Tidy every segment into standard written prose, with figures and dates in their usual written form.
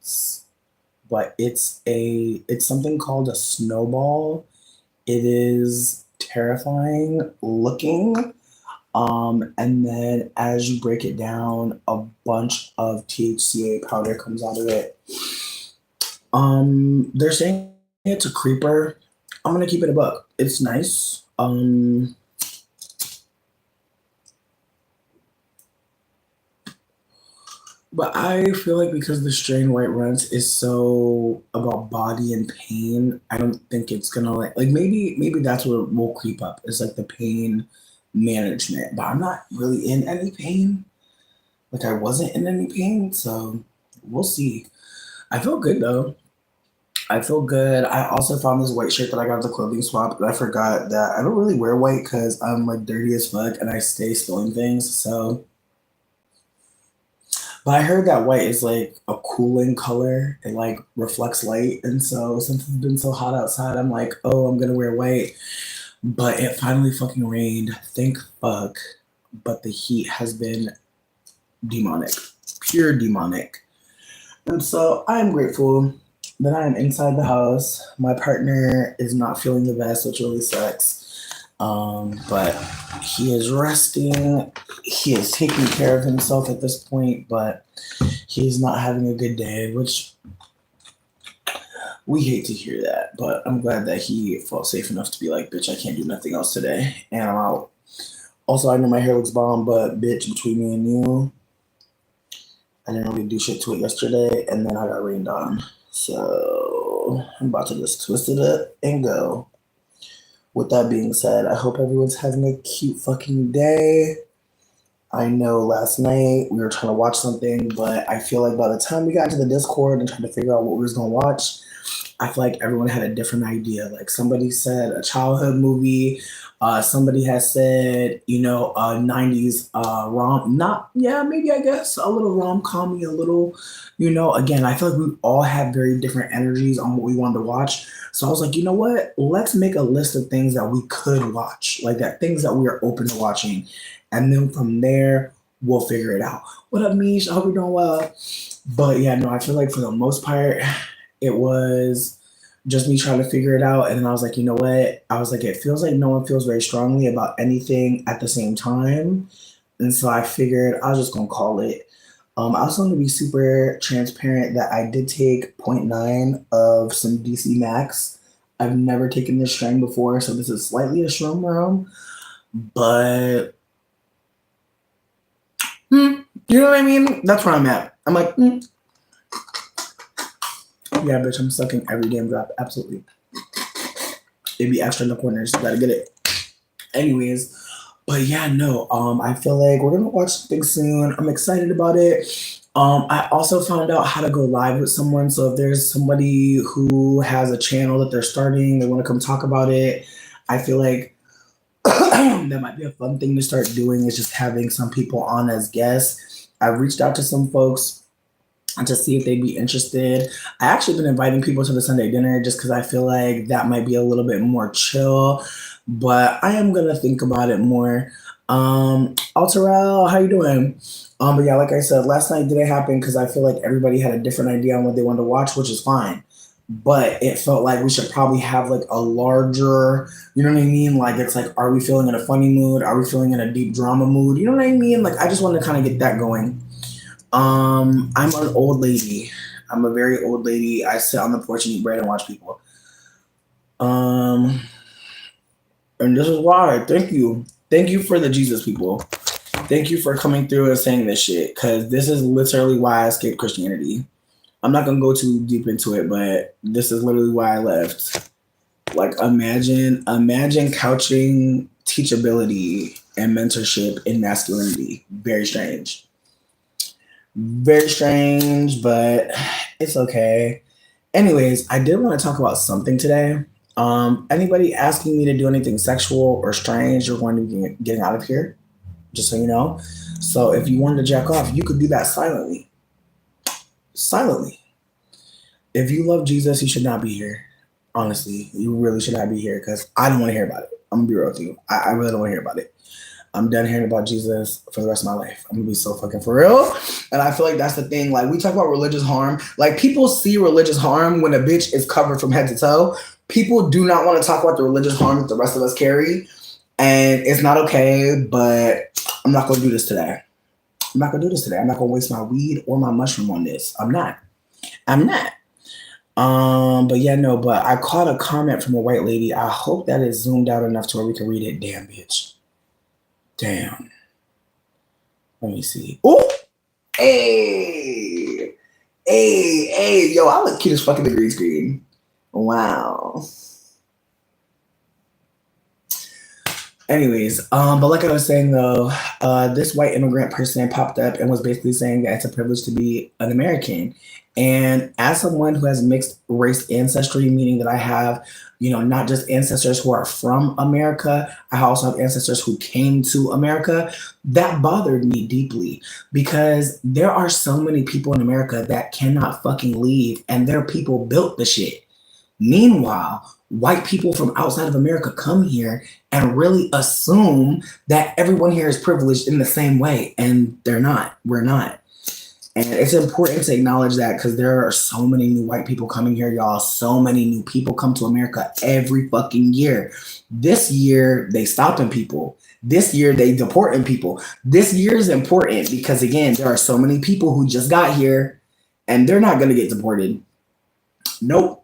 lights, but it's something called a snowball. It is terrifying looking. And then as you break it down, a bunch of THCA powder comes out of it. They're saying it's a creeper. I'm gonna keep it a buck. It's nice. But I feel like because the strain White Runs is so about body and pain, I don't think it's gonna like maybe that's what will creep up is like the pain management. But I'm not really in any pain. Like I wasn't in any pain, so we'll see. I feel good though. I feel good. I also found this white shirt that I got at the clothing swap, and I forgot that I don't really wear white because I'm like dirty as fuck and I stay spilling things. So, but I heard that white is like a cooling color. It like reflects light, and so since it's been so hot outside, I'm like, oh, I'm gonna wear white. But it finally fucking rained. Thank fuck. But the heat has been demonic, pure demonic. And so I am grateful that I am inside the house. My partner is not feeling the best, which really sucks. But he is resting. He is taking care of himself at this point, but he's not having a good day, which we hate to hear that. But I'm glad that he felt safe enough to be like, bitch, I can't do nothing else today. And I'm out. Also, I know my hair looks bomb, but bitch, between me and you, I didn't really do shit to it yesterday, and then I got rained on. So I'm about to just twist it up and go. With that being said, I hope everyone's having a cute fucking day. I know last night we were trying to watch something, but I feel like by the time we got into the Discord and tried to figure out what we was gonna watch, I feel like everyone had a different idea. Like somebody said a childhood movie. Somebody has said, 90s rom, not, yeah, maybe I guess a little rom commy, a little, again, I feel like we all have very different energies on what we wanted to watch. So I was like, you know what? Let's make a list of things that we could watch, like that things that we are open to watching. And then from there, we'll figure it out. What up, Mish? I hope you're doing well. But yeah, no, I feel like for the most part, it was just me trying to figure it out. And then I was like, you know what? I was like, it feels like no one feels very strongly about anything at the same time. And so I figured I was just gonna call it. I also want to be super transparent that I did take zero point 0.9 of some DC Max. I've never taken this strain before, so this is slightly a shroom realm, but you know what I mean? That's where I'm at. I'm like, yeah, bitch, I'm sucking every damn drop. Absolutely. It'd be extra in the corners. You gotta get it. Anyways, but yeah, no. I feel like we're gonna watch something soon. I'm excited about it. I also found out how to go live with someone. So if there's somebody who has a channel that they're starting, they want to come talk about it. I feel like that might be a fun thing to start doing. Is just having some people on as guests. I've reached out to some folks and to see if they'd be interested. I actually been inviting people to the Sunday dinner just because I feel like that might be a little bit more chill, but I am gonna think about it more. Alterel, how you doing? But yeah, like I said, last night didn't happen because I feel like everybody had a different idea on what they wanted to watch, which is fine. But it felt like we should probably have like a larger, you know what I mean? Like it's like, are we feeling in a funny mood? Are we feeling in a deep drama mood? You know what I mean? Like I just wanted to kind of get that going. I'm an old lady. I'm a very old lady. I sit on the porch and eat bread and watch people. Um, and this is why. Thank you. Thank you for the Jesus people. Thank you for coming through and saying this shit, because this is literally why I escaped Christianity. I'm not gonna go too deep into it, but this is literally why I left. Like imagine couching teachability and mentorship in masculinity. Very strange. Very strange, but it's okay. Anyways, I did want to talk about something today. Anybody asking me to do anything sexual or strange, you're going to be getting out of here, just so you know. So if you wanted to jack off, you could do that silently. Silently. If you love Jesus, you should not be here. Honestly, you really should not be here because I don't want to hear about it. I'm gonna be real with you. I really don't want to hear about it. I'm done hearing about Jesus for the rest of my life. I'm gonna be so fucking for real. And I feel like that's the thing. Like, we talk about religious harm. Like, people see religious harm when a bitch is covered from head to toe. People do not want to talk about the religious harm that the rest of us carry. And it's not okay, but I'm not gonna do this today. I'm not gonna do this today. I'm not gonna waste my weed or my mushroom on this. I'm not. I'm not. But yeah, no, but I caught a comment from a white lady. I hope that is zoomed out enough to where we can read it. Damn, bitch. Damn. Let me see. Oh, hey, hey, yo, I look cute as fucking the green screen. Wow. Anyways, but like I was saying though, this white immigrant person popped up and was basically saying that it's a privilege to be an American. And as someone who has mixed race ancestry, meaning that I have, not just ancestors who are from America, I also have ancestors who came to America. That bothered me deeply because there are so many people in America that cannot fucking leave, and their people built the shit. Meanwhile, white people from outside of America come here and really assume that everyone here is privileged in the same way, and they're not. We're not. And it's important to acknowledge that because there are so many new white people coming here, y'all. So many new people come to America every fucking year. This year, they stopping people. This year, they deporting people. This year is important because, again, there are so many people who just got here and they're not going to get deported. Nope.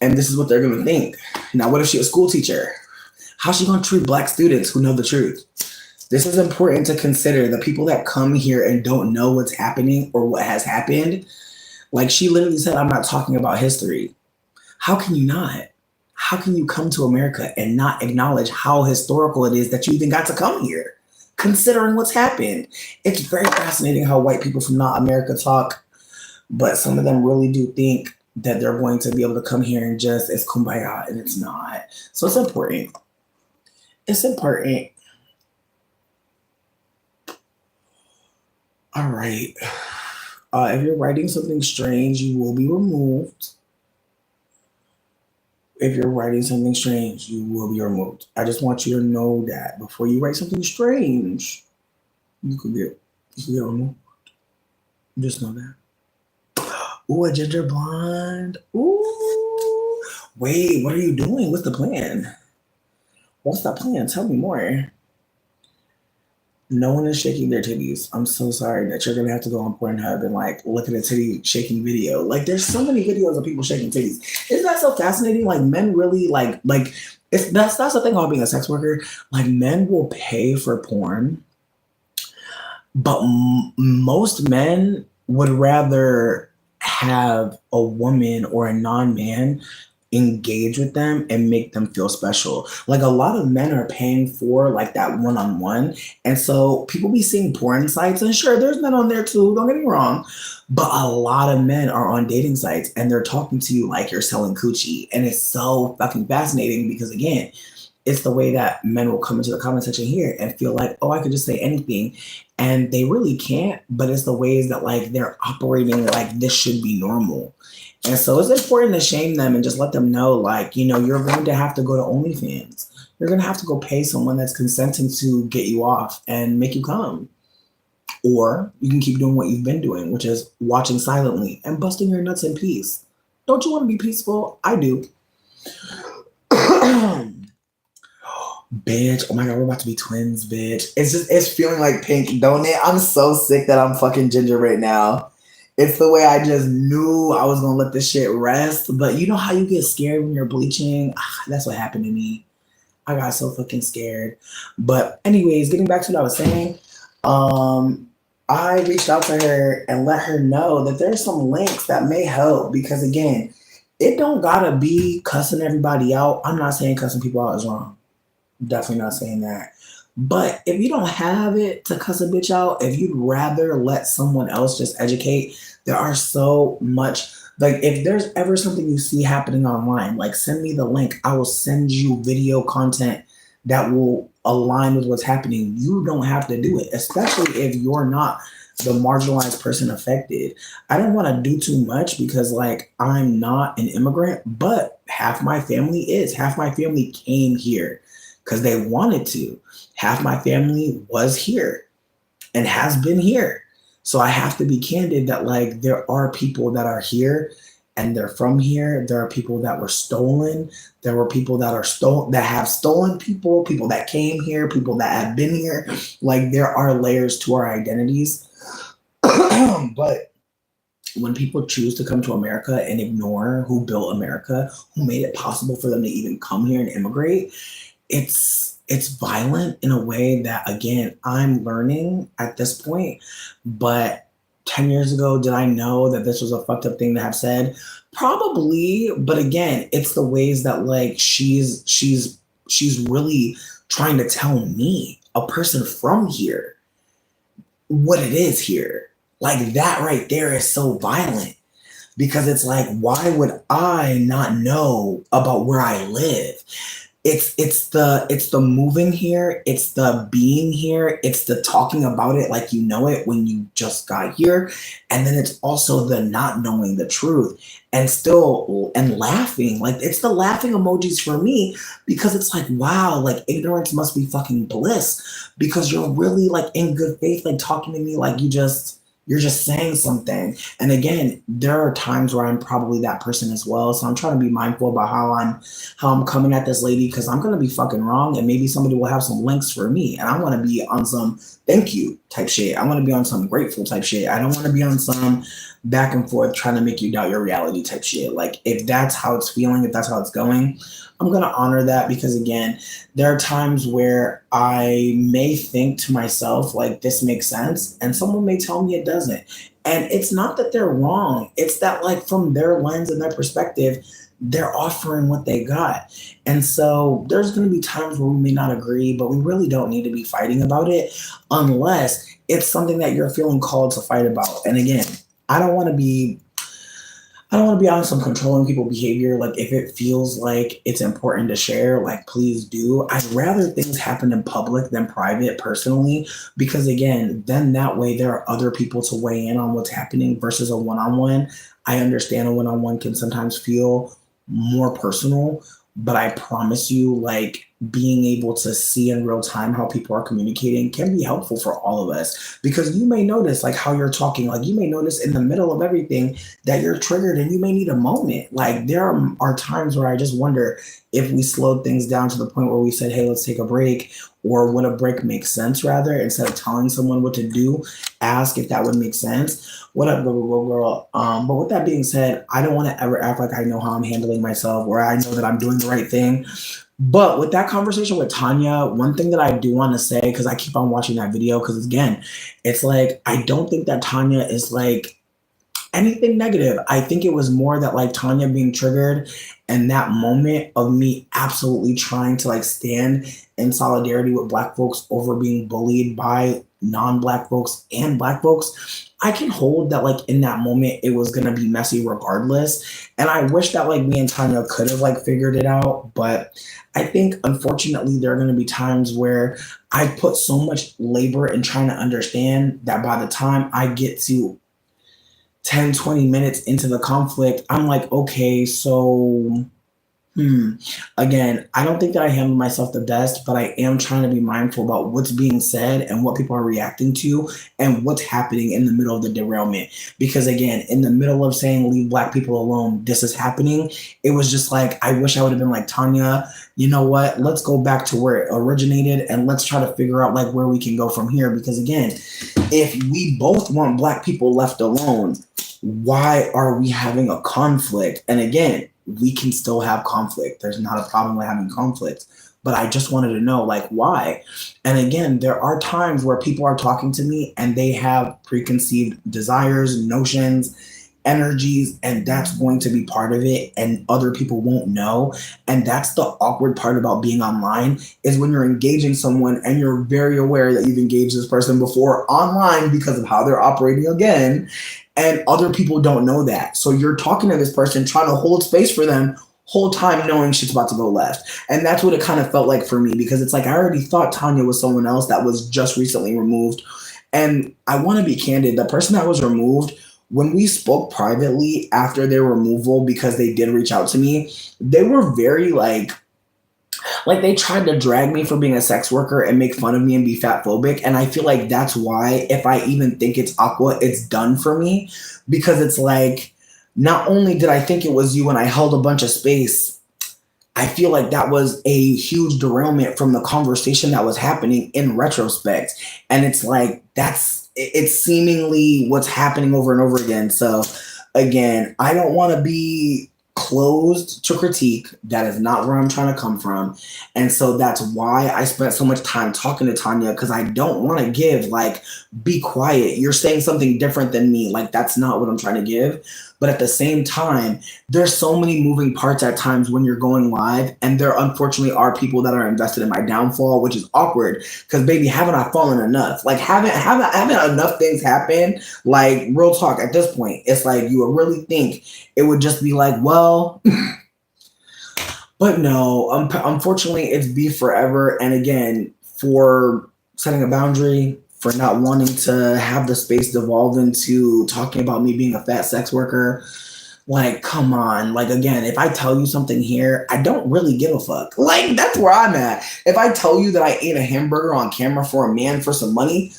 And this is what they're going to think. Now, what if she's a school teacher? How's she going to treat black students who know the truth? This is important to consider. The people that come here and don't know what's happening or what has happened, like she literally said, I'm not talking about history. How can you not? How can you come to America and not acknowledge how historical it is that you even got to come here, considering what's happened? It's very fascinating how white people from not America talk, but some of them really do think that they're going to be able to come here and just, it's kumbaya, and it's not. So it's important. It's important. All right. If you're writing something strange, you will be removed. If you're writing something strange, you will be removed. I just want you to know that before you write something strange, you could get removed. Just know that. Ooh, a ginger blonde. Ooh. Wait, what are you doing? What's the plan? What's that plan? Tell me more. No one is shaking their titties. I'm so sorry that you're gonna have to go on Pornhub and like look at a titty shaking video. Like, there's so many videos of people shaking titties. Isn't that so fascinating? Like, men really like that's the thing about being a sex worker. Like, men will pay for porn, but most men would rather have a woman or a non-man engage with them and make them feel special. Like, a lot of men are paying for like that one-on-one, and so people be seeing porn sites, and sure, there's men on there too, don't get me wrong, but a lot of men are on dating sites and they're talking to you like you're selling coochie, and it's so fucking fascinating because, again, it's the way that men will come into the comment section here and feel like, oh, I could just say anything, and they really can't, but it's the ways that like they're operating like this should be normal. And so it's important to shame them and just let them know, like, you're going to have to go to OnlyFans. You're going to have to go pay someone that's consenting to get you off and make you come. Or you can keep doing what you've been doing, which is watching silently and busting your nuts in peace. Don't you want to be peaceful? I do. Bitch, oh my God, we're about to be twins, bitch. It's feeling like pink, don't it? I'm so sick that I'm fucking ginger right now. It's the way I just knew I was gonna let this shit rest. But you know how you get scared when you're bleaching? That's what happened to me. I got so fucking scared. But anyways, getting back to what I was saying, I reached out to her and let her know that there's some links that may help because, again, it don't gotta be cussing everybody out. I'm not saying cussing people out is wrong. Definitely not saying that. But if you don't have it to cuss a bitch out, if you'd rather let someone else just educate, there are so much. Like, if there's ever something you see happening online, like, send me the link. I will send you video content that will align with what's happening. You don't have to do it, especially if you're not the marginalized person affected. I don't want to do too much because like I'm not an immigrant, but half my family is. Half my family came here because they wanted to. Half my family was here and has been here. So I have to be candid that like there are people that are here and they're from here. There are people that were stolen. There were people that are stolen that have stolen people, people that came here, people that have been here. Like there are layers to our identities. But when people choose to come to America and ignore who built America, who made it possible for them to even come here and immigrate, it's violent in a way that again I'm learning at this point. But 10 years ago, did I know that this was a fucked up thing to have said? Probably, but again, it's the ways that like she's really trying to tell me, a person from here, what it is here. Like that right there is so violent because it's like, why would I not know about where I live? It's the moving here, it's the being here, it's the talking about it like you know it when you just got here, and then it's also the not knowing the truth and still and laughing. Like it's the laughing emojis for me because it's like, wow, like ignorance must be fucking bliss because you're really like in good faith, like talking to me like you're just saying something. And again, there are times where I'm probably that person as well. So I'm trying to be mindful about how I'm coming at this lady because I'm gonna be fucking wrong and maybe somebody will have some links for me. And I wanna be on some thank you type shit. I wanna be on some grateful type shit. I don't wanna be on some back and forth trying to make you doubt your reality type shit. Like if that's how it's feeling, if that's how it's going, I'm gonna honor that because again, there are times where I may think to myself, like, this makes sense, and someone may tell me it doesn't. And it's not that they're wrong, it's that, like, from their lens and their perspective, they're offering what they got. And so there's going to be times where we may not agree, but we really don't need to be fighting about it unless it's something that you're feeling called to fight about. And again, I don't want to be I don't want to be on some controlling people behavior. Like if it feels like it's important to share, like please do. I'd rather things happen in public than private personally, because again, then that way there are other people to weigh in on what's happening versus a one-on-one. I understand a one-on-one can sometimes feel more personal, but I promise you, like being able to see in real time how people are communicating can be helpful for all of us because you may notice like how you're talking, like you may notice in the middle of everything that you're triggered and you may need a moment. Like there are times where I just wonder if we slowed things down to the point where we said, hey, let's take a break, or would a break make sense rather instead of telling someone what to do, ask if that would make sense. What up, girl? But with that being said, I don't want to ever act like I know how I'm handling myself or I know that I'm doing the right thing. But with that conversation with Tanya, one thing that I do want to say, because I keep on watching that video, because again, it's like, I don't think that Tanya is like anything negative. I think it was more that like Tanya being triggered and that moment of me absolutely trying to like stand in solidarity with Black folks over being bullied by non-Black folks and Black folks. I can hold that like in that moment it was gonna be messy regardless. And I wish that like me and Tanya could have like figured it out. But I think unfortunately there are gonna be times where I put so much labor in trying to understand that by the time I get to 10, 20 minutes into the conflict, I'm like, okay, so again, I don't think that I handle myself the best, but I am trying to be mindful about what's being said and what people are reacting to and what's happening in the middle of the derailment. Because again, in the middle of saying leave Black people alone, this is happening. It was just like, I wish I would have been like, Tanya, you know what? Let's go back to where it originated and let's try to figure out like where we can go from here. Because again, if we both want Black people left alone, why are we having a conflict? And again, we can still have conflict. There's not a problem with having conflict. But I just wanted to know, like, why? And again, there are times where people are talking to me and they have preconceived desires, notions, energies, and that's going to be part of it. And other people won't know. And that's the awkward part about being online is when you're engaging someone and you're very aware that you've engaged this person before online because of how they're operating again. And other people don't know that. So you're talking to this person, trying to hold space for them, whole time knowing shit's about to go left. And that's what it kind of felt like for me, because it's like I already thought Tanya was someone else that was just recently removed. And I want to be candid. The person that was removed, when we spoke privately after their removal, because they did reach out to me, they were very like they tried to drag me for being a sex worker and make fun of me and be fat phobic. And I feel like that's why, if I even think it's aqua, it's done for me, because it's like, not only did I think it was you and I held a bunch of space, I feel like that was a huge derailment from the conversation that was happening in retrospect. And it's like, it's seemingly what's happening over and over again. So again, I don't want to be closed to critique. That is not where I'm trying to come from. And so that's why I spent so much time talking to Tanya, because I don't want to give like, be quiet, you're saying something different than me. Like, that's not what I'm trying to give. But at the same time, there's so many moving parts at times when you're going live, and there unfortunately are people that are invested in my downfall, which is awkward. Because baby, haven't I fallen enough? Like, haven't enough things happen? Like, real talk. At this point, it's like you would really think it would just be like, well, but no. Unfortunately, it's beef forever. And again, for setting a boundary, for not wanting to have the space devolve into talking about me being a fat sex worker. Like, come on. Like, again, if I tell you something here, I don't really give a fuck. Like, that's where I'm at. If I tell you that I ate a hamburger on camera for a man for some money,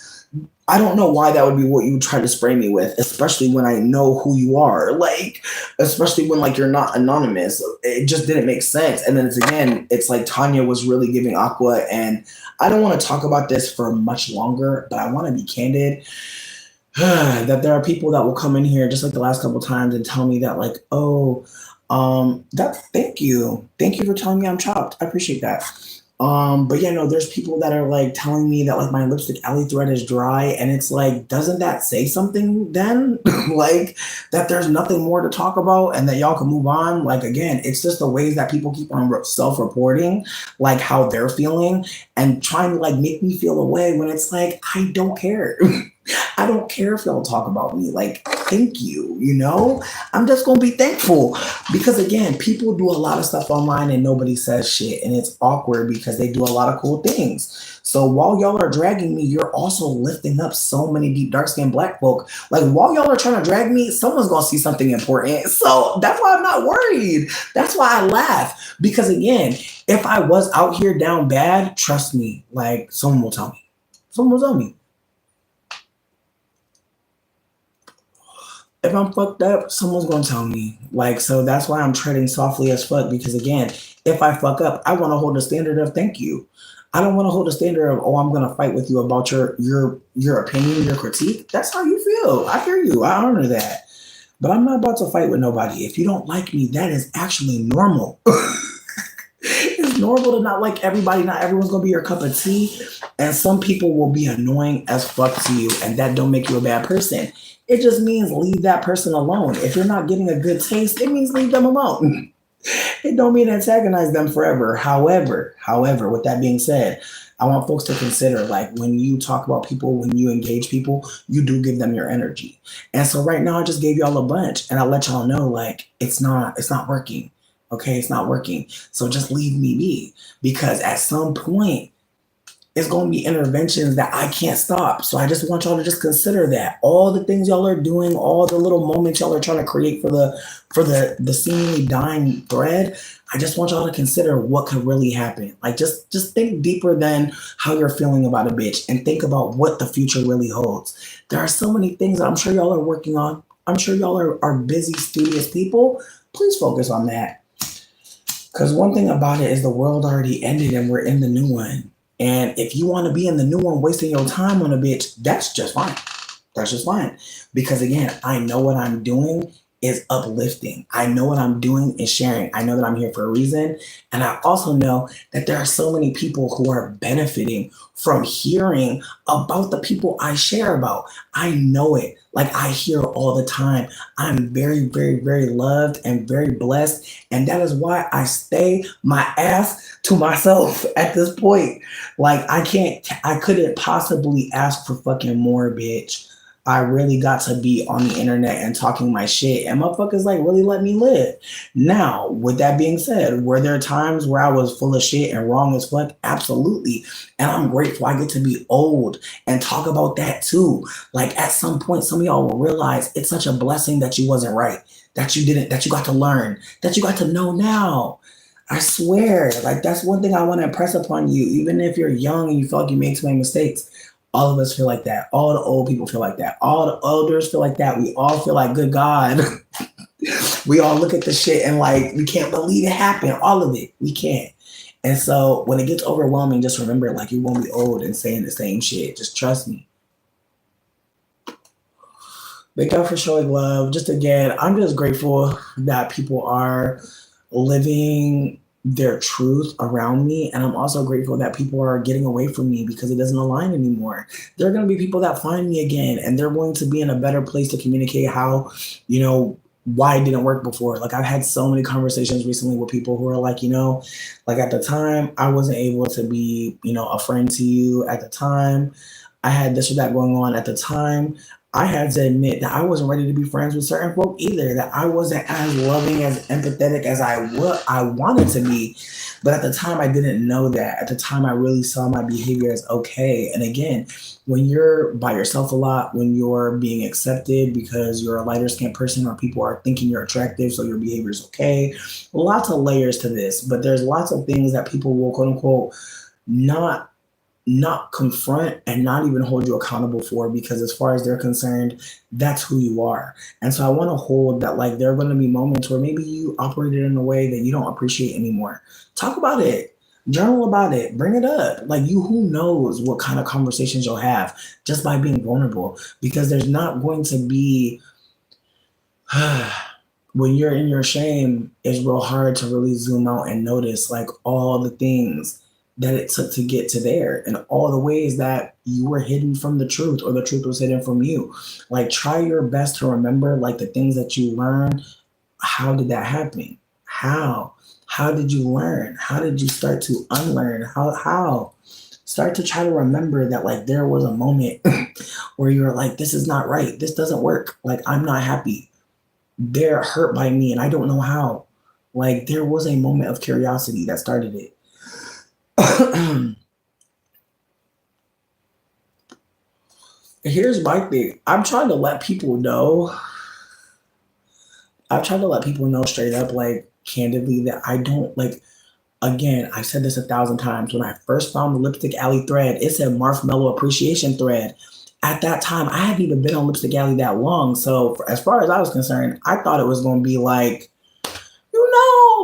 I don't know why that would be what you would try to spray me with, especially when I know who you are. Like, especially when like you're not anonymous. It just didn't make sense. And then it's like Tanya was really giving aqua, and I don't want to talk about this for much longer, but I want to be candid. That there are people that will come in here just like the last couple times and tell me that like, oh, thank you. Thank you for telling me I'm chopped. I appreciate that. But yeah, no, there's people that are like telling me that like my lipstick alley thread is dry, and it's like, doesn't that say something then? Like, that there's nothing more to talk about and that y'all can move on. Like, again, it's just the ways that people keep on self-reporting like how they're feeling and trying to like make me feel away when it's like, I don't care. I don't care if y'all talk about me. Like, thank you, you know? I'm just gonna be thankful. Because again, people do a lot of stuff online and nobody says shit. And it's awkward because they do a lot of cool things. So while y'all are dragging me, you're also lifting up so many deep, dark-skinned black folk. Like, while y'all are trying to drag me, someone's gonna see something important. So that's why I'm not worried. That's why I laugh. Because again, if I was out here down bad, trust me, like, someone will tell me. Someone will tell me. If I'm fucked up, someone's gonna tell me. Like, so that's why I'm treading softly as fuck. Because again, if I fuck up, I want to hold a standard of thank you. I don't want to hold a standard of, oh, I'm gonna fight with you about your opinion, your critique. That's how you feel. I hear you. I honor that. But I'm not about to fight with nobody. If you don't like me, that is actually normal. It's normal to not like everybody. Not everyone's gonna be your cup of tea. And some people will be annoying as fuck to you, and that don't make you a bad person. It just means leave that person alone. If you're not getting a good taste, it means leave them alone. It don't mean antagonize them forever. However, with that being said, I want folks to consider, like, when you talk about people, when you engage people, you do give them your energy. And so right now I just gave y'all a bunch, and I let y'all know, like, it's not working. Okay, it's not working. So just leave me be, because at some point it's going to be interventions that I can't stop. So I just want y'all to just consider that all the things y'all are doing, all the little moments y'all are trying to create for the seemingly dying thread. I just want y'all to consider what could really happen. Like, just think deeper than how you're feeling about a bitch, and think about what the future really holds. There are so many things that I'm sure y'all are working on. I'm sure y'all are busy, studious people. Please focus on that. Because one thing about it is the world already ended and we're in the new one. And if you want to be in the new one wasting your time on a bitch, that's just fine. That's just fine. Because again, I know what I'm doing is uplifting. I know what I'm doing is sharing. I know that I'm here for a reason. And I also know that there are so many people who are benefiting from hearing about the people I share about. I know it. Like, I hear all the time. I'm very, very, very loved and very blessed. And that is why I stay my ass to myself at this point. Like, I couldn't possibly ask for fucking more, bitch. I really got to be on the internet and talking my shit, and motherfuckers like really let me live. Now, with that being said, were there times where I was full of shit and wrong as fuck? Absolutely. And I'm grateful I get to be old and talk about that too. Like at some point, some of y'all will realize it's such a blessing that you wasn't right, that you didn't, that you got to learn, that you got to know now. I swear, like that's one thing I want to impress upon you. Even if you're young and you feel like you made too many mistakes, all of us feel like that. All the old people feel like that. All the elders feel like that. We all feel like, good God. We all look at the shit and like, we can't believe it happened. All of it. We can't. And so when it gets overwhelming, just remember, like, you won't be old and saying the same shit. Just trust me. Thank y'all for showing love. Just again, I'm just grateful that people are living their truth around me. And I'm also grateful that people are getting away from me because it doesn't align anymore. There are going to be people that find me again, and they're going to be in a better place to communicate how, why it didn't work before. Like I've had so many conversations recently with people who are like, like at the time I wasn't able to be, a friend to you at the time. I had this or that going on at the time. I had to admit that I wasn't ready to be friends with certain folk either. That I wasn't as loving, as empathetic as I wanted to be. But at the time, I didn't know that. At the time, I really saw my behavior as okay. And again, when you're by yourself a lot, when you're being accepted because you're a lighter skinned person or people are thinking you're attractive, so your behavior is okay. Lots of layers to this, but there's lots of things that people will quote unquote not confront and not even hold you accountable for, because as far as they're concerned, that's who you are. And so I want to hold that, like, there are going to be moments where maybe you operated in a way that you don't appreciate anymore. Talk about it, journal about it, bring it up. Like, who knows what kind of conversations you'll have just by being vulnerable, because there's not going to be when you're in your shame, it's real hard to really zoom out and notice like all the things that it took to get to there, and all the ways that you were hidden from the truth or the truth was hidden from you. Like, try your best to remember like the things that you learned. How did that happen? How did you learn? How did you start to unlearn? How start to try to remember that like there was a moment where you were like, this is not right, this doesn't work, like I'm not happy, they're hurt by me and I don't know how. Like, there was a moment of curiosity that started it. Here's my thing. I've tried to let people know straight up, like candidly, that I don't like. Again, I've said this 1,000 times. When I first found the Lipstick Alley thread, it said Marshmallow Appreciation Thread. At that time, I hadn't even been on Lipstick Alley that long. So, as far as I was concerned, I thought it was going to be like,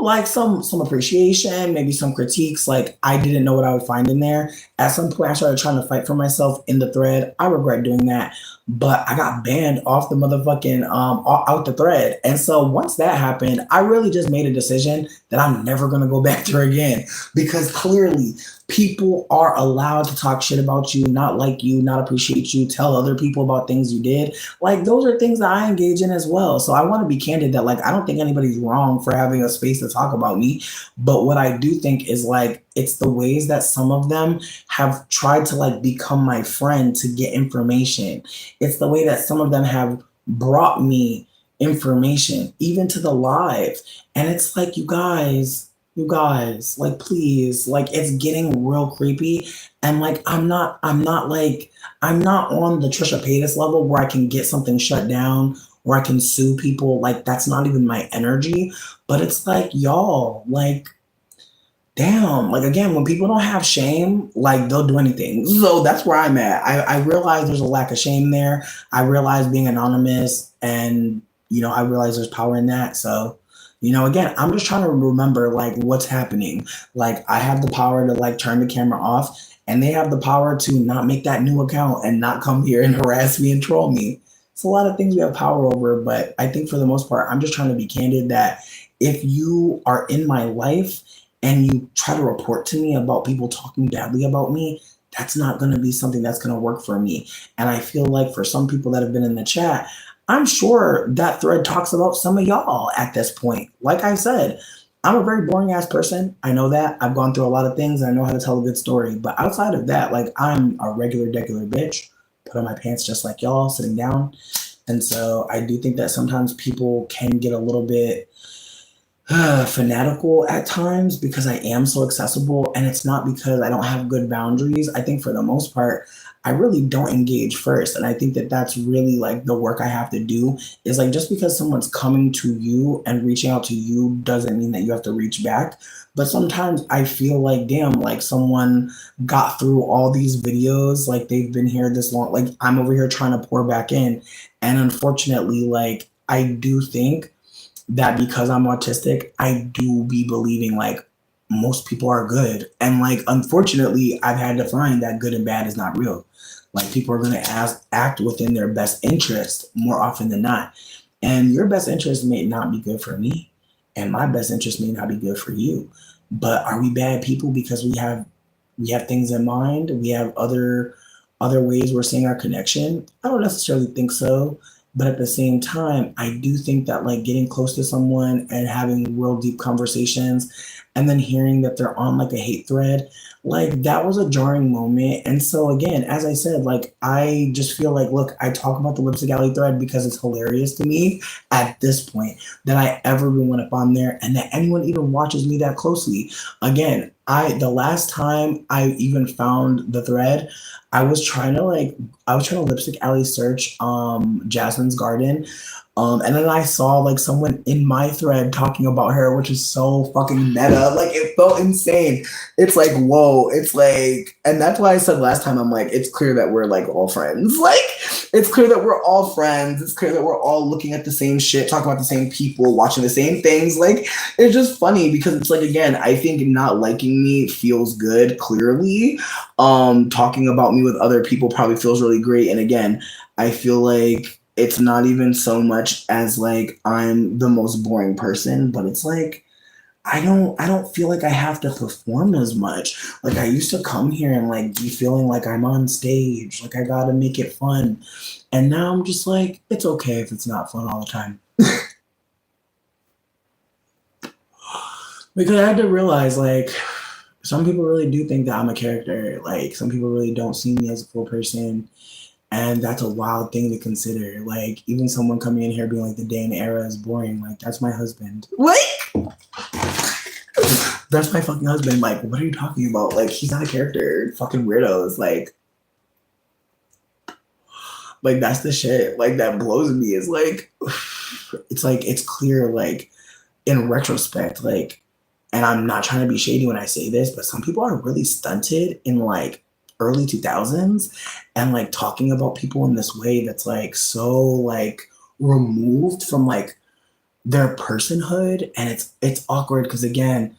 like some appreciation, maybe some critiques. Like, I didn't know what I would find in there. At some point, I started trying to fight for myself in the thread. I regret doing that, but I got banned off the motherfucking out the thread. And so once that happened, I really just made a decision that I'm never gonna go back there again, because clearly people are allowed to talk shit about you, not like you, not appreciate you, tell other people about things you did. Like, those are things that I engage in as well. So I want to be candid that like I don't think anybody's wrong for having a space to talk about me. But what I do think is like it's the ways that some of them have tried to like become my friend to get information. It's the way that some of them have brought me information, even to the live. And it's like, you guys, like, please, like, it's getting real creepy. And like, I'm not on the Trisha Paytas level where I can get something shut down, where I can sue people. Like, that's not even my energy. But it's like, y'all, like, damn, like, again, when people don't have shame, like, they'll do anything. So that's where I'm at. I realize there's a lack of shame there. I realize being anonymous, and I realize there's power in that. So, again, I'm just trying to remember like what's happening. Like, I have the power to like turn the camera off, and they have the power to not make that new account and not come here and harass me and troll me. It's a lot of things we have power over, but I think for the most part, I'm just trying to be candid that if you are in my life and you try to report to me about people talking badly about me, that's not going to be something that's going to work for me. And I feel like for some people that have been in the chat, I'm sure that thread talks about some of y'all at this point. Like I said, I'm a very boring ass person. I know that. I've gone through a lot of things. I know how to tell a good story. But outside of that, like, I'm a regular, degular bitch. put on my pants just like y'all, sitting down. And so I do think that sometimes people can get a little bit fanatical at times because I am so accessible, and it's not because I don't have good boundaries. I think for the most part, I really don't engage first, and I think that that's really like the work I have to do. Is like just because someone's coming to you and reaching out to you doesn't mean that you have to reach back. But sometimes I feel like, damn, like someone got through all these videos, like they've been here this long, like I'm over here trying to pour back in, and unfortunately, like I do think that because I'm autistic, I do be believing like most people are good. And like, unfortunately, I've had to find that good and bad is not real. Like, people are going to act within their best interest more often than not. And your best interest may not be good for me, and my best interest may not be good for you. But are we bad people because we have things in mind? We have other ways we're seeing our connection? I don't necessarily think so. But at the same time, I do think that like getting close to someone and having real deep conversations and then hearing that they're on like a hate thread, like that was a jarring moment. And so again, as I said, like I just feel like, look, I talk about the Lipstick Alley thread because it's hilarious to me at this point that I ever even went up on there and that anyone even watches me that closely. Again, the last time I even found the thread, I was trying to like I was trying to Lipstick Alley search Jasmine's Garden. And then I saw like someone in my thread talking about her, which is so fucking meta. Like it felt insane. It's like, whoa, it's like, and that's why I said last time, I'm like, it's clear that we're like all friends. Like, it's clear that we're all friends. It's clear that we're all looking at the same shit, talking about the same people, watching the same things. Like, it's just funny because it's like, again, I think not liking me feels good, clearly. Talking about me with other people probably feels really great. And again, I feel like it's not even so much as like I'm the most boring person, but it's like I don't feel like I have to perform as much. Like I used to come here and like be feeling like I'm on stage, like I gotta make it fun. And now I'm just like, it's okay if it's not fun all the time. Because I had to realize like some people really do think that I'm a character. Like some people really don't see me as a full person. And that's a wild thing to consider. Like, even someone coming in here being like, the day and era is boring. Like, that's my husband. Like, that's my fucking husband. Like, what are you talking about? Like, he's not a character. Fucking weirdos. Like that's the shit. Like, that blows me. Is like, it's clear, like, in retrospect, like, and I'm not trying to be shady when I say this, but some people are really stunted in like early 2000s and like talking about people in this way that's like so like removed from like their personhood, and it's awkward because again,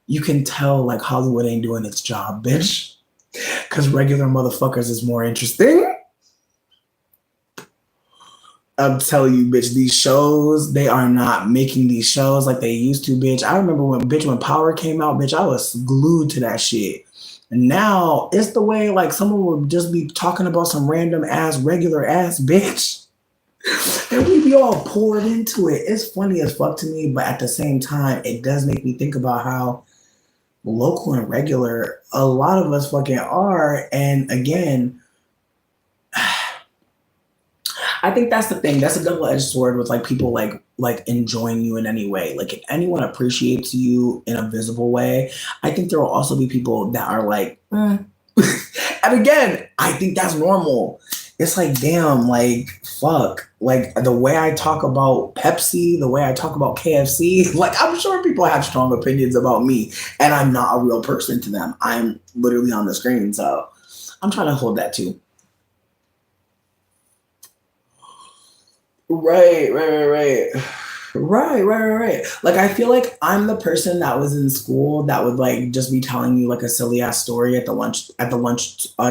you can tell like Hollywood ain't doing its job, bitch, because regular motherfuckers is more interesting. I'm telling you, bitch, these shows, they are not making these shows like they used to, bitch. I remember when Power came out, bitch, I was glued to that shit. And now it's the way like someone would just be talking about some random ass, regular ass bitch. And we be all poured into it. It's funny as fuck to me, but at the same time, it does make me think about how local and regular a lot of us fucking are. And again, I think that's the thing. That's a double-edged sword with like people like enjoying you in any way. Like if anyone appreciates you in a visible way, I think there will also be people that are like, and again, I think that's normal. It's like, damn, like fuck. Like the way I talk about Pepsi, the way I talk about KFC, like I'm sure people have strong opinions about me, and I'm not a real person to them. I'm literally on the screen, so I'm trying to hold that too. Right. Right. Like I feel like I'm the person that was in school that would like just be telling you like a silly ass story at the lunch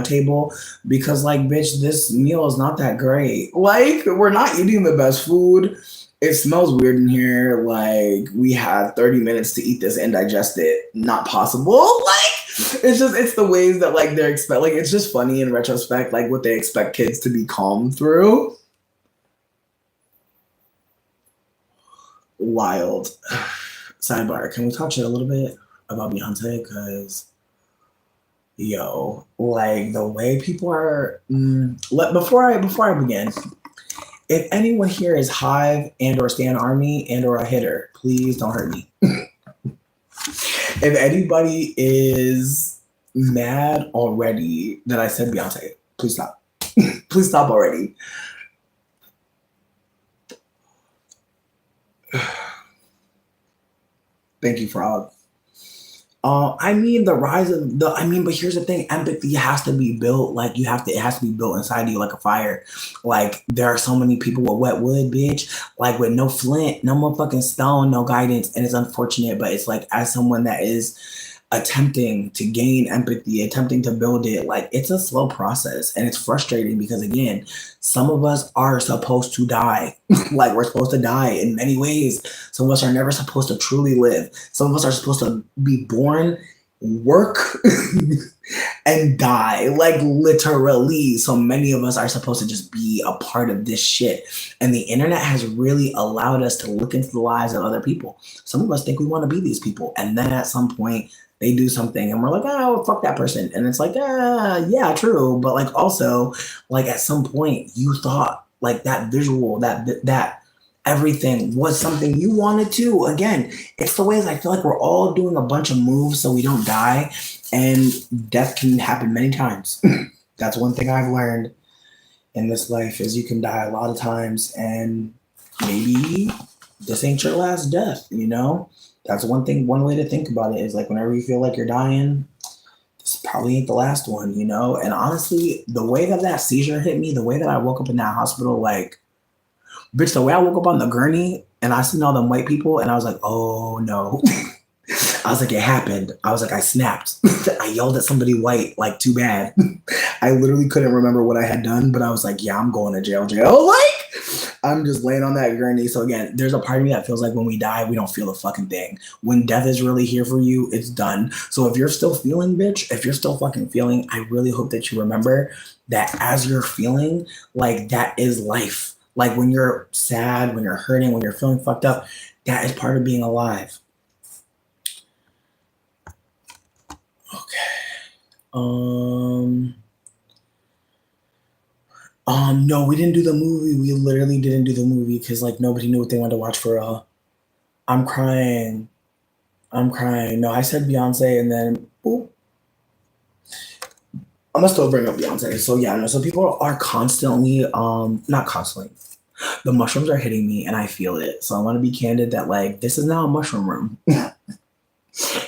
table because like bitch, this meal is not that great. Like we're not eating the best food. It smells weird in here. Like we have 30 minutes to eat this and digest it. Not possible. Like it's the ways that like they're expect like it's just funny in retrospect like what they expect kids to be calm through. Wild. Sidebar, can we talk shit a little bit about Beyonce? Because Yo, like the way people are. Before I begin, if anyone here is Hive and or Stan Army and or a hitter, please don't hurt me. If anybody is mad already that I said Beyonce, please stop. Please stop already. Thank you, Frog. I mean the rise of the. I mean, but here's the thing: empathy has to be built. Like you have to. It has to be built inside you like a fire. Like there are so many people with wet wood, bitch. Like with no flint, no motherfucking stone, no guidance, and it's unfortunate. But it's like as someone that is attempting to gain empathy, attempting to build it, like it's a slow process and it's frustrating because again, some of us are supposed to die. Like we're supposed to die in many ways. Some of us are never supposed to truly live. Some of us are supposed to be born, work, and die. Like literally. So many of us are supposed to just be a part of this shit. And the internet has really allowed us to look into the lives of other people. Some of us think we want to be these people. And then at some point, they do something and we're like, oh, fuck that person. And it's like, yeah, true. But like also, like at some point you thought like that visual, that everything was something you wanted to. Again, it's the ways I feel like we're all doing a bunch of moves so we don't die. And death can happen many times. That's one thing I've learned in this life is you can die a lot of times and maybe this ain't your last death, you know? That's one thing, one way to think about it is like whenever you feel like you're dying, this probably ain't the last one, you know? And honestly, the way that that seizure hit me, the way that I woke up in that hospital, like, bitch, the way I woke up on the gurney and I seen all them white people and I was like, oh no. I was like, it happened. I was like, I snapped. I yelled at somebody white, like, too bad. I literally couldn't remember what I had done, but I was like, yeah, I'm going to jail. Like, I'm just laying on that gurney. So again, there's a part of me that feels like when we die, we don't feel a fucking thing. When death is really here for you, it's done. So if you're still feeling, bitch, if you're still fucking feeling, I really hope that you remember that as you're feeling, like, that is life. Like when you're sad, when you're hurting, when you're feeling fucked up, that is part of being alive. Okay. Um, no, we didn't do the movie. We literally didn't do the movie because like nobody knew what they wanted to watch for I'm crying. I'm crying. No, I said Beyonce and then boop. I'm gonna still bring up Beyonce. So yeah, no, so people are constantly, not constantly. The mushrooms are hitting me and I feel it. So I want to be candid that like this is now a mushroom room.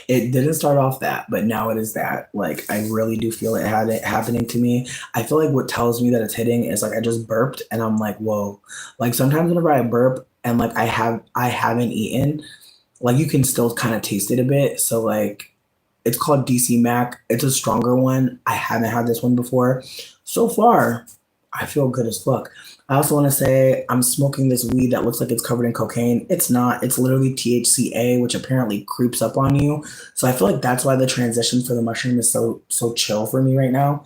It didn't start off that, but now it is that. Like I really do feel it had it happening to me. I feel like what tells me that it's hitting is like I just burped and I'm like, whoa. Like sometimes whenever I burp and like I haven't eaten, like you can still kind of taste it a bit. So like it's called DC Mac. It's a stronger one. I haven't had this one before. So far, I feel good as fuck. I also want to say I'm smoking this weed that looks like it's covered in cocaine. It's not. It's literally THCA, which apparently creeps up on you. So I feel like that's why the transition for the mushroom is so chill for me right now.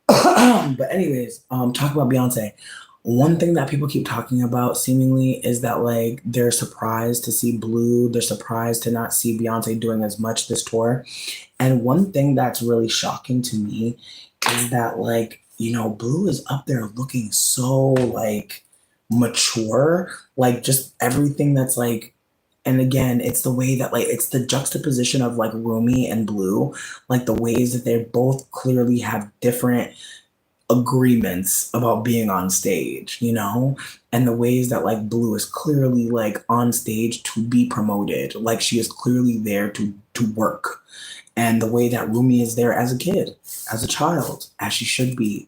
But anyways, talk about Beyonce. One thing that people keep talking about seemingly is that like they're surprised to see Blue, they're surprised to not see Beyonce doing as much this tour. And one thing that's really shocking to me is that like, you know, Blue is up there looking so like mature, like just everything that's like and again, it's the way that like it's the juxtaposition of like Rumi and Blue, like the ways that they both clearly have different agreements about being on stage, you know? And the ways that like Blue is clearly like on stage to be promoted. Like she is clearly there to work. And the way that Rumi is there as a kid, as a child, as she should be.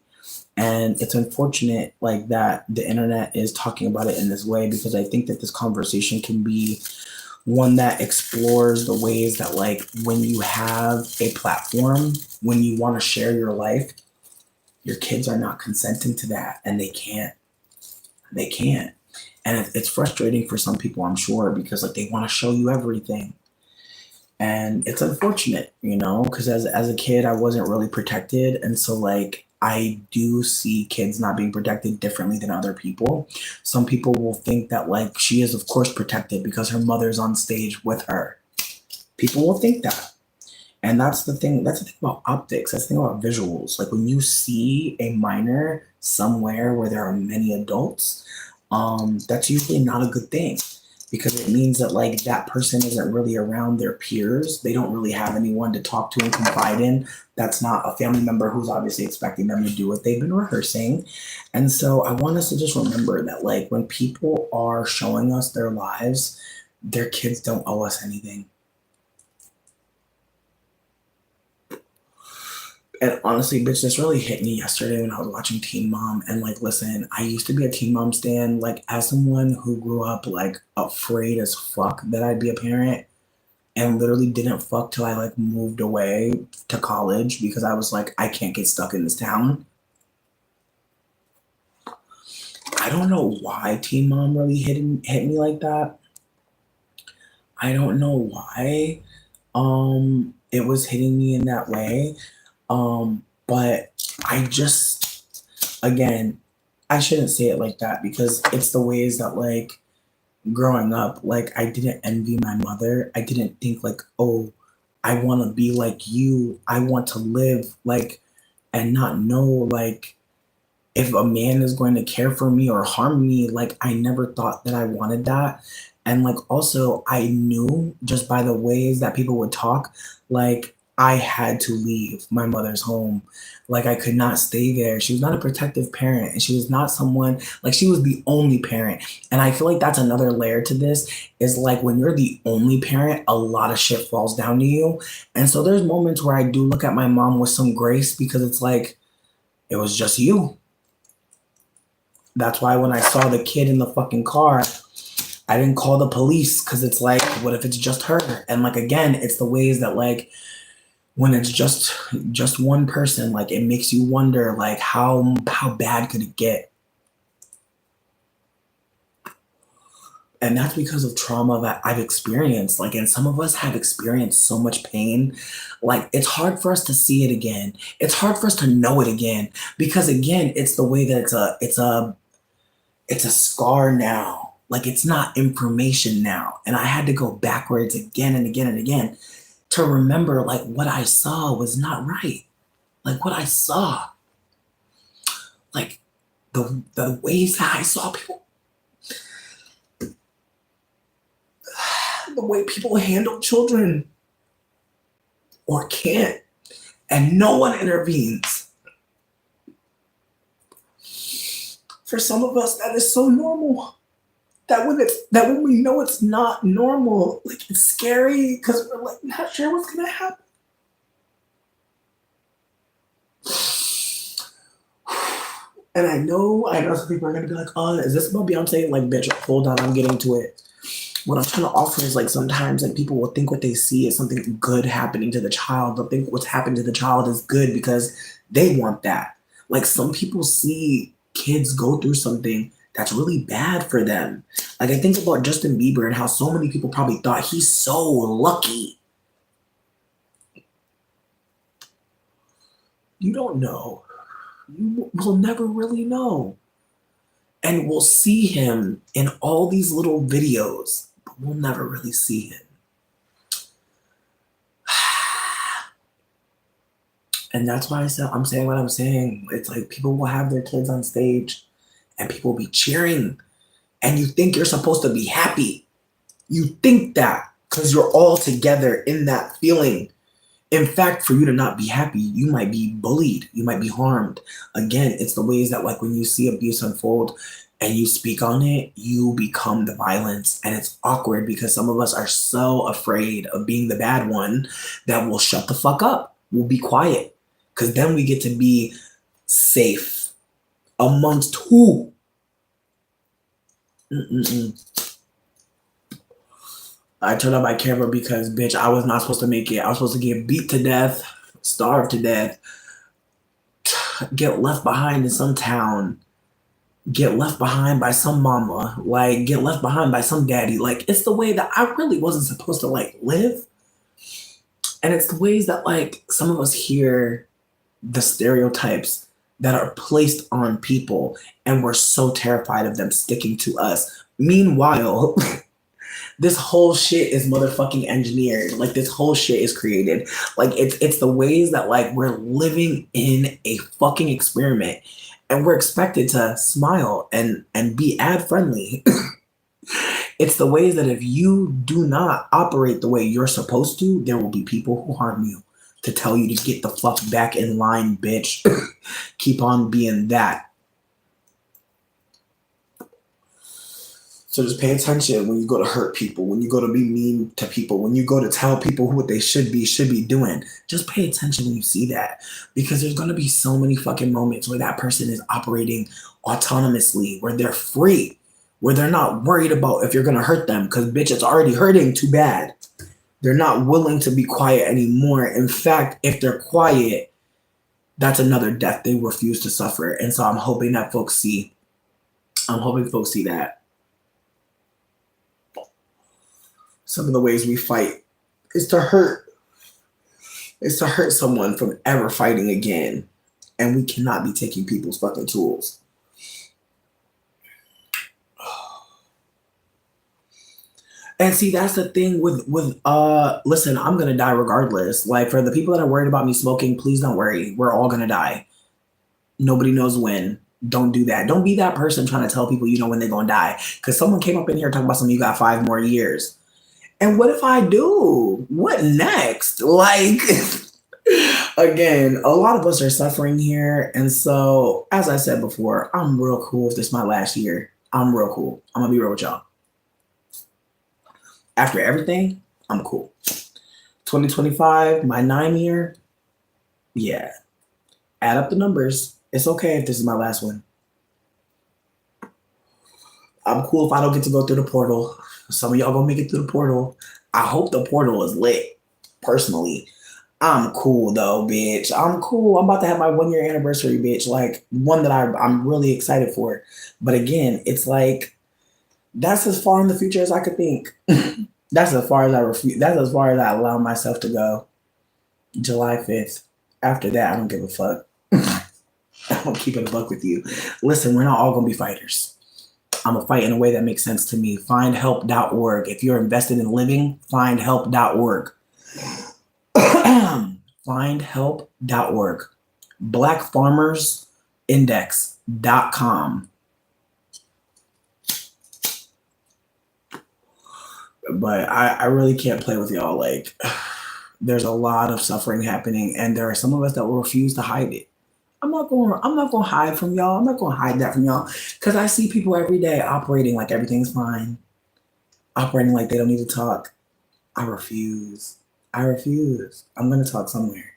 And it's unfortunate like that the internet is talking about it in this way because I think that this conversation can be one that explores the ways that like when you have a platform, when you want to share your life, your kids are not consenting to that and they can't and it's frustrating for some people I'm sure because like they want to show you everything and it's unfortunate you know because as a kid I wasn't really protected and so like I do see kids not being protected differently than other people. Some people will think that like she is of course protected because her mother's on stage with her. People will think that And that's the thing about optics, that's the thing about visuals. Like when you see a minor somewhere where there are many adults, that's usually not a good thing because it means that like that person isn't really around their peers. They don't really have anyone to talk to and confide in. That's not a family member who's obviously expecting them to do what they've been rehearsing. And so I want us to just remember that like when people are showing us their lives, their kids don't owe us anything. And honestly, bitch, this really hit me yesterday when I was watching Teen Mom. And like, listen, I used to be a Teen Mom stan. Like, as someone who grew up like afraid as fuck that I'd be a parent, and literally didn't fuck till I like moved away to college because I was like, I can't get stuck in this town. I don't know why Teen Mom really hit me like that. I don't know why it was hitting me in that way. But I just, again, I shouldn't say it like that because it's the ways that like growing up, like I didn't envy my mother. I didn't think like, oh, I want to be like you. I want to live like and not know like if a man is going to care for me or harm me, like I never thought that I wanted that. And like also I knew just by the ways that people would talk, like I had to leave my mother's home. Like I could not stay there. She was not a protective parent and she was not someone like she was the only parent. And I feel like that's another layer to this is like when you're the only parent, a lot of shit falls down to you. And so there's moments where I do look at my mom with some grace because it's like it was just you. That's why when I saw the kid in the fucking car, I didn't call the police because it's like, what if it's just her? And like again, it's the ways that like when it's just one person, like it makes you wonder like how bad could it get? And that's because of trauma that I've experienced. Like, and some of us have experienced so much pain. Like, it's hard for us to see it again. It's hard for us to know it again because again, it's the way that it's a scar now. Like it's not information now. And I had to go backwards again and again and again to remember like what I saw was not right. Like what I saw, like the ways that I saw people, the way people handle children or can't, and no one intervenes. For some of us, that is so normal. That when we know it's not normal, like it's scary because we're like not sure what's gonna happen. And I know some people are gonna be like, oh, is this about Beyonce? Like, bitch, hold on, I'm getting to it. What I'm trying to offer is like sometimes like people will think what they see is something good happening to the child. They'll think what's happened to the child is good because they want that. Like some people see kids go through something that's really bad for them. Like I think about Justin Bieber and how so many people probably thought he's so lucky. You don't know. You will never really know. And we'll see him in all these little videos, but we'll never really see him. And that's why I'm saying what I'm saying. It's like people will have their kids on stage and people will be cheering. And you think you're supposed to be happy. You think that because you're all together in that feeling. In fact, for you to not be happy, you might be bullied. You might be harmed. Again, it's the ways that like when you see abuse unfold and you speak on it, you become the violence. And it's awkward because some of us are so afraid of being the bad one that we'll shut the fuck up. We'll be quiet. Because then we get to be safe amongst who? Mm-mm-mm. I turned on my camera because, bitch, I was not supposed to make it. I was supposed to get beat to death, starved to death, get left behind in some town, get left behind by some mama, like get left behind by some daddy. Like it's the way that I really wasn't supposed to like live. And it's the ways that like some of us hear the stereotypes that are placed on people and we're so terrified of them sticking to us. Meanwhile, This whole shit is motherfucking engineered. Like this whole shit is created. Like it's the ways that like we're living in a fucking experiment, and we're expected to smile and be ad friendly. It's the ways that if you do not operate the way you're supposed to, there will be people who harm you to tell you to get the fuck back in line, bitch. Keep on being that. So just pay attention when you go to hurt people, when you go to be mean to people, when you go to tell people what they should be doing. Just pay attention when you see that. Because there's gonna be so many fucking moments where that person is operating autonomously, where they're free, where they're not worried about if you're gonna hurt them, because bitch, it's already hurting too bad. They're not willing to be quiet anymore. In fact, if they're quiet, that's another death they refuse to suffer. And so I'm hoping folks see that. Some of the ways we fight is to hurt someone from ever fighting again. And we cannot be taking people's fucking tools. And see, that's the thing with listen, I'm gonna die regardless. Like for the people that are worried about me smoking, please don't worry. We're all gonna die. Nobody knows when. Don't do that. Don't be that person trying to tell people you know when they're gonna die. Because someone came up in here talking about something, you got 5 more years. And what if I do? What next? Like, again, a lot of us are suffering here. And so, as I said before, I'm real cool if this is my last year. I'm real cool. I'm going to be real with y'all. After everything, I'm cool. 2025, my 9 year, yeah. Add up the numbers. It's okay if this is my last one. I'm cool if I don't get to go through the portal. Some of y'all gonna make it through the portal. I hope the portal is lit. Personally, I'm cool though, bitch. I'm cool. I'm about to have my 1 year anniversary, bitch. Like one that I'm really excited for. But again, it's like that's as far in the future as I could think. That's as far as I refuse. That's as far as I allow myself to go. July 5th. After that, I don't give a fuck. I'm gonna keep it a buck with you. Listen, we're not all gonna be fighters. I'm going to fight in a way that makes sense to me. Findhelp.org. If you're invested in living, findhelp.org. Findhelp.org. Blackfarmersindex.com. But I really can't play with y'all. Like, there's a lot of suffering happening, and there are some of us that will refuse to hide it. I'm not going to hide from y'all. I'm not going to hide that from y'all because I see people every day operating like everything's fine, operating like they don't need to talk. I refuse. I'm going to talk somewhere.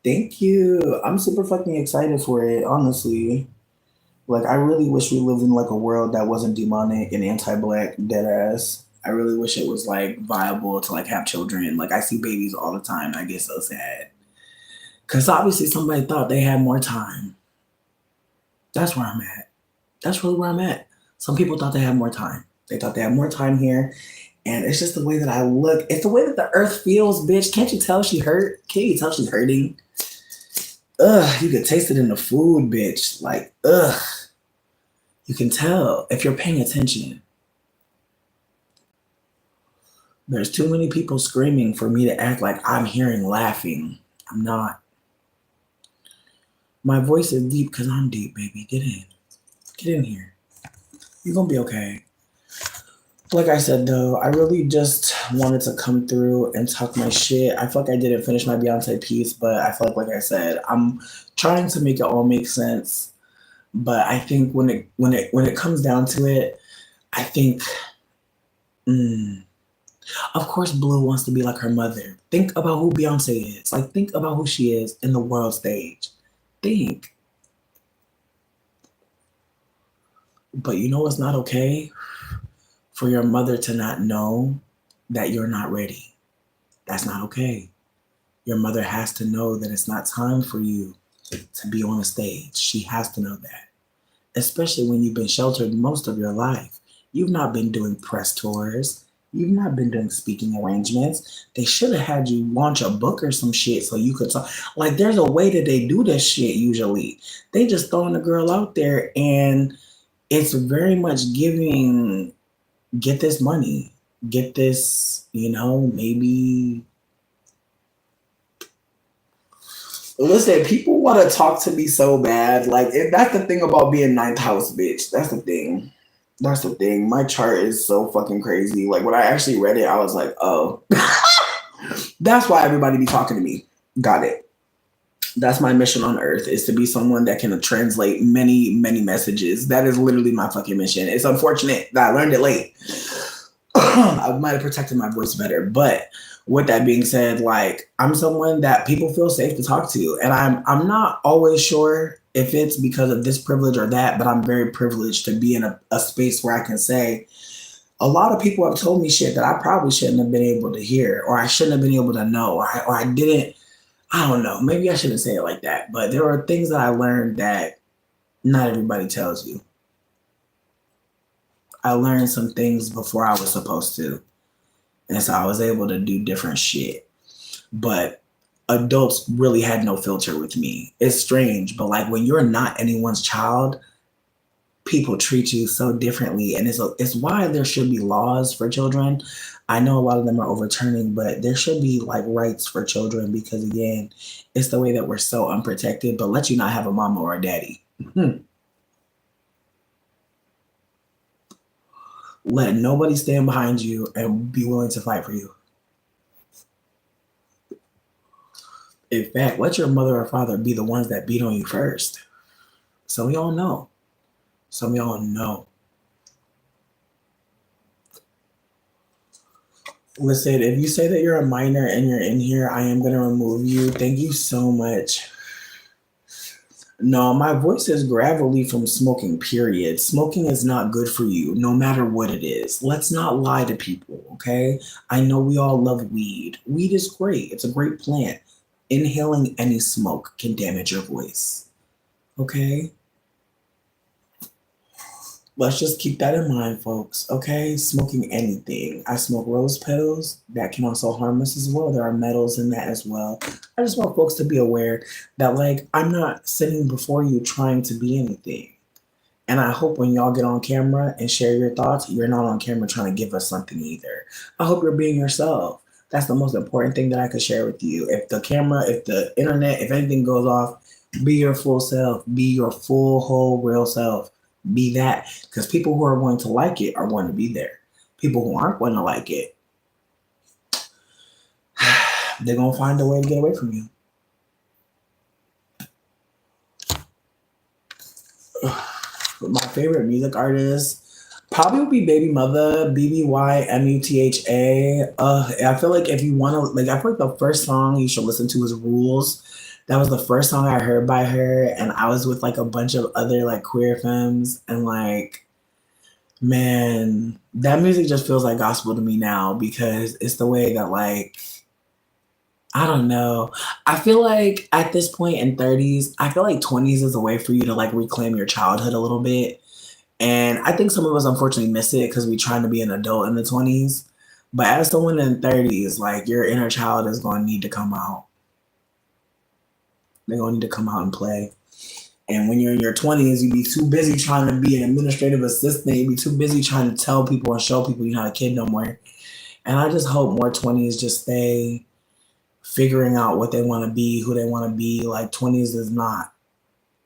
Thank you. I'm super fucking excited for it, honestly. Like, I really wish we lived in like a world that wasn't demonic and anti-black, deadass. I really wish it was like viable to like have children. Like I see babies all the time. I get so sad. Cause obviously somebody thought they had more time. That's where I'm at. That's really where I'm at. Some people thought they had more time. They thought they had more time here. And it's just the way that I look. It's the way that the earth feels, bitch. Can't you tell she hurt? Can't you tell she's hurting? Ugh, you could taste it in the food, bitch. Like, ugh. You can tell if you're paying attention. There's too many people screaming for me to act like I'm hearing laughing. I'm not. My voice is deep because I'm deep, baby. Get in. Get in here. You're going to be okay. Like I said, though, I really just wanted to come through and talk my shit. I feel like I didn't finish my Beyonce piece, but I feel like I said, I'm trying to make it all make sense. But I think when it comes down to it, I think... Of course, Blue wants to be like her mother. Think about who Beyonce is. Like, think about who she is in the world stage. Think. But you know what's not okay? For your mother to not know that you're not ready. That's not okay. Your mother has to know that it's not time for you to be on a stage. She has to know that. Especially when you've been sheltered most of your life. You've not been doing press tours. You've not been doing speaking arrangements. They should have had you launch a book or some shit so you could talk. Like, there's a way that they do this shit usually. They just throwing the girl out there, and it's very much giving, get this money, get this, maybe. Listen, people want to talk to me so bad. Like, that's the thing about being ninth house, bitch. That's the thing. That's the thing. My chart is so fucking crazy. Like, when I actually read it, I was like, oh. That's why everybody be talking to me. Got it. That's my mission on earth, is to be someone that can translate many, many messages. That is literally my fucking mission. It's unfortunate that I learned it late. I might have protected my voice better. But with that being said, like, I'm someone that people feel safe to talk to. And I'm not always sure if it's because of this privilege or that, but I'm very privileged to be in a space where I can say, a lot of people have told me shit that I probably shouldn't have been able to hear, or I shouldn't have been able to know, or I didn't. I don't know. Maybe I shouldn't say it like that. But there are things that I learned that not everybody tells you. I learned some things before I was supposed to. And so I was able to do different shit. But adults really had no filter with me. It's strange, but like, when you're not anyone's child, people treat you so differently, and it's why there should be laws for children. I know a lot of them are overturning, but there should be like rights for children, because again, it's the way that we're so unprotected, but let you not have a mama or a daddy. Let nobody stand behind you and be willing to fight for you. In fact, let your mother or father be the ones that beat on you first. Some of y'all know. Some of y'all know. Listen, if you say that you're a minor and you're in here, I am going to remove you. Thank you so much. No, my voice is gravelly from smoking, period. Smoking is not good for you, no matter what it is. Let's not lie to people, okay? I know we all love weed. Weed is great, it's a great plant. Inhaling any smoke can damage your voice, okay? Let's just keep that in mind, folks. Okay, smoking anything. I smoke rose petals. That can also harm us as well. There are metals in that as well. I just want folks to be aware that, like, I'm not sitting before you trying to be anything. And I hope when y'all get on camera and share your thoughts, you're not on camera trying to give us something either. I hope you're being yourself. That's the most important thing that I could share with you. If the camera, if the internet, if anything goes off, be your full self. Be your full, whole, real self. Be that. Because people who are going to like it are going to be there. People who aren't going to like it, they're going to find a way to get away from you. My favorite music artist probably would be Baby Mother, BBYMUTHA. I feel like if you want to, like, I feel like the first song you should listen to is Rules. That was the first song I heard by her, and I was with like a bunch of other like queer femmes, and like, man, that music just feels like gospel to me now, because it's the way that, like, I don't know. I feel like at this point in 30s, I feel like 20s is a way for you to like reclaim your childhood a little bit. And I think some of us unfortunately miss it because we're trying to be an adult in the 20s. But as someone in 30s, like, your inner child is going to need to come out. They're going to need to come out and play. And when you're in your 20s, you be too busy trying to be an administrative assistant. You be too busy trying to tell people and show people you're not a kid no more. And I just hope more 20s just stay figuring out what they want to be, who they want to be. Like, 20s is not.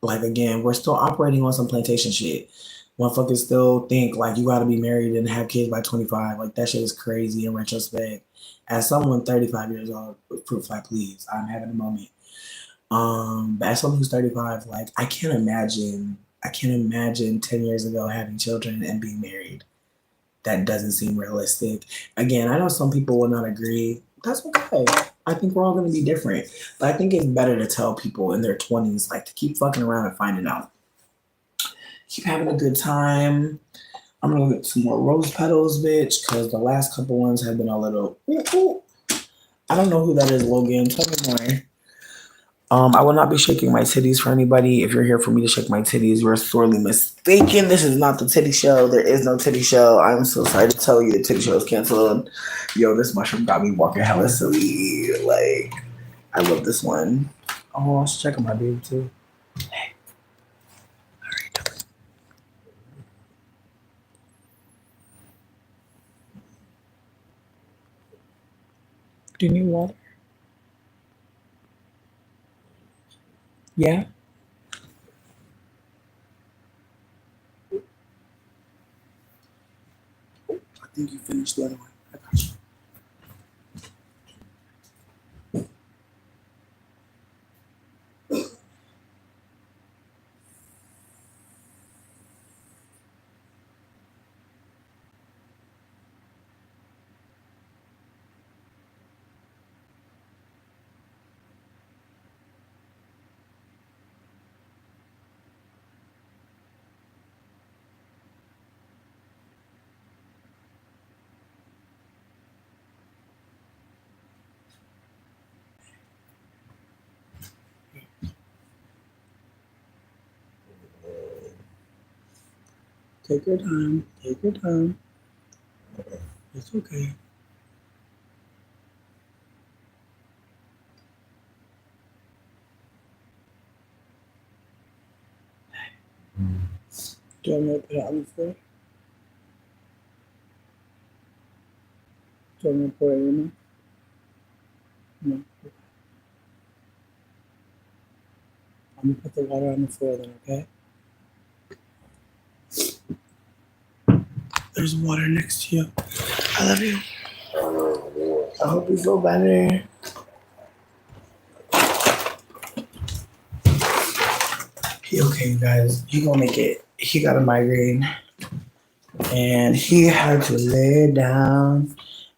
Like, again, we're still operating on some plantation shit. Motherfuckers still think like you gotta be married and have kids by 25. Like, that shit is crazy in retrospect. As someone 35 years old, proof like, please, I'm having a moment. But as someone who's 35, like, I can't imagine 10 years ago having children and being married. That doesn't seem realistic. Again, I know some people will not agree. That's okay. I think we're all gonna be different. But I think it's better to tell people in their 20s, like, to keep fucking around and finding out. Keep having a good time. I'm gonna get some more rose petals, bitch, because the last couple ones have been a little. Ooh, ooh. I don't know who that is, Logan. Tell me more. I will not be shaking my titties for anybody. If you're here for me to shake my titties, you are sorely mistaken. This is not the titty show. There is no titty show. I'm so sorry to tell you the titty show is canceled. Yo, this mushroom got me walking hella silly. Like, I love this one. Oh, I was checking my baby too. Hey, how are you doing? Do you need water? Yeah? I think you finished the other one. I got you. Take your time. Take your time. It's okay. Do you want me to put it on the floor? Do you want me to pour it in? No. I'm gonna put the water on the floor then, okay? There's water next to you. I love you. I hope you feel better. He okay, you guys. He gonna make it. He got a migraine and he had to lay down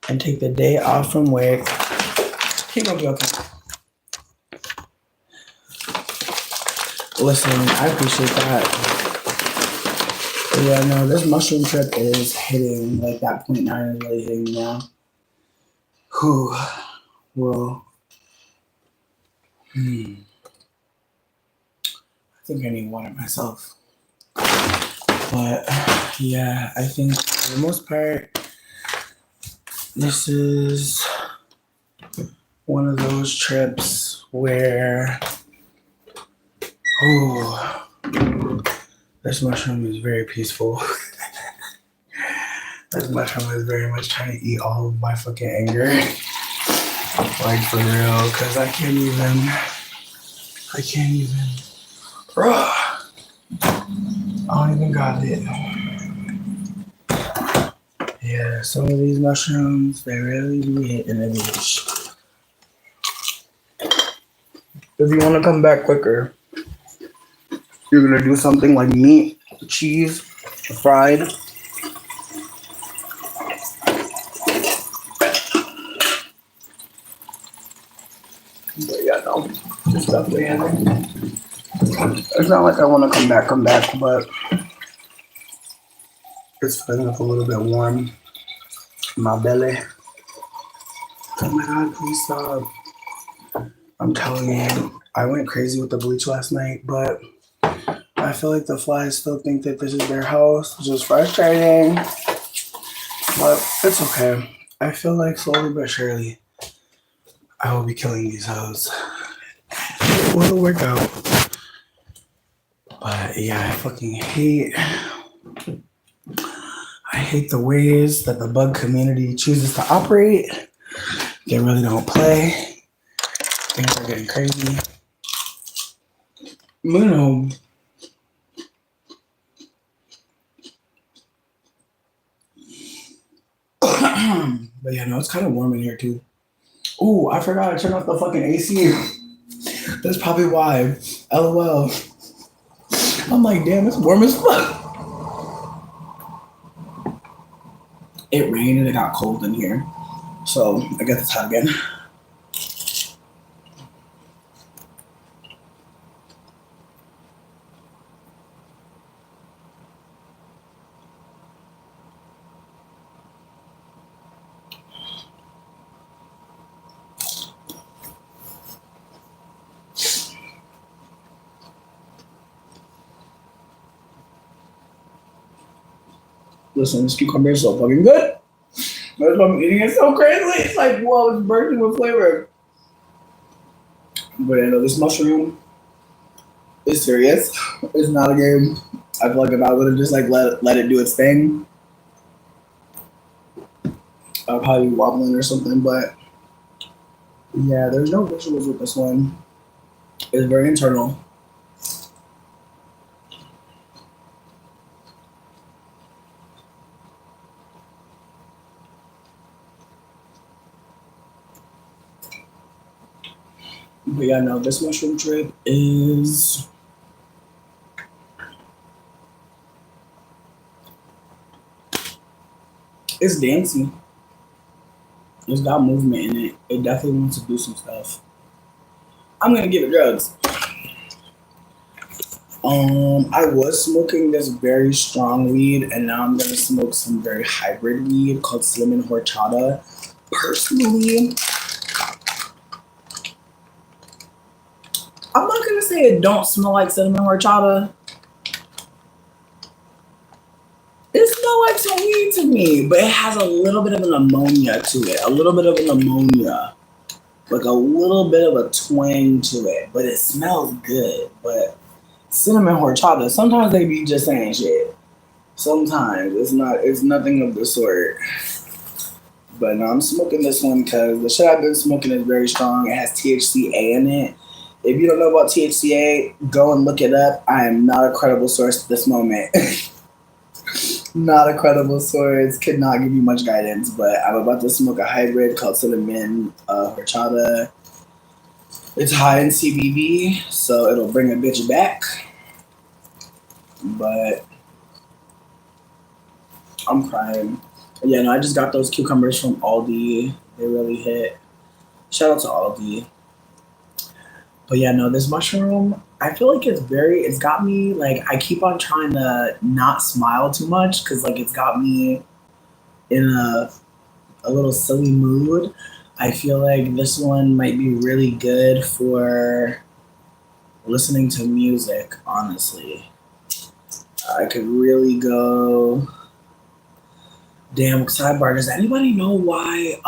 and take the day off from work. He gonna be okay. Listen, I appreciate that. But yeah, no, this mushroom trip is hitting like that 0.9 is really hitting me now. Whew. Well, I think I need water myself. But yeah, I think for the most part, this is one of those trips where, oh, this mushroom is very peaceful. This mushroom is very much trying to eat all of my fucking anger. Like for real, because I can't even. I don't even got it. Yeah, some of these mushrooms, they really be hitting the bitch. If you want to come back quicker, you're gonna do something like meat, cheese, fried. But yeah, no, it's definitely heavy. It's not like I want to come back, but it's feeling up a little bit warm in my belly. Oh my god, please stop. I'm telling you, I went crazy with the bleach last night, but I feel like the flies still think that this is their house, which is frustrating. But it's okay. I feel like slowly but surely, I will be killing these hoes. It'll work out. But yeah, I hate the ways that the bug community chooses to operate. They really don't play. Things are getting crazy. You know, but yeah, no, it's kind of warm in here too. Ooh, I forgot to turn off the fucking AC. That's probably why. LOL. I'm like, damn, it's warm as fuck. It rained and it got cold in here. So I guess it's hot again. Listen, this cucumber is so fucking good. That's why I'm eating it so crazy. It's like, whoa, it's bursting with flavor. But you know, this mushroom is serious. It's not a game. I feel like if I would have just like let it do its thing, I'd probably be wobbling or something. But yeah, there's no visuals with this one. It's very internal. But yeah, no, this mushroom trip is it's dancing. It's got movement in it. It definitely wants to do some stuff. I'm gonna give it drugs. I was smoking this very strong weed, and now I'm gonna smoke some very hybrid weed called cinnamon horchata. Personally, I'm not gonna say it don't smell like cinnamon horchata. It smells like some weed to me, but it has a little bit of an ammonia to it. A little bit of an ammonia. Like a little bit of a twang to it. But it smells good. But cinnamon horchata, sometimes they be just saying shit. Sometimes it's nothing of the sort. But no, I'm smoking this one because the shit I've been smoking is very strong. It has THCA in it. If you don't know about THCA, go and look it up. I am not a credible source at this moment. Not a credible source, could not give you much guidance, but I'm about to smoke a hybrid called cinnamon horchata. It's high in CBD, so it'll bring a bitch back. But I'm crying. Yeah, no, I just got those cucumbers from Aldi. They really hit. Shout out to Aldi. But yeah, no, this mushroom, I feel like it's got me, like, I keep on trying to not smile too much because, like, it's got me in a little silly mood. I feel like this one might be really good for listening to music, honestly. I could really go. Damn, sidebar. Does anybody know why?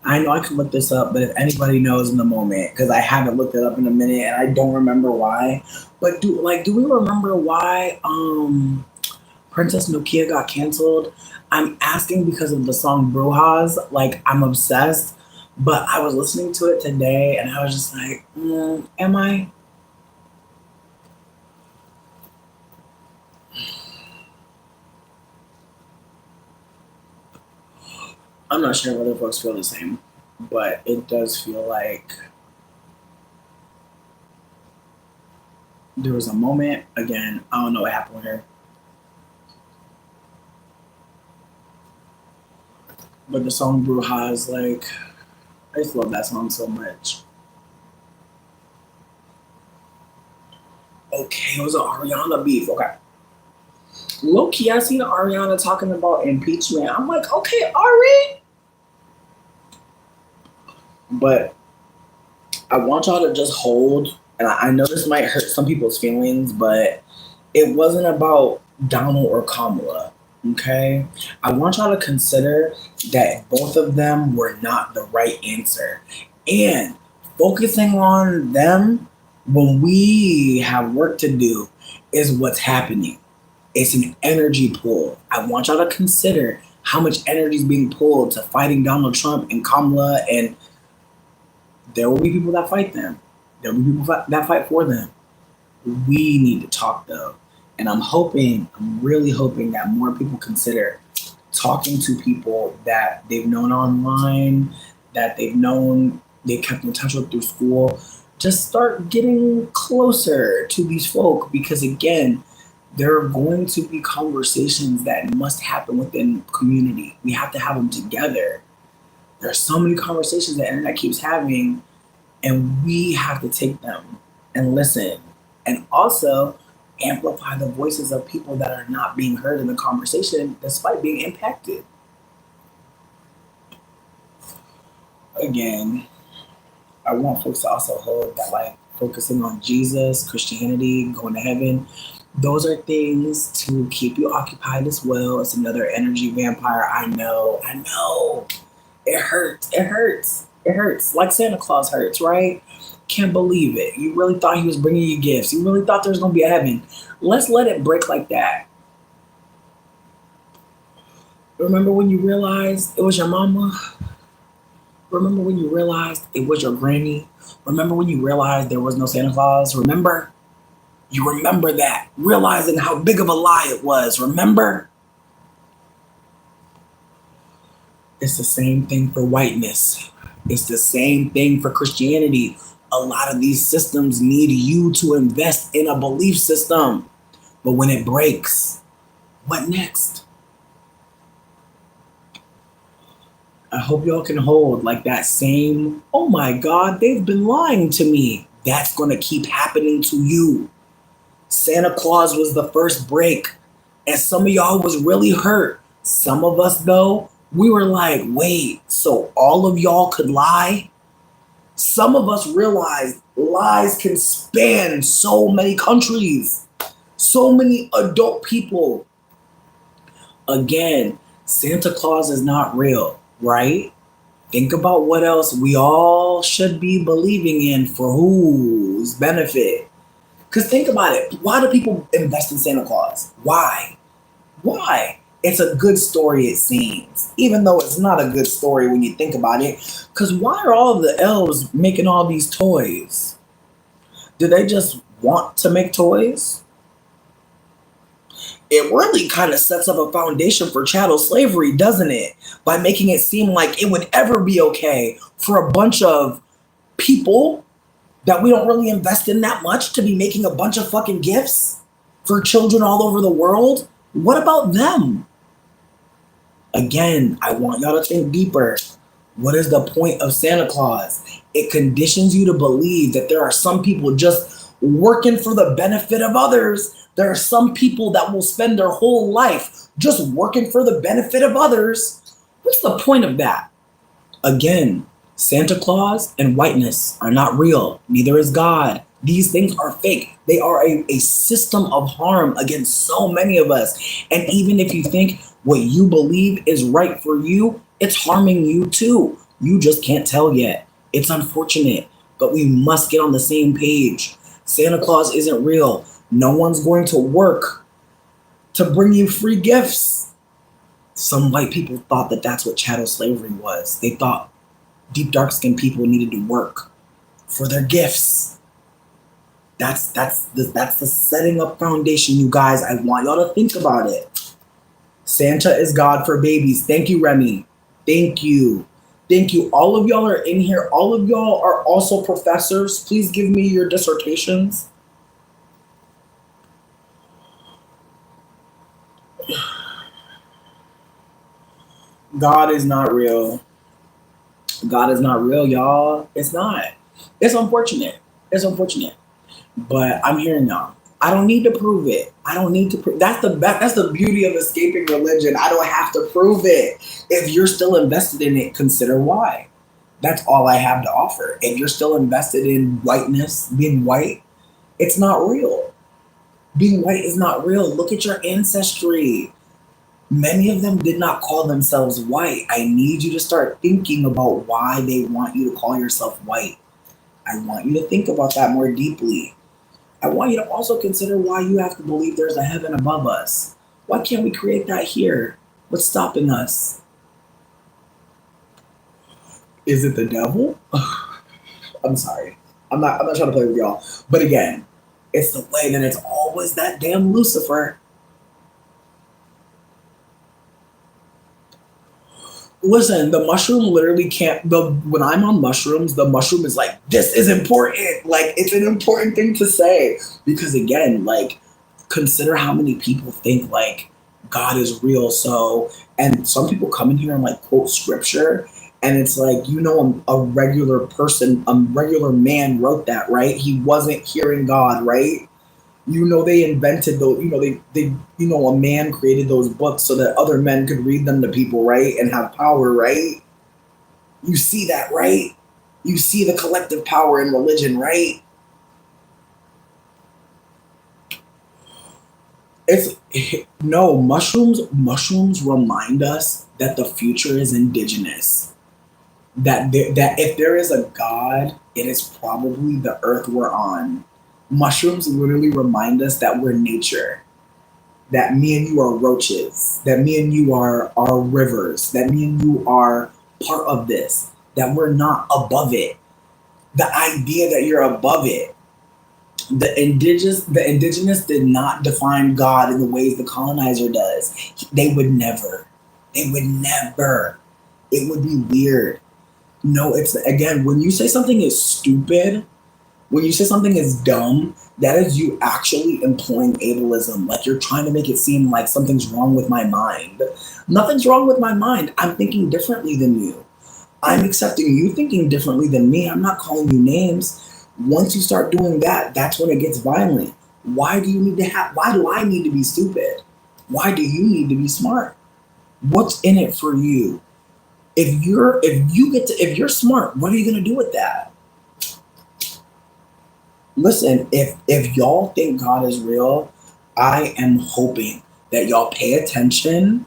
I know I can look this up, but if anybody knows in the moment, because I haven't looked it up in a minute and I don't remember why. But do we remember why Princess Nokia got canceled? I'm asking because of the song Brujas. Like, I'm obsessed. But I was listening to it today and I was just like, am I? I'm not sure whether folks feel the same, but it does feel like there was a moment, again, I don't know what happened with her, but the song Brujas, like, I just love that song so much. Okay, it was an Ariana beef. Okay. Low key, I seen Ariana talking about impeachment. I'm like, okay, Ari. But I want y'all to just hold, and I know this might hurt some people's feelings, but it wasn't about Donald or Kamala. Okay? I want y'all to consider that both of them were not the right answer. And focusing on them when we have work to do is what's happening. It's an energy pull. I want y'all to consider how much energy is being pulled to fighting Donald Trump and Kamala, and there will be people that fight them. There will be people that fight for them. We need to talk though. And I'm really hoping that more people consider talking to people that they've known online, that they kept in touch with through school. Just start getting closer to these folk because, again, there are going to be conversations that must happen within community. We have to have them together. There are so many conversations that the internet keeps having, and we have to take them and listen. And also amplify the voices of people that are not being heard in the conversation despite being impacted. Again, I want folks to also hold that, like, focusing on Jesus, Christianity, going to heaven, Those are things to keep you occupied as well. It's another energy vampire. I know. I know. It hurts. It hurts. It hurts. Like Santa Claus hurts, right? Can't believe it. You really thought he was bringing you gifts. You really thought there was going to be a heaven. Let's let it break like that. Remember when you realized it was your mama? Remember when you realized it was your granny? Remember when you realized there was no Santa Claus? Remember? You remember that. Realizing how big of a lie it was. Remember? It's the same thing for whiteness. It's the same thing for Christianity. A lot of these systems need you to invest in a belief system. But when it breaks, what next? I hope y'all can hold like that same, oh my God, they've been lying to me. That's going to keep happening to you. Santa Claus was the first break. And some of y'all was really hurt. Some of us, though, we were like, wait, so all of y'all could lie? Some of us realized lies can span so many countries, so many adult people. Again, Santa Claus is not real, right? Think about what else we all should be believing in for whose benefit. Because think about it. Why do people invest in Santa Claus? Why? Why? It's a good story, it seems, even though it's not a good story when you think about it. Because why are all of the elves making all these toys? Do they just want to make toys? It really kind of sets up a foundation for chattel slavery, doesn't it? By making it seem like it would ever be okay for a bunch of people that we don't really invest in that much to be making a bunch of fucking gifts for children all over the world. What about them? Again, I want y'all to think deeper. What is the point of Santa Claus? It conditions you to believe that there are some people just working for the benefit of others. There are some people that will spend their whole life just working for the benefit of others. What's the point of that? Again, Santa Claus and whiteness are not real. Neither is God. These things are fake. They are a system of harm against so many of us. And even if you think what you believe is right for you, it's harming you too. You just can't tell yet. It's unfortunate, but we must get on the same page. Santa Claus isn't real. No one's going to work to bring you free gifts. Some white people thought that that's what chattel slavery was. They thought deep dark skinned people needed to work for their gifts. That's the setting up foundation, you guys. I want y'all to think about it. Santa is God for babies. Thank you, Remy. Thank you. Thank you. All of y'all are in here. All of y'all are also professors. Please give me your dissertations. God is not real. God is not real, y'all. It's not. It's unfortunate. It's unfortunate. But I'm hearing y'all. I don't need to prove it. I don't need to prove. That's the beauty of escaping religion. I don't have to prove it. If you're still invested in it, consider why. That's all I have to offer. If you're still invested in whiteness, being white, it's not real. Being white is not real. Look at your ancestry. Many of them did not call themselves white. I need you to start thinking about why they want you to call yourself white. I want you to think about that more deeply. I want you to also consider why you have to believe there's a heaven above us. Why can't we create that here? What's stopping us? Is it the devil? I'm sorry. I'm not trying to play with y'all. But again, it's the way that it's always that damn Lucifer. Listen, the mushroom literally can't. When I'm on mushrooms, the mushroom is like, this is important. Like, it's an important thing to say. Because again, like, consider how many people think like God is real. So, and some people come in here and like quote scripture, and it's like, a regular person, a regular man wrote that, right? He wasn't hearing God, right? They invented those, a man created those books so that other men could read them to people, right? And have power, right? You see that, right? You see the collective power in religion, right? It's no mushrooms. Mushrooms remind us that the future is indigenous. That if there is a God, it is probably the earth we're on. Mushrooms literally remind us that we're nature. That me and you are roaches. That me and you are rivers. That me and you are part of this. That we're not above it. The idea that you're above it. The indigenous did not define God in the ways the colonizer does. They would never. They would never. It would be weird. No, it's again when you say something is stupid, when you say something is dumb, that is you actually employing ableism. Like you're trying to make it seem like something's wrong with my mind. Nothing's wrong with my mind. I'm thinking differently than you. I'm accepting you thinking differently than me. I'm not calling you names. Once you start doing that, that's when it gets violent. Why do I need to be stupid? Why do you need to be smart? What's in it for you? If you're smart, what are you gonna do with that? Listen, if y'all think God is real, I am hoping that y'all pay attention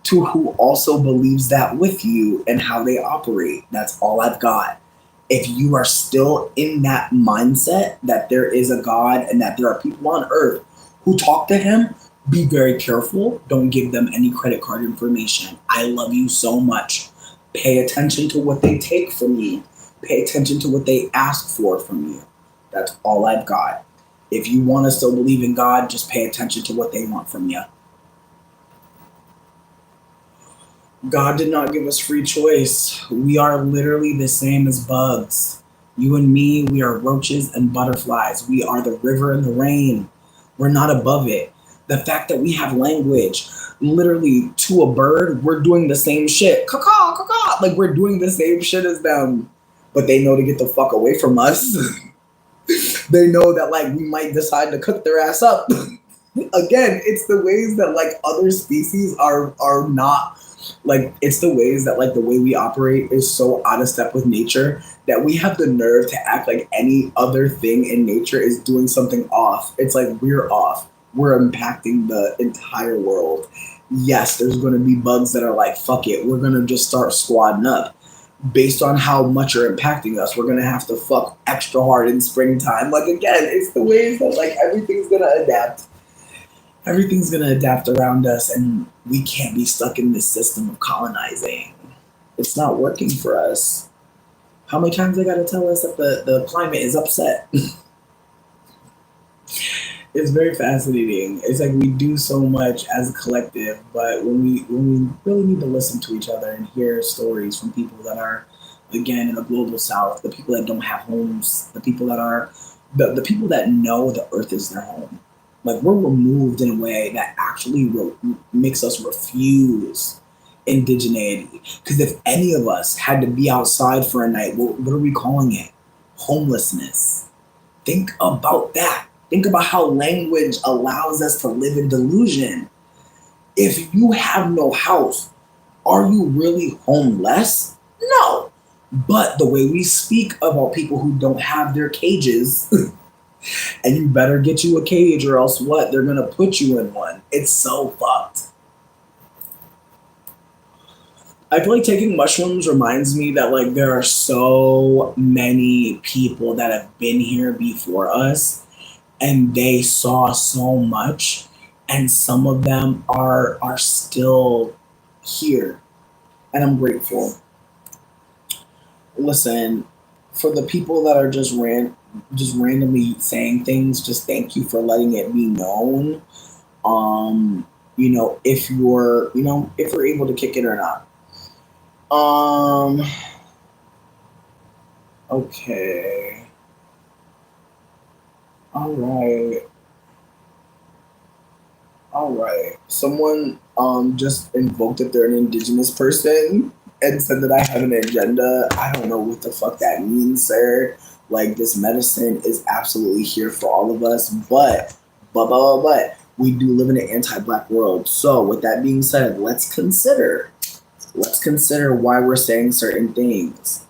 to who also believes that with you and how they operate. That's all I've got. If you are still in that mindset that there is a God and that there are people on earth who talk to him, be very careful. Don't give them any credit card information. I love you so much. Pay attention to what they take from you. Pay attention to what they ask for from you. That's all I've got. If you want to still believe in God, just pay attention to what they want from you. God did not give us free choice. We are literally the same as bugs. You and me, we are roaches and butterflies. We are the river and the rain. We're not above it. The fact that we have language, literally to a bird, we're doing the same shit. Caw, caw, caw. Like we're doing the same shit as them. But they know to get the fuck away from us. They know that like we might decide to cook their ass up. Again, it's the ways that like other species are not like it's the ways that like the way we operate is so out of step with nature that we have the nerve to act like any other thing in nature is doing something off. It's like we're off. We're impacting the entire world. Yes, there's going to be bugs that are like, fuck it, we're going to just start squadding up. Based on how much you're impacting us, we're going to have to fuck extra hard in springtime. Like, again, it's the ways that like everything's going to adapt. Everything's going to adapt around us, and we can't be stuck in this system of colonizing. It's not working for us. How many times they got to tell us that the climate is upset? It's very fascinating. It's like we do so much as a collective, but when we really need to listen to each other and hear stories from people that are, again, in the global south, the people that don't have homes, the people that are the people that know the earth is their home. Like we're removed in a way that actually makes us refuse indigeneity. Because if any of us had to be outside for a night, what are we calling it? Homelessness. Think about that. Think about how language allows us to live in delusion. If you have no house, are you really homeless? No. But the way we speak about people who don't have their cages, and you better get you a cage or else what? They're going to put you in one. It's so fucked. I feel like taking mushrooms reminds me that like there are so many people that have been here before us and they saw so much and some of them are still here and I'm grateful. Listen, for the people that are just randomly saying things, just thank you for letting it be known. If you're able to kick it or not. Okay. All right. All right. Someone just invoked that they're an indigenous person and said that I have an agenda. I don't know what the fuck that means, sir. Like this medicine is absolutely here for all of us, but we do live in an anti-black world. So with that being said, let's consider why we're saying certain things.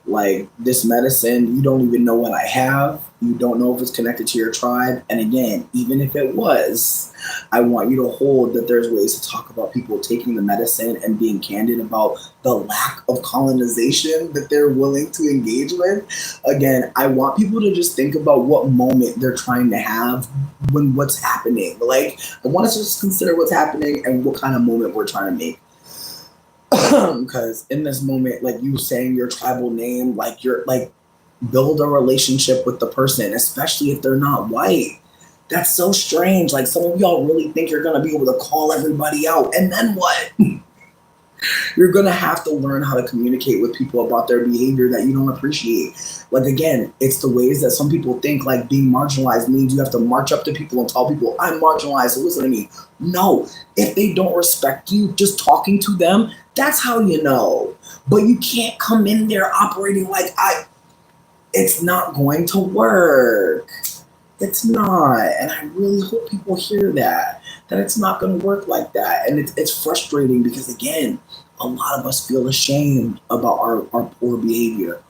Like this medicine, you don't even know what I have. You don't know if it's connected to your tribe. And again, even if it was, I want you to hold that there's ways to talk about people taking the medicine and being candid about the lack of colonization that they're willing to engage with. Again, I want people to just think about what moment they're trying to have when what's happening. Like, I want us to just consider what's happening and what kind of moment we're trying to make. Because in this moment, like you saying your tribal name, like you're like build a relationship with the person, especially if they're not white. That's so strange. Like some of y'all really think you're gonna be able to call everybody out, and then what? You're gonna have to learn how to communicate with people about their behavior that you don't appreciate. Like again, it's the ways that some people think like being marginalized means you have to march up to people and tell people I'm marginalized, so listen to me. No, if they don't respect you, just talking to them, that's how you know. But you can't come in there operating like it's not going to work. It's not. And I really hope people hear that it's not going to work like that. And it's frustrating because, again, a lot of us feel ashamed about our poor behavior.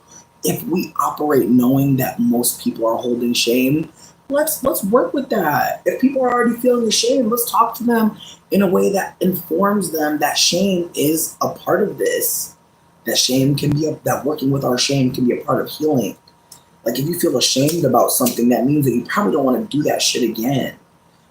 If we operate knowing that most people are holding shame, let's work with that. If people are already feeling ashamed, let's talk to them in a way that informs them that shame is a part of this. That shame can be that working with our shame can be a part of healing. Like if you feel ashamed about something, that means that you probably don't want to do that shit again.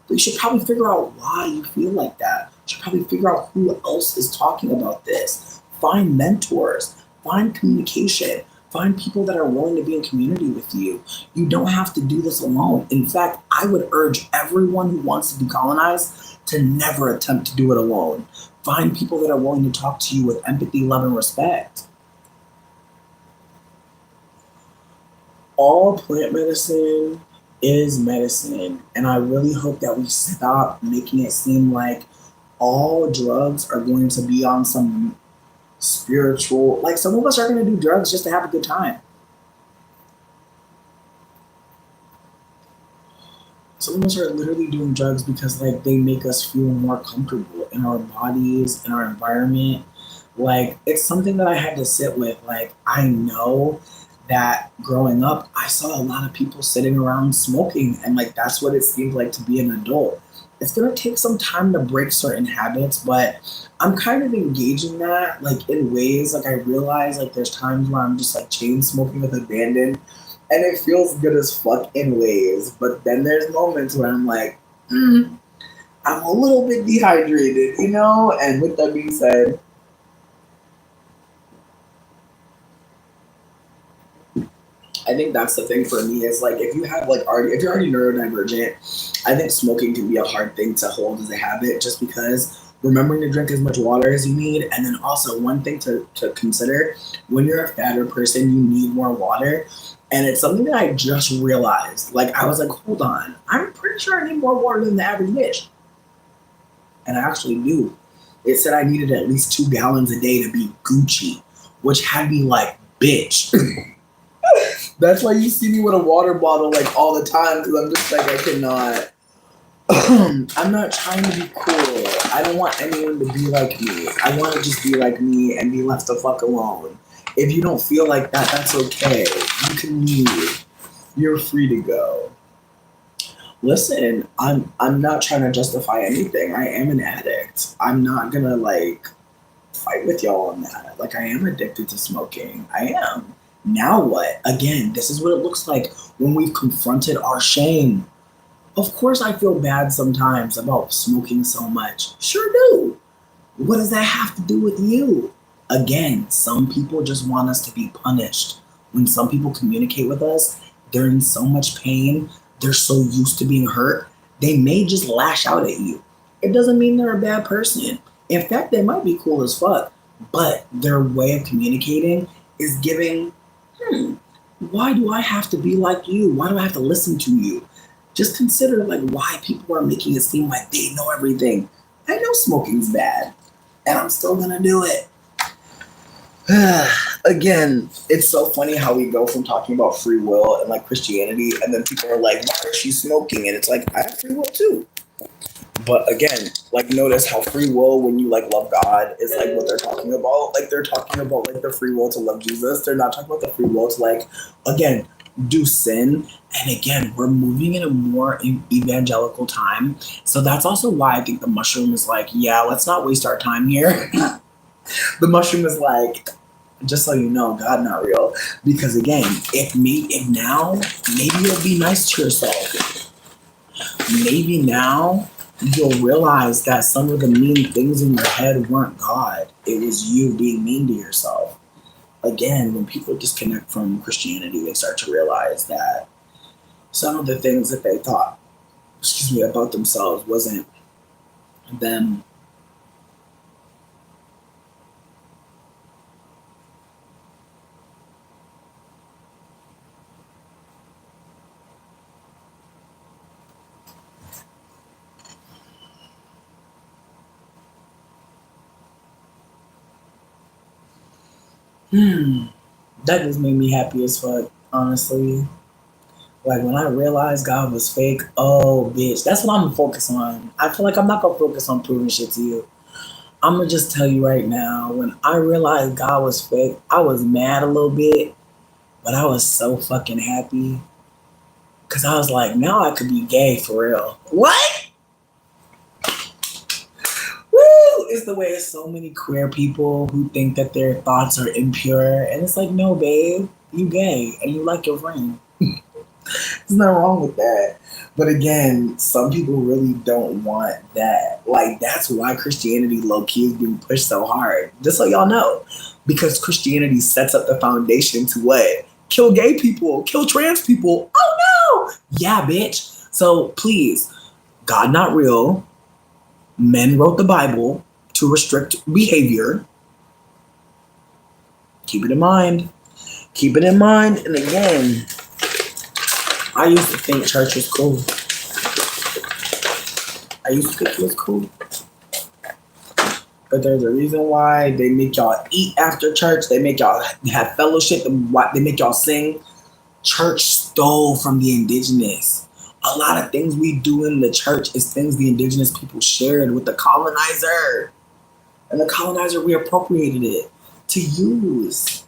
But you should probably figure out why you feel like that. You should probably figure out who else is talking about this. Find mentors, find communication, find people that are willing to be in community with you. You don't have to do this alone. In fact, I would urge everyone who wants to decolonize to never attempt to do it alone. Find people that are willing to talk to you with empathy, love, and respect. All plant medicine is medicine. And I really hope that we stop making it seem like all drugs are going to be on some spiritual, like some of us are going to do drugs just to have a good time. Some of us are literally doing drugs because like they make us feel more comfortable in our bodies, in our environment. Like it's something that I had to sit with. Like I know that growing up, I saw a lot of people sitting around smoking, and like that's what it seemed like to be an adult. It's gonna take some time to break certain habits, but I'm kind of engaging that like in ways like I realize like there's times where I'm just like chain smoking with abandon, and it feels good as fuck in ways. But then there's moments where I'm like, I'm a little bit dehydrated, you know. And with that being said, I think that's the thing for me is like if you have like already if you're already neurodivergent, I think smoking can be a hard thing to hold as a habit just because remembering to drink as much water as you need, and then also one thing to consider when you're a fatter person, you need more water. And it's something that I just realized. Like I was like, hold on, I'm pretty sure I need more water than the average bitch. And I actually do. It said I needed at least 2 gallons a day to be Gucci, which had me like, bitch. That's why you see me with a water bottle like all the time because I'm just like I cannot. I'm not trying to be cool. I don't want anyone to be like me. I want to just be like me and be left the fuck alone. If you don't feel like that, that's okay. You can leave. You're free to go. Listen, I'm not trying to justify anything. I am an addict. I'm not gonna like fight with y'all on that. Like I am addicted to smoking. I am. Now what? Again, this is what it looks like when we've confronted our shame. Of course I feel bad sometimes about smoking so much. Sure do. What does that have to do with you? Again, some people just want us to be punished. When some people communicate with us, they're in so much pain, they're so used to being hurt, they may just lash out at you. It doesn't mean they're a bad person. In fact, they might be cool as fuck, but their way of communicating is giving, why do I have to be like you? Why do I have to listen to you? Just consider like why people are making it seem like they know everything. I know smoking's bad, and I'm still gonna do it. Again, it's so funny how we go from talking about free will and like Christianity, and then people are like, why is she smoking? And it's like, I have free will too. But again, like notice how free will when you like love God is like what they're talking about. Like they're talking about like the free will to love Jesus. They're not talking about the free will to like, again, do sin. And again, we're moving in a more evangelical time. So that's also why I think the mushroom is like, yeah, let's not waste our time here. The mushroom is like, just so you know, God not real. Because again, if now, maybe you'll be nice to yourself. Maybe now you'll realize that some of the mean things in your head weren't God. It was you being mean to yourself. Again, when people disconnect from Christianity, they start to realize that some of the things that they thought, about themselves wasn't them. Hmm. That just made me happy as fuck, honestly. Like when I realized God was fake, oh bitch, that's what I'm gonna focus on. I feel like I'm not gonna focus on proving shit to you. I'm gonna just tell you right now, when I realized God was fake, I was mad a little bit, but I was so fucking happy. Cause I was like, now I could be gay for real. What? Woo! It's the way there's so many queer people who think that their thoughts are impure. And it's like, no, babe, you gay and you like your friend. There's nothing wrong with that. But again, some people really don't want that. Like, that's why Christianity low key is being pushed so hard. Just so y'all know. Because Christianity sets up the foundation to what? Kill gay people, kill trans people. Oh no! Yeah, bitch. So please, God not real. Men wrote the Bible to restrict behavior. Keep it in mind. Keep it in mind. And again, I used to think church was cool. I used to think it was cool. But there's a reason why they make y'all eat after church. They make y'all have fellowship. They make y'all sing. Church stole from the indigenous. A lot of things we do in the church is things the indigenous people shared with the colonizer. And the colonizer reappropriated it to use.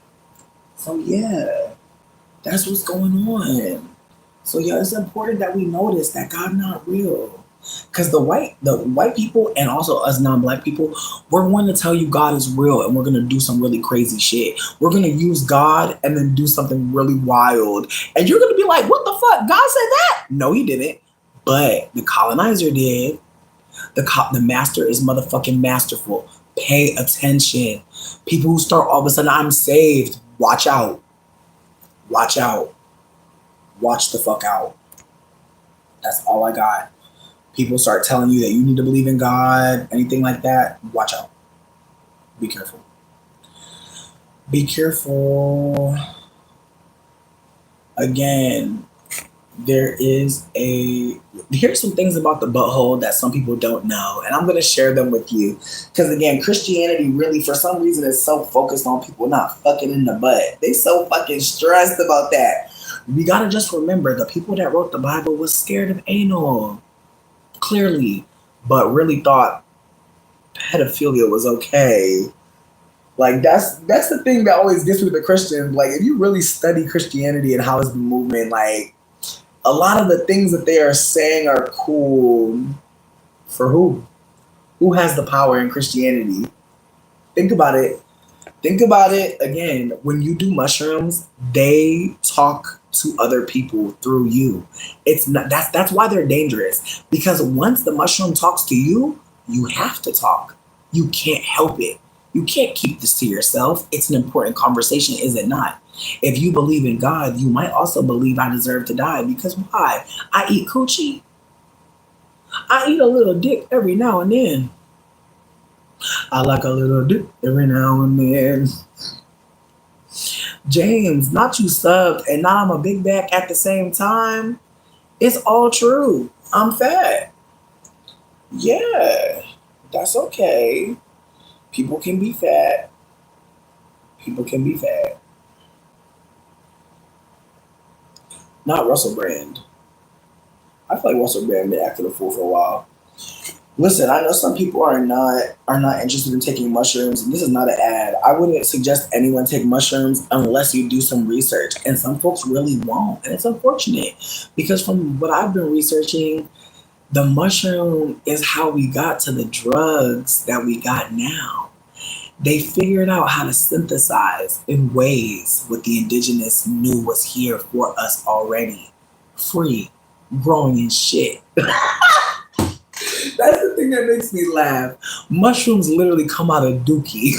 So yeah, that's what's going on. So yeah, it's important that we notice that God not real. Because the white people and also us non-black people, we're going to tell you God is real and we're going to do some really crazy shit. We're going to use God and then do something really wild. And you're going to be like, what the fuck? God said that? No, he didn't. But the colonizer did. The master is motherfucking masterful. Pay attention. People who start all of a sudden, I'm saved. Watch out. Watch out. Watch the fuck out. That's all I got. People start telling you that you need to believe in God, anything like that, watch out. Be careful. Be careful. Again, here's some things about the butthole that some people don't know, and I'm going to share them with you. Because again, Christianity really, for some reason, is so focused on people not fucking in the butt. They so fucking stressed about that. We got to just remember the people that wrote the Bible was scared of anal. Clearly, but really thought pedophilia was okay. Like that's the thing that always gets me with the Christians. Like if you really study Christianity and how it's been moving, like a lot of the things that they are saying are cool. For who? Who has the power in Christianity? Think about it. Think about it again. When you do mushrooms, they talk to other people through you. It's not that's why they're dangerous. Because once the mushroom talks to you, you have to talk. You can't help it. You can't keep this to yourself. It's an important conversation, is it not? If you believe in God, you might also believe I deserve to die. Because why? I eat coochie. I eat a little dick every now and then. I like a little dick every now and then. James, not you subbed and now I'm a big back at the same time. It's all true. I'm fat. Yeah, that's okay. People can be fat. People can be fat. Not Russell Brand. I feel like Russell Brand been acting a fool for a while. Listen, I know some people are not interested in taking mushrooms, and this is not an ad. I wouldn't suggest anyone take mushrooms unless you do some research, and some folks really won't, and it's unfortunate because from what I've been researching, the mushroom is how we got to the drugs that we got now. They figured out how to synthesize in ways what the indigenous knew was here for us already, free, growing in shit. That's the thing that makes me laugh. Mushrooms literally come out of dookie.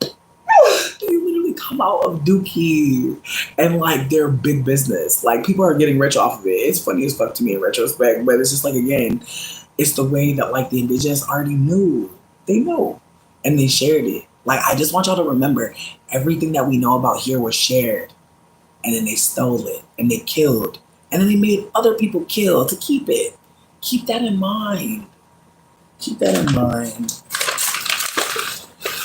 They literally come out of dookie. And like they're big business. Like people are getting rich off of it. It's funny as fuck to me in retrospect, but it's just like again, it's the way that like the indigenous already knew. They know. And they shared it. Like I just want y'all to remember everything that we know about here was shared. And then they stole it and they killed. And then they made other people kill to keep it. Keep that in mind. Keep that in mind.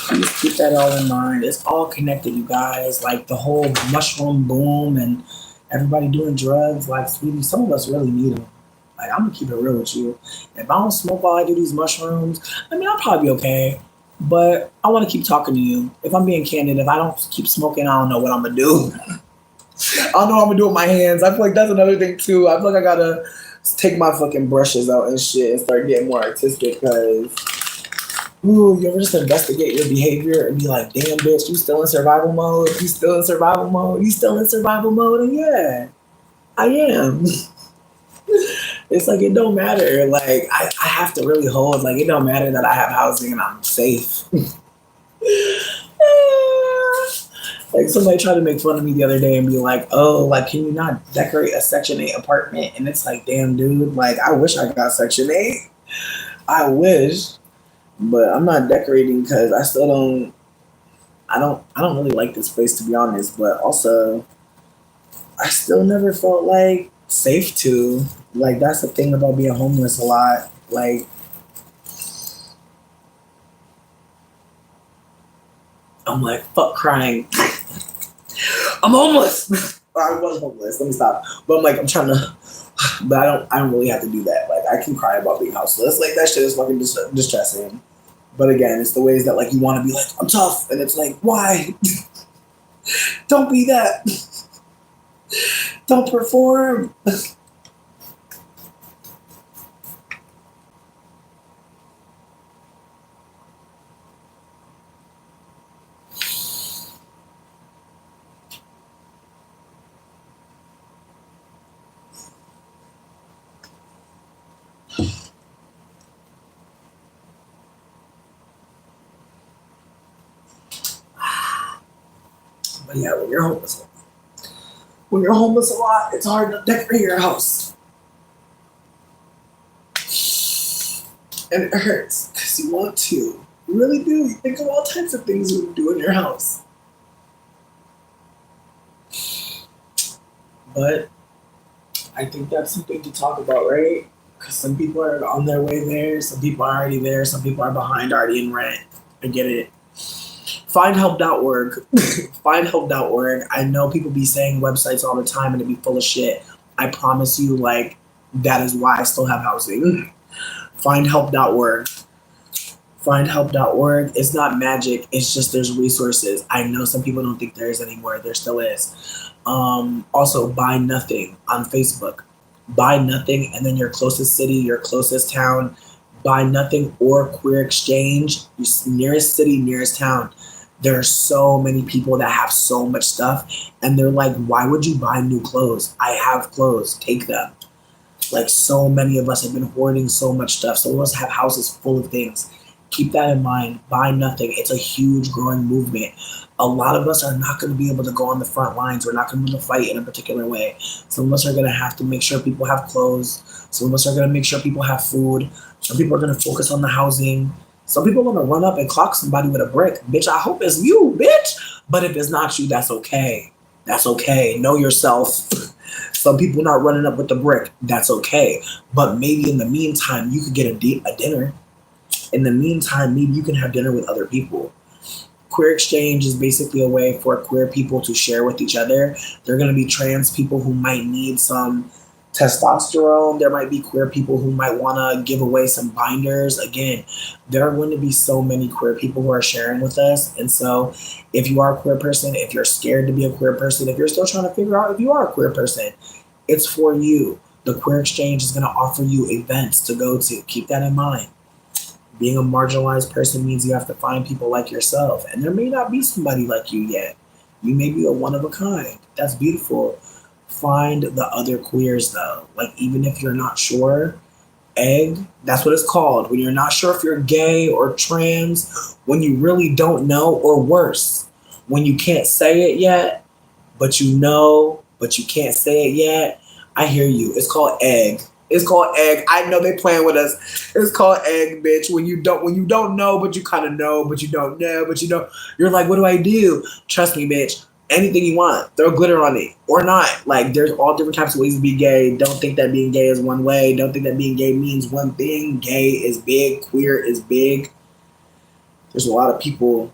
Please keep that all in mind. It's all connected, you guys. Like the whole mushroom boom and everybody doing drugs. Like, sweetie, some of us really need them. Like, I'm gonna keep it real with you. If I don't smoke while I do these mushrooms, I mean, I'll probably be okay. But I want to keep talking to you. If I'm being candid, if I don't keep smoking, I don't know what I'm gonna do. I don't know what I'm gonna do with my hands. I feel like that's another thing too. I feel like I gotta take my fucking brushes out and shit and start getting more artistic because ooh, you ever just investigate your behavior and be like, damn bitch, you still in survival mode? You still in survival mode? You still in survival mode? And yeah, I am. It's like it don't matter. Like I have to really hold like it don't matter that I have housing and I'm safe. Like somebody tried to make fun of me the other day and be like, "Oh, like can you not decorate a Section 8 apartment?" And it's like, "Damn, dude, like I wish I got Section 8. I wish, but I'm not decorating because I still don't. I don't really like this place to be honest. But also, I still never felt like safe to. Like that's the thing about being homeless a lot. Like I'm like fuck crying. I'm homeless. I was homeless. Let me stop. But I'm like, I'm trying to, but I don't really have to do that. Like, I can cry about being houseless. Like, that shit is fucking distressing. But again, it's the ways that, like, you want to be like, I'm tough. And it's like, why? Don't be that. Don't perform. But yeah, when you're homeless a lot, it's hard to decorate your house. And it hurts because you want to. You really do. You think of all types of things you would do in your house. But I think that's something to talk about, right? Because some people are on their way there, some people are already there, some people are behind already in rent. I get it. Findhelp.org. Findhelp.org. I know people be saying websites all the time and it be full of shit. I promise you, like, that is why I still have housing. Findhelp.org. Findhelp.org. It's not magic. It's just there's resources. I know some people don't think there is anymore. There still is. Also, Buy Nothing on Facebook. Buy Nothing, and then your closest city, your closest town. Buy Nothing or Queer Exchange, your nearest city, nearest town. There are so many people that have so much stuff, and they're like, why would you buy new clothes? I have clothes. Take them. Like so many of us have been hoarding so much stuff. Some of us have houses full of things. Keep that in mind. Buy Nothing. It's a huge growing movement. A lot of us are not going to be able to go on the front lines. We're not going to be able to fight in a particular way. Some of us are going to have to make sure people have clothes. Some of us are going to make sure people have food. Some people are going to focus on the housing. Some people are going to run up and clock somebody with a brick. Bitch, I hope it's you, bitch. But if it's not you, that's okay. That's okay. Know yourself. Some people not running up with the brick. That's okay. But maybe in the meantime, you could get a dinner. In the meantime, maybe you can have dinner with other people. Queer Exchange is basically a way for queer people to share with each other. There are going to be trans people who might need some testosterone. There might be queer people who might want to give away some binders. Again, there are going to be so many queer people who are sharing with us. And so, if you are a queer person, if you're scared to be a queer person, if you're still trying to figure out if you are a queer person, it's for you. The Queer Exchange is going to offer you events to go to. Keep that in mind. Being a marginalized person means you have to find people like yourself. And there may not be somebody like you yet. You may be a one of a kind. That's beautiful. Find the other queers though. Like, even if you're not sure, egg, that's what it's called. When you're not sure if you're gay or trans, when you really don't know, or worse, when you can't say it yet, but you know, but you can't say it yet. I hear you. It's called egg. It's called egg. I know they playing with us. It's called egg, bitch. When you don't know, but you kind of know, but you don't know, but you don't. You're like, what do I do? Trust me, bitch. Anything you want. Throw glitter on it or not. Like, there's all different types of ways to be gay. Don't think that being gay is one way. Don't think that being gay means one thing. Gay is big. Queer is big. There's a lot of people.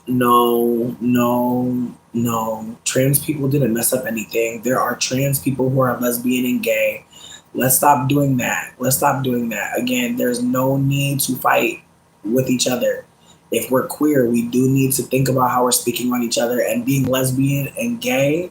No, no, no. Trans people didn't mess up anything. There are trans people who are lesbian and gay. Let's stop doing that. Let's stop doing that. Again, there's no need to fight with each other. If we're queer, we do need to think about how we're speaking on each other. And being lesbian and gay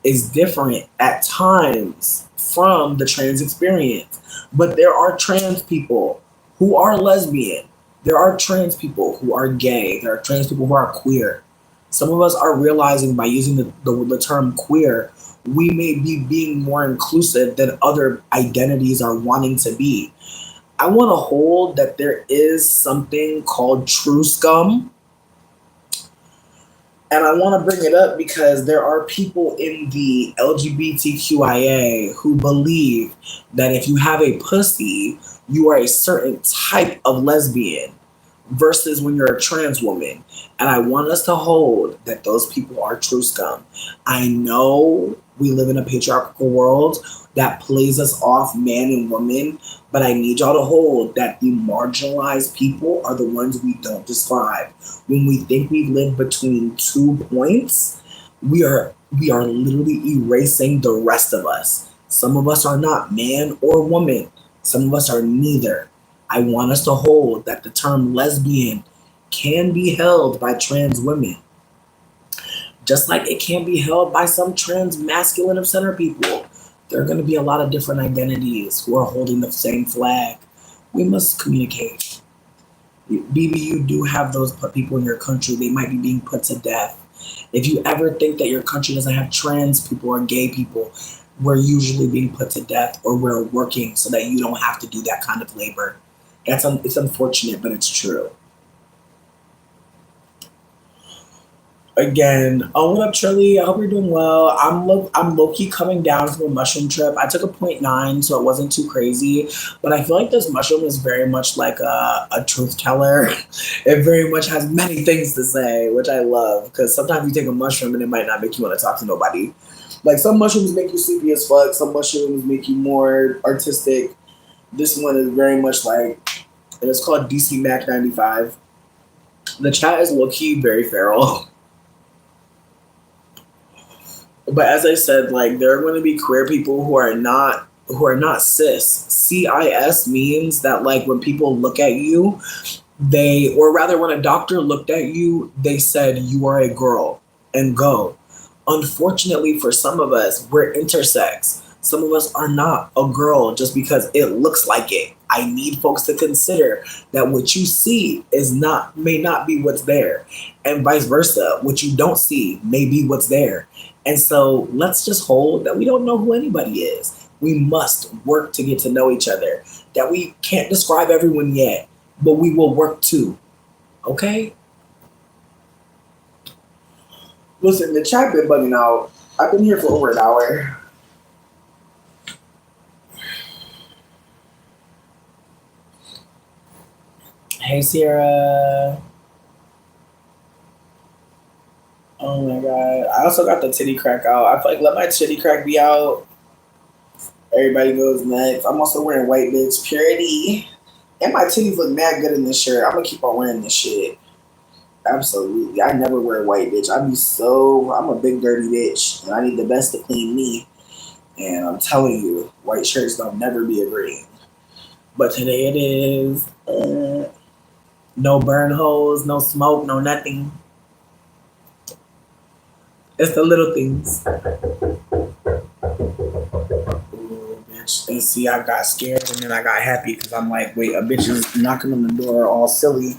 is different at times from the trans experience. But there are trans people who are lesbian. There are trans people who are gay. There are trans people who are queer. Some of us are realizing by using the term queer, we may be being more inclusive than other identities are wanting to be. I want to hold that there is something called true scum. And I want to bring it up because there are people in the LGBTQIA who believe that if you have a pussy, you are a certain type of lesbian versus when you're a trans woman. And I want us to hold that those people are true scum. I know we live in a patriarchal world that plays us off man and woman, but I need y'all to hold that the marginalized people are the ones we don't describe. When we think we live between 2 points, we are literally erasing the rest of us. Some of us are not man or woman. Some of us are neither. I want us to hold that the term lesbian can be held by trans women, just like it can be held by some trans masculine of center people. There are going to be a lot of different identities who are holding the same flag. We must communicate. BB, you do have those people in your country. They might be being put to death. If you ever think that your country doesn't have trans people or gay people, we're usually being put to death, or we're working so that you don't have to do that kind of labor. It's unfortunate, but it's true. Again, oh, what up, Trilly? I hope you're doing well. I'm low key coming down from a mushroom trip. I took a .9, so it wasn't too crazy. But I feel like this mushroom is very much like a truth teller. It very much has many things to say, which I love. Because sometimes you take a mushroom and it might not make you want to talk to nobody. Like, some mushrooms make you sleepy as fuck. Some mushrooms make you more artistic. This one is very much like, and it's called DC Mac 95. The chat is low key very feral. But as I said, like, there are going to be queer people who are not cis. CIS means that, like, when people look at you, or rather when a doctor looked at you, they said you are a girl and go. Unfortunately for some of us, we're intersex. Some of us are not a girl just because it looks like it. I need folks to consider that what you see may not be what's there, and vice versa. What you don't see may be what's there. And so let's just hold that we don't know who anybody is. We must work to get to know each other. That we can't describe everyone yet, but we will work too. Okay? Listen, the chat been bugging out. I've been here for over an hour. Hey, Sierra. Oh my god. I also got the titty crack out. I feel like let my titty crack be out. Everybody goes nuts. I'm also wearing white bitch purity. And my titties look mad good in this shirt. I'm gonna keep on wearing this shit. Absolutely. I never wear white bitch. I'm a big dirty bitch. And I need the best to clean me. And I'm telling you, white shirts don't never be agreeing. But today it is. No burn holes, no smoke, no nothing. It's the little things. Ooh, bitch. And see, I got scared and then I got happy because I'm like, wait, a bitch is knocking on the door all silly.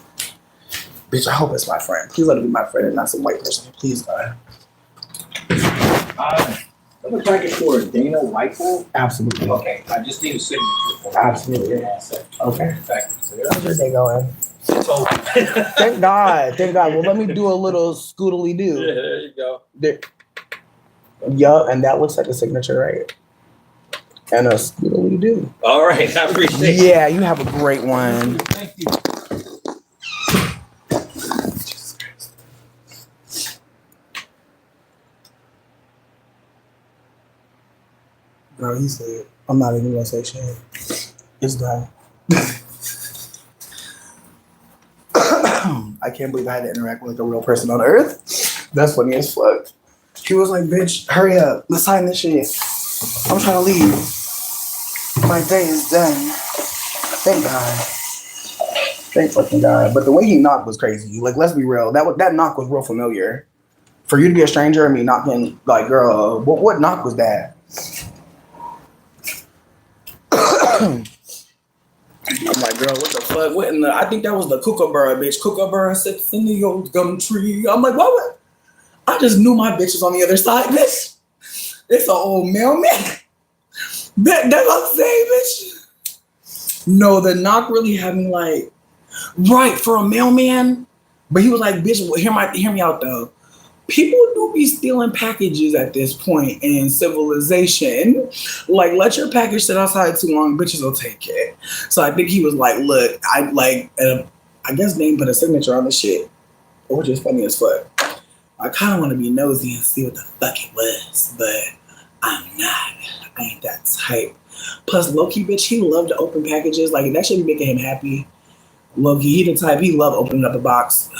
Bitch, I hope it's my friend. Please let it be my friend and not some white person. Please, God. I'm looking back for Dana Whitepool. Absolutely. Okay, I just need a signature. Absolutely. Okay. Thank you. How's your day going? It's over. Thank God. Thank God. Well, let me do a little scootily do. Yeah, there you go. Yup, and that looks like a signature, right? And a scootily do. All right, I appreciate it. Yeah, you have a great one. Thank you. Girl, he said, I'm not even gonna say shit. It's done. I can't believe I had to interact with like a real person on Earth. That's funny as fuck. He was like, bitch, hurry up. Let's sign this shit. I'm trying to leave. My day is done. Thank God. Thank fucking God. But the way he knocked was crazy. Like, let's be real. That knock was real familiar. For you to be a stranger and me knocking, like, girl, what knock was that? I'm like, girl, what the fuck? What in the? I think that was the kookaburra, bitch. Kookaburra sits in the old gum tree. I'm like, what? I just knew my bitch was on the other side, bitch. It's an old mailman. That's what I'm saying, bitch. No, the knock really had me like, right, for a mailman. But he was like, bitch, hear me out though. People do be stealing packages at this point in civilization. Like, let your package sit outside too long, bitches will take it. So I think he was like, look, I guess they put a signature on the shit, which is funny as fuck. I kind of want to be nosy and see what the fuck it was, but I'm not. I ain't that type. Plus, low-key, bitch, he loved to open packages. Like, that should be making him happy. Low-key, he the type, he loved opening up a box.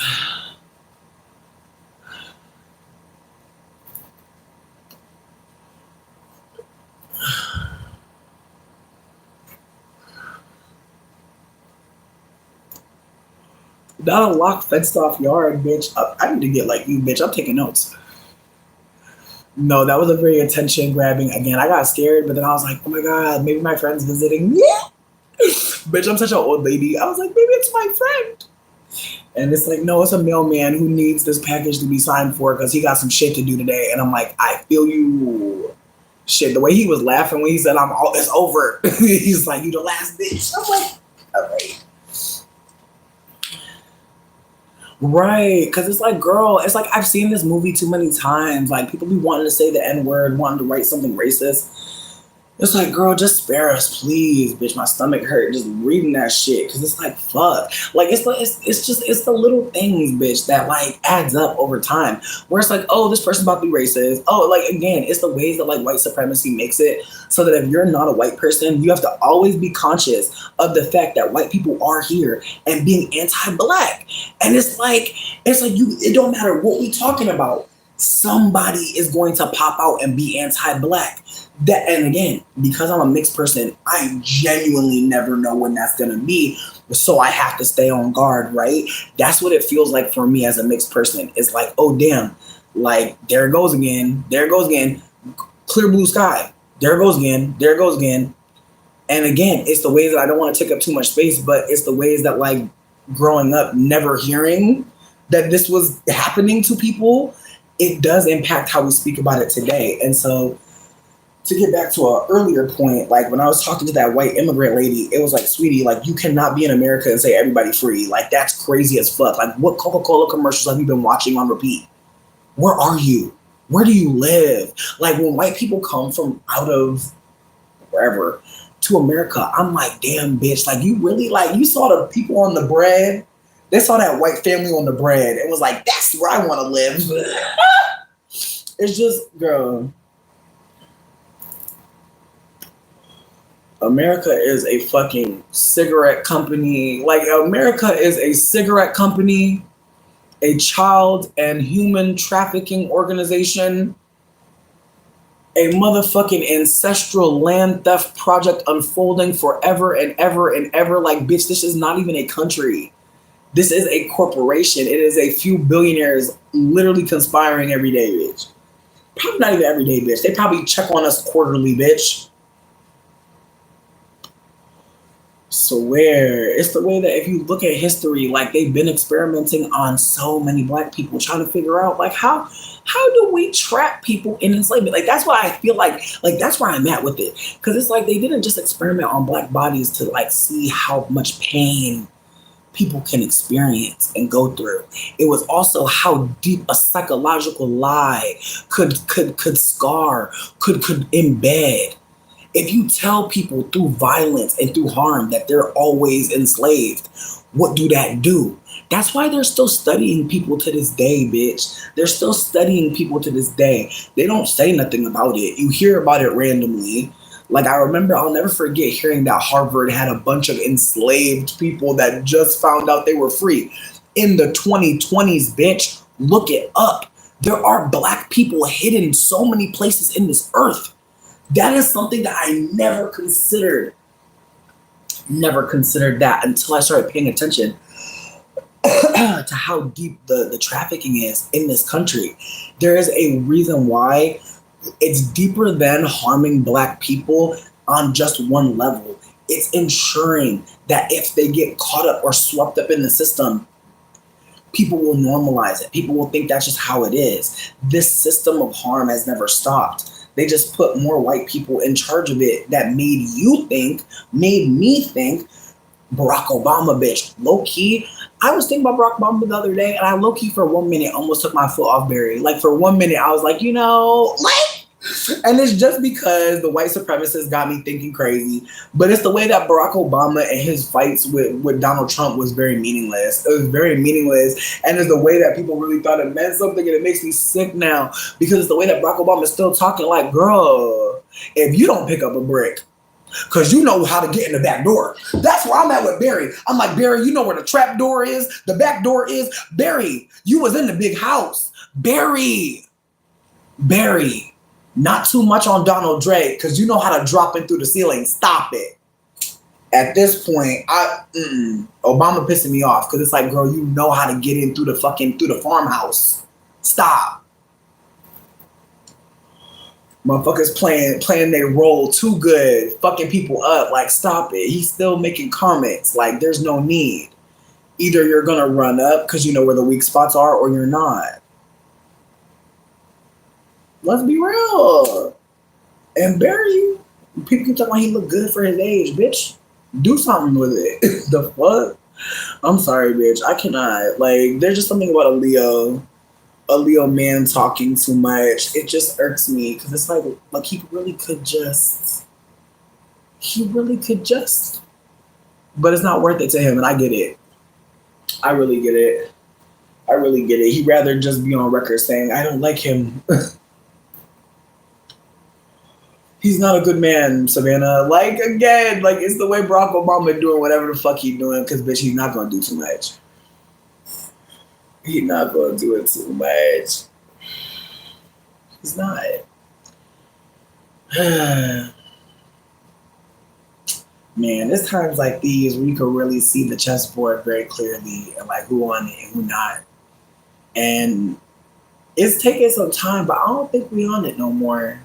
Not a locked, fenced off yard, bitch. I need to get like you, bitch. I'm taking notes. No, that was a very attention grabbing. Again, I got scared, but then I was like, oh my God, maybe my friend's visiting me. Yeah. Bitch, I'm such an old lady. I was like, maybe it's my friend. And it's like, no, it's a mailman who needs this package to be signed for because he got some shit to do today. And I'm like, I feel you. Shit, the way he was laughing when he said, it's over. He's like, you the last bitch. I'm like, all right. Right, because it's like, girl, it's like I've seen this movie too many times. Like, people be wanting to say the N-word, wanting to write something racist. It's like, girl, just spare us, please, bitch. My stomach hurt just reading that shit because it's like, fuck. Like, it's the little things, bitch, that like adds up over time. Where it's like, oh, this person's about to be racist. Oh, like again, it's the ways that like white supremacy makes it so that if you're not a white person, you have to always be conscious of the fact that white people are here and being anti-black. And it's like it don't matter what we talking about. Somebody is going to pop out and be anti-black. That, and again, because I'm a mixed person, I genuinely never know when that's gonna be. So I have to stay on guard, right? That's what it feels like for me as a mixed person. It's like, oh damn, like there it goes again, there it goes again, clear blue sky, there it goes again, there it goes again. And again, it's the ways that I don't want to take up too much space, but it's the ways that like growing up, never hearing that this was happening to people, it does impact how we speak about it today. And so to get back to an earlier point, like when I was talking to that white immigrant lady, it was like, sweetie, like you cannot be in America and say everybody free. Like that's crazy as fuck. Like what Coca-Cola commercials have you been watching on repeat? Where are you? Where do you live? Like when white people come from out of wherever to America, I'm like, damn bitch, like you really like, you saw the people on the bread. They saw that white family on the bread and was like, that's where I want to live. It's just, girl. America is a fucking cigarette company. Like America is a cigarette company, a child and human trafficking organization. A motherfucking ancestral land theft project unfolding forever and ever and ever. Like, bitch, this is not even a country. This is a corporation. It is a few billionaires literally conspiring every day, bitch. Probably not even every day, bitch. They probably check on us quarterly, bitch. Swear. It's the way that if you look at history, like they've been experimenting on so many black people, trying to figure out like how do we trap people in enslavement? Like that's why I feel like that's where I'm at with it. Cause it's like they didn't just experiment on black bodies to like see how much pain people can experience and go through. It was also how deep a psychological lie could scar, could embed. If you tell people through violence and through harm that they're always enslaved, what do that do? That's why they're still studying people to this day, bitch. They're still studying people to this day. They don't say nothing about it. You hear about it randomly. Like I remember, I'll never forget hearing that Harvard had a bunch of enslaved people that just found out they were free. In the 2020s, bitch, look it up. There are black people hidden so many places in this earth. That is something that I never considered. Never considered that until I started paying attention to how deep the trafficking is in this country. There is a reason why it's deeper than harming black people on just one level. It's ensuring that if they get caught up or swept up in the system, people will normalize it. People will think that's just how it is. This system of harm has never stopped. They just put more white people in charge of it that made me think, Barack Obama, bitch. Low key, I was thinking about Barack Obama the other day, and I low key for 1 minute almost took my foot off Barry. Like for 1 minute, I was like, like. And it's just because the white supremacists got me thinking crazy. But it's the way that Barack Obama and his fights with Donald Trump was very meaningless. It was very meaningless. And it's the way that people really thought it meant something. And it makes me sick now. Because it's the way that Barack Obama is still talking like, girl, if you don't pick up a brick, because you know how to get in the back door. That's where I'm at with Barry. I'm like, Barry, you know where the trap door is? The back door is? Barry, you was in the big house. Barry. Not too much on Donald Drake, because you know how to drop in through the ceiling. Stop it. At this point, Obama pissing me off, because it's like, girl, you know how to get in through the farmhouse. Stop. Motherfuckers playing their role too good, fucking people up. Like, stop it. He's still making comments. Like, there's no need. Either you're gonna run up because you know where the weak spots are, or you're not. Let's be real. And Barry, people keep talking about he look good for his age, bitch. Do something with it. The fuck? I'm sorry, bitch. I cannot. Like, there's just something about a Leo man talking too much. It just irks me because it's like he really could just. But it's not worth it to him, and I get it. I really get it. He'd rather just be on record saying, I don't like him. He's not a good man, Savannah. Like, again, like, it's the way Barack Obama doing whatever the fuck he's doing, because, bitch, he's not going to do too much. He's not going to do it too much. He's not. Man, there's times like these where you can really see the chessboard very clearly and, like, who on it and who not. And it's taking some time, but I don't think we on it no more.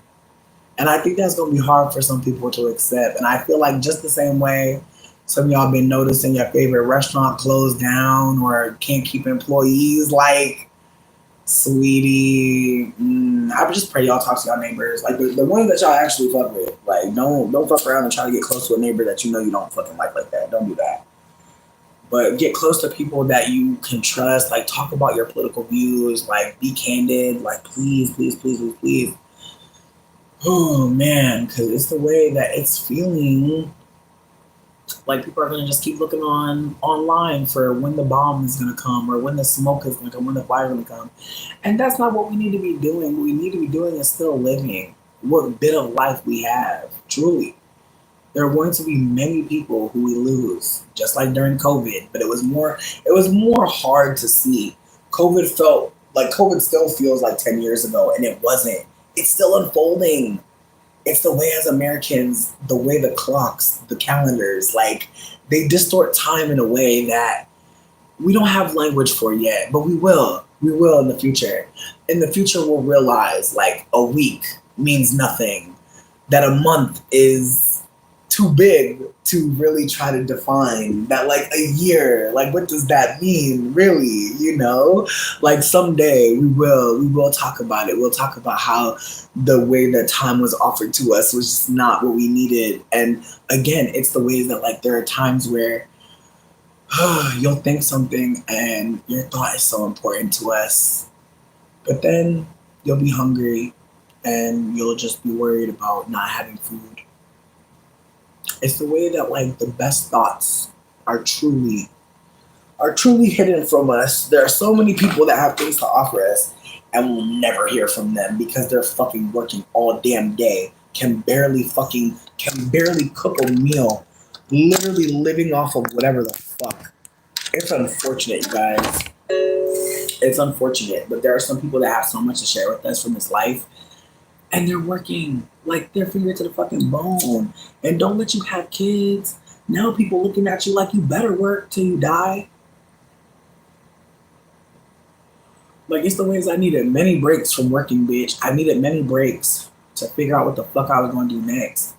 And I think that's going to be hard for some people to accept. And I feel like just the same way some of y'all been noticing your favorite restaurant closed down or can't keep employees, like, sweetie, I would just pray y'all talk to y'all neighbors. Like, the ones that y'all actually fuck with. Like, don't fuck around and try to get close to a neighbor that you know you don't fucking like that. Don't do that. But get close to people that you can trust. Like, talk about your political views. Like, be candid. Like, please. Oh man, because it's the way that it's feeling like people are going to just keep looking online for when the bomb is going to come or when the smoke is going to come, when the fire is going to come. And that's not what we need to be doing. What we need to be doing is still living what bit of life we have, truly. There are going to be many people who we lose, just like during COVID, but it was more hard to see. COVID still feels like 10 years ago, and it wasn't. It's still unfolding. It's the way as Americans, the way the clocks, the calendars, like they distort time in a way that we don't have language for yet, but we will. We will in the future. In the future, we'll realize like a week means nothing, that a month is too big to really try to define, that like a year, like what does that mean really, like someday we will talk about it. We'll talk about how the way that time was offered to us was just not what we needed. And again, it's the ways that like there are times where you'll think something and your thought is so important to us, but then you'll be hungry and you'll just be worried about not having food. It's the way that like the best thoughts are truly hidden from us. There are so many people that have things to offer us and we'll never hear from them because they're fucking working all damn day, can barely cook a meal, literally living off of whatever the fuck. It's unfortunate, you guys. It's unfortunate, but there are some people that have so much to share with us from this life, and they're working like their finger to the fucking bone. And don't let you have kids. Now people looking at you like you better work till you die. Like it's the ways I needed many breaks from working, bitch. I needed many breaks to figure out what the fuck I was going to do next.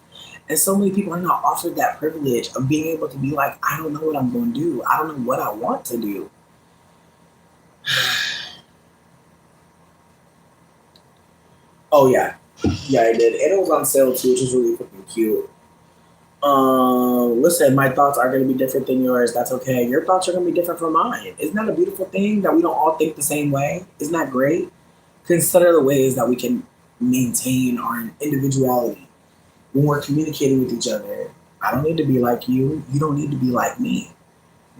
And so many people are not offered that privilege of being able to be like, I don't know what I'm going to do. I don't know what I want to do. Oh yeah, yeah, I did, and it was on sale too, which was really fucking cute. Listen, my thoughts are going to be different than yours. That's okay. Your thoughts are going to be different from mine. Isn't that a beautiful thing that we don't all think the same way? Isn't that great? Consider the ways that we can maintain our individuality when we're communicating with each other. I don't need to be like you. You don't need to be like me.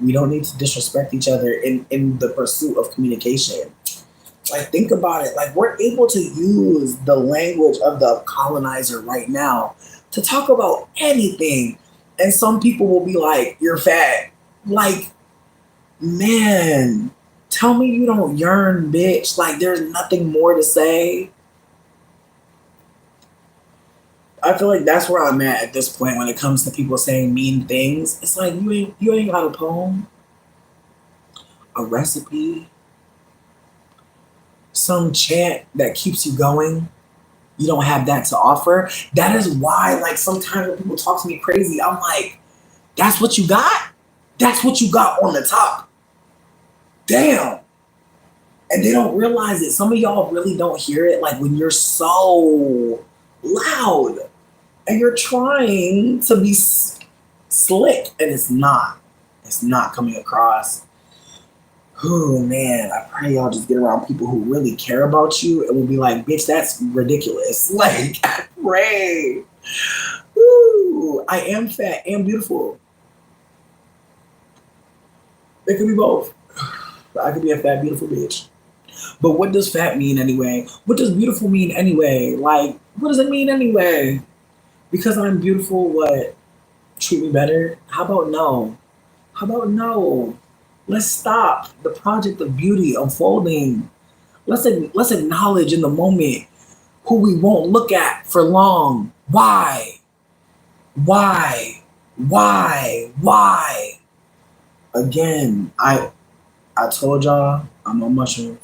We don't need to disrespect each other in the pursuit of communication. Like, think about it. Like, we're able to use the language of the colonizer right now to talk about anything. And some people will be like, you're fat. Like, man, tell me you don't yearn, bitch. Like, there's nothing more to say. I feel like that's where I'm at this point when it comes to people saying mean things. It's like you ain't got a poem, a recipe, some chant that keeps you going. You don't have that to offer. That is why, like, sometimes when people talk to me crazy, I'm like, that's what you got? That's what you got on the top. Damn. And they don't realize it. Some of y'all really don't hear it, like when you're so loud and you're trying to be slick and it's not. It's not coming across. Oh man, I pray y'all just get around people who really care about you and will be like, bitch, that's ridiculous. Like, I pray. Ooh, I am fat and beautiful. It could be both. I could be a fat, beautiful bitch. But what does fat mean anyway? What does beautiful mean anyway? Like, what does it mean anyway? Because I'm beautiful, what? Treat me better? How about no? How about no? Let's stop the project of beauty unfolding. Let's acknowledge in the moment who we won't look at for long. Why? Why? Why? Again, I told y'all I'm on mushrooms.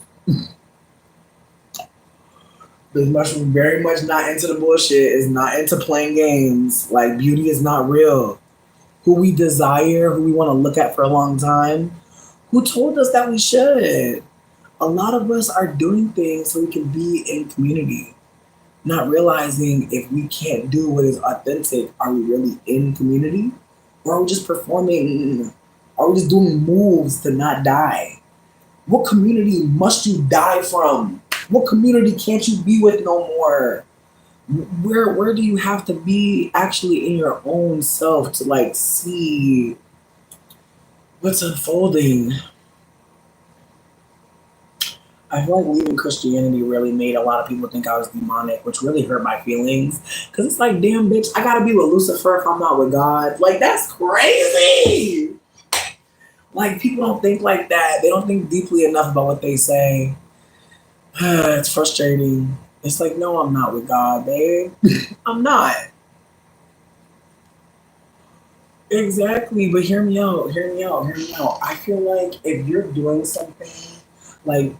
This mushroom very much not into the bullshit. Is not into playing games. Like, beauty is not real. Who we desire, who we want to look at for a long time, who told us that we should. A lot of us are doing things so we can be in community, not realizing if we can't do what is authentic, are we really in community? Or are we just performing? Are we just doing moves to not die? What community must you die from? What community can't you be with no more? Where do you have to be actually in your own self to like see what's unfolding? I feel like leaving Christianity really made a lot of people think I was demonic, which really hurt my feelings. Cause it's like, damn bitch, I gotta be with Lucifer if I'm not with God. Like, that's crazy. Like, people don't think like that. They don't think deeply enough about what they say. It's frustrating. It's like, no, I'm not with God, babe. I'm not. Exactly, but hear me out, hear me out, hear me out. I feel like if you're doing something, like,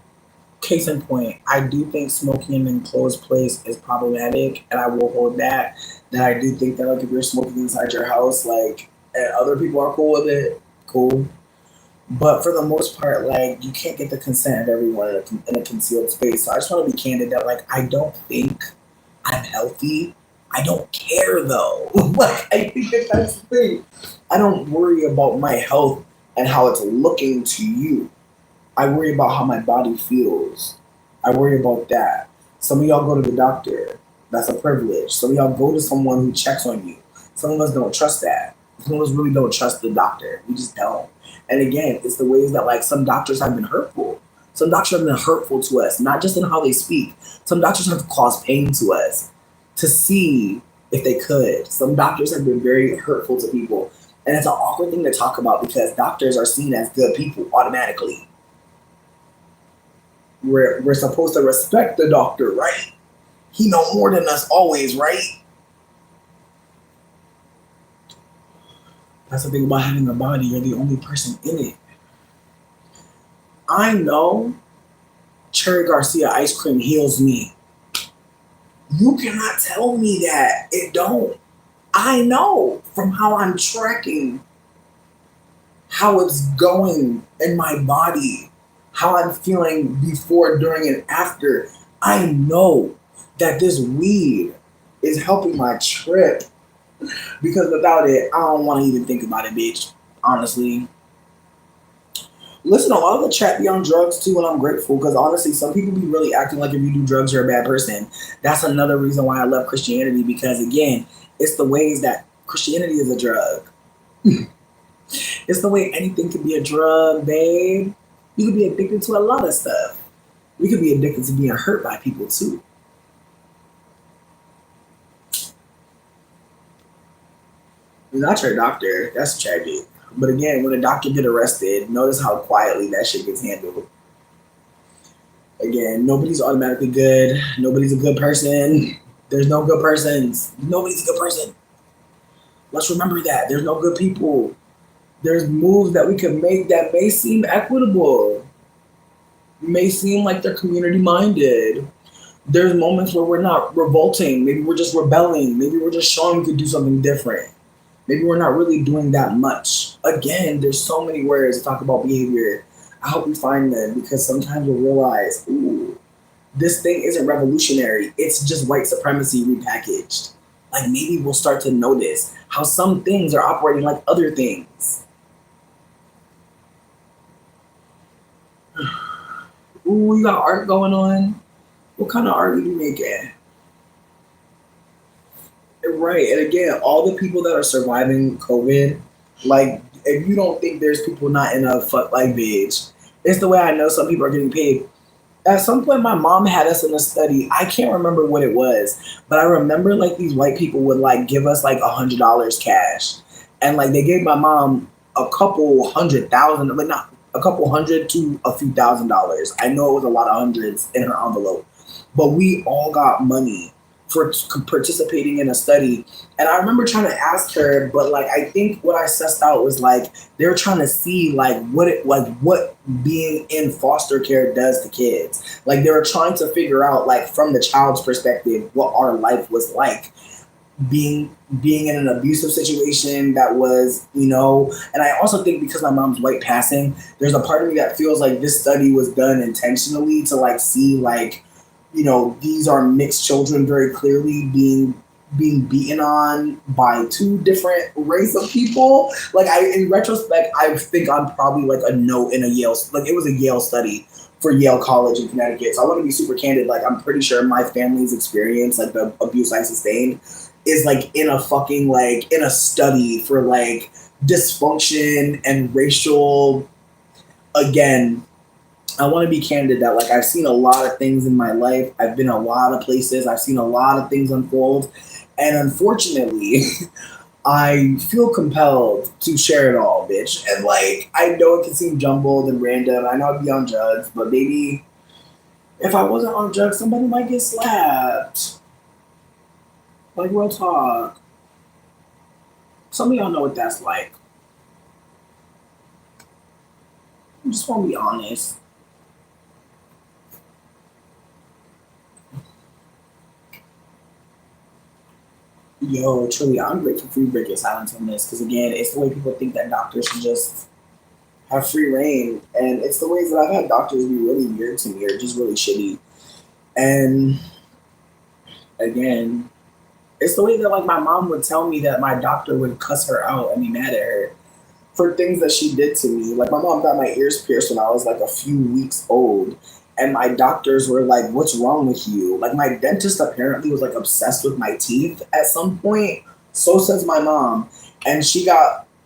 case in point, I do think smoking in an enclosed place is problematic, and I will hold that. That I do think that, like, if you're smoking inside your house, like, and other people are cool with it, cool. But for the most part, like, you can't get the consent of everyone in a concealed space. So I just want to be candid that, like, I don't think I'm healthy. I don't care though. Like, I think that that's the thing. I don't worry about my health and how it's looking to you. I worry about how my body feels. I worry about that. Some of y'all go to the doctor. That's a privilege. Some of y'all go to someone who checks on you. Some of us don't trust that. Some of us really don't trust the doctor. We just don't. And again, it's the ways that, like, some doctors have been hurtful. Some doctors have been hurtful to us, not just in how they speak. Some doctors have caused pain to us to see if they could. Some doctors have been very hurtful to people. And it's an awkward thing to talk about because doctors are seen as good people automatically. We're supposed to respect the doctor, right? He know more than us always, right? That's the thing about having a body. You're the only person in it. I know Cherry Garcia ice cream heals me. You cannot tell me that it don't. I know from how I'm tracking how it's going in my body, how I'm feeling before, during, and after. I know that this weed is helping my trip because without it, I don't want to even think about it, bitch. Honestly. Listen, a lot of the chat be on drugs too, and I'm grateful because honestly, some people be really acting like if you do drugs, you're a bad person. That's another reason why I love Christianity because, again, it's the ways that Christianity is a drug. It's the way anything can be a drug, babe. You could be addicted to a lot of stuff. We could be addicted to being hurt by people too. Not your doctor. That's tragic. But again, when a doctor get arrested, notice how quietly that shit gets handled. Again, nobody's automatically good. Nobody's a good person. There's no good persons. Nobody's a good person. Let's remember that. There's no good people. There's moves that we can make that may seem equitable, may seem like they're community minded. There's moments where we're not revolting. Maybe we're just rebelling. Maybe we're just showing we could do something different. Maybe we're not really doing that much. Again, there's so many words to talk about behavior. I hope we find them because sometimes we'll realize, ooh, this thing isn't revolutionary. It's just white supremacy repackaged. Like maybe we'll start to notice how some things are operating like other things. Ooh, you got art going on? What kind of art are you making? Right, and again, all the people that are surviving COVID, like, if you don't think there's people not in a fuck like bitch, it's the way I know some people are getting paid. At some point, my mom had us in a study. I can't remember what it was, but I remember like these white people would like give us like $100 cash, and like they gave my mom a couple hundred thousand, but not a couple hundred to a few $1,000s. I know it was a lot of hundreds in her envelope, but we all got money for participating in a study. And I remember trying to ask her, but like I think what I sussed out was like they were trying to see like what being in foster care does to kids. Like they were trying to figure out like from the child's perspective what our life was like being in an abusive situation that was, and I also think because my mom's white passing, there's a part of me that feels like this study was done intentionally to like see like, these are mixed children very clearly being beaten on by two different race of people. Like in retrospect, I think I'm probably like a no in a Yale, like it was a Yale study for Yale College in Connecticut. So I want to be super candid. Like I'm pretty sure my family's experience, like the abuse I sustained, is like in a fucking like in a study for like dysfunction and racial. Again, I want to be candid that like I've seen a lot of things in my life. I've been a lot of places. I've seen a lot of things unfold. And unfortunately, I feel compelled to share it all, bitch. And like, I know it can seem jumbled and random. I know I'd be on drugs, but maybe If I wasn't on drugs, somebody might get slapped. Like real talk. Some of y'all know what that's like. I just want to be honest. Yo, truly, I'm grateful for you breaking silence on this because again, it's the way people think that doctors should just have free reign, and it's the ways that I've had doctors be really weird to me or just really shitty. And again, it's the way that like my mom would tell me that my doctor would cuss her out and be mad at her for things that she did to me. Like my mom got my ears pierced when I was like a few weeks old. And my doctors were like, "What's wrong with you?" Like my dentist apparently was like obsessed with my teeth at some point. So says my mom. And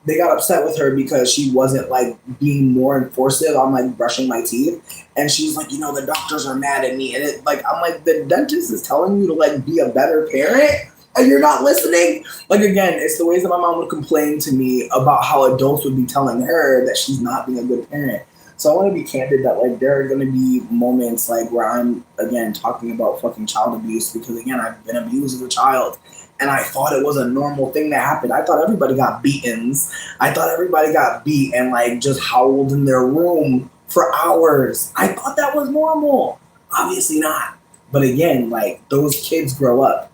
they got upset with her because she wasn't like being more enforced on like brushing my teeth. And she's like, the doctors are mad at me. And it like I'm like, the dentist is telling you to like be a better parent and you're not listening. Like again, it's the ways that my mom would complain to me about how adults would be telling her that she's not being a good parent. So I want to be candid that like there are going to be moments like where I'm again talking about fucking child abuse because again I've been abused as a child and I thought it was a normal thing that happened. I thought everybody got beatings. I thought everybody got beat and like just howled in their room for hours. I thought that was normal. Obviously not. But again, like those kids grow up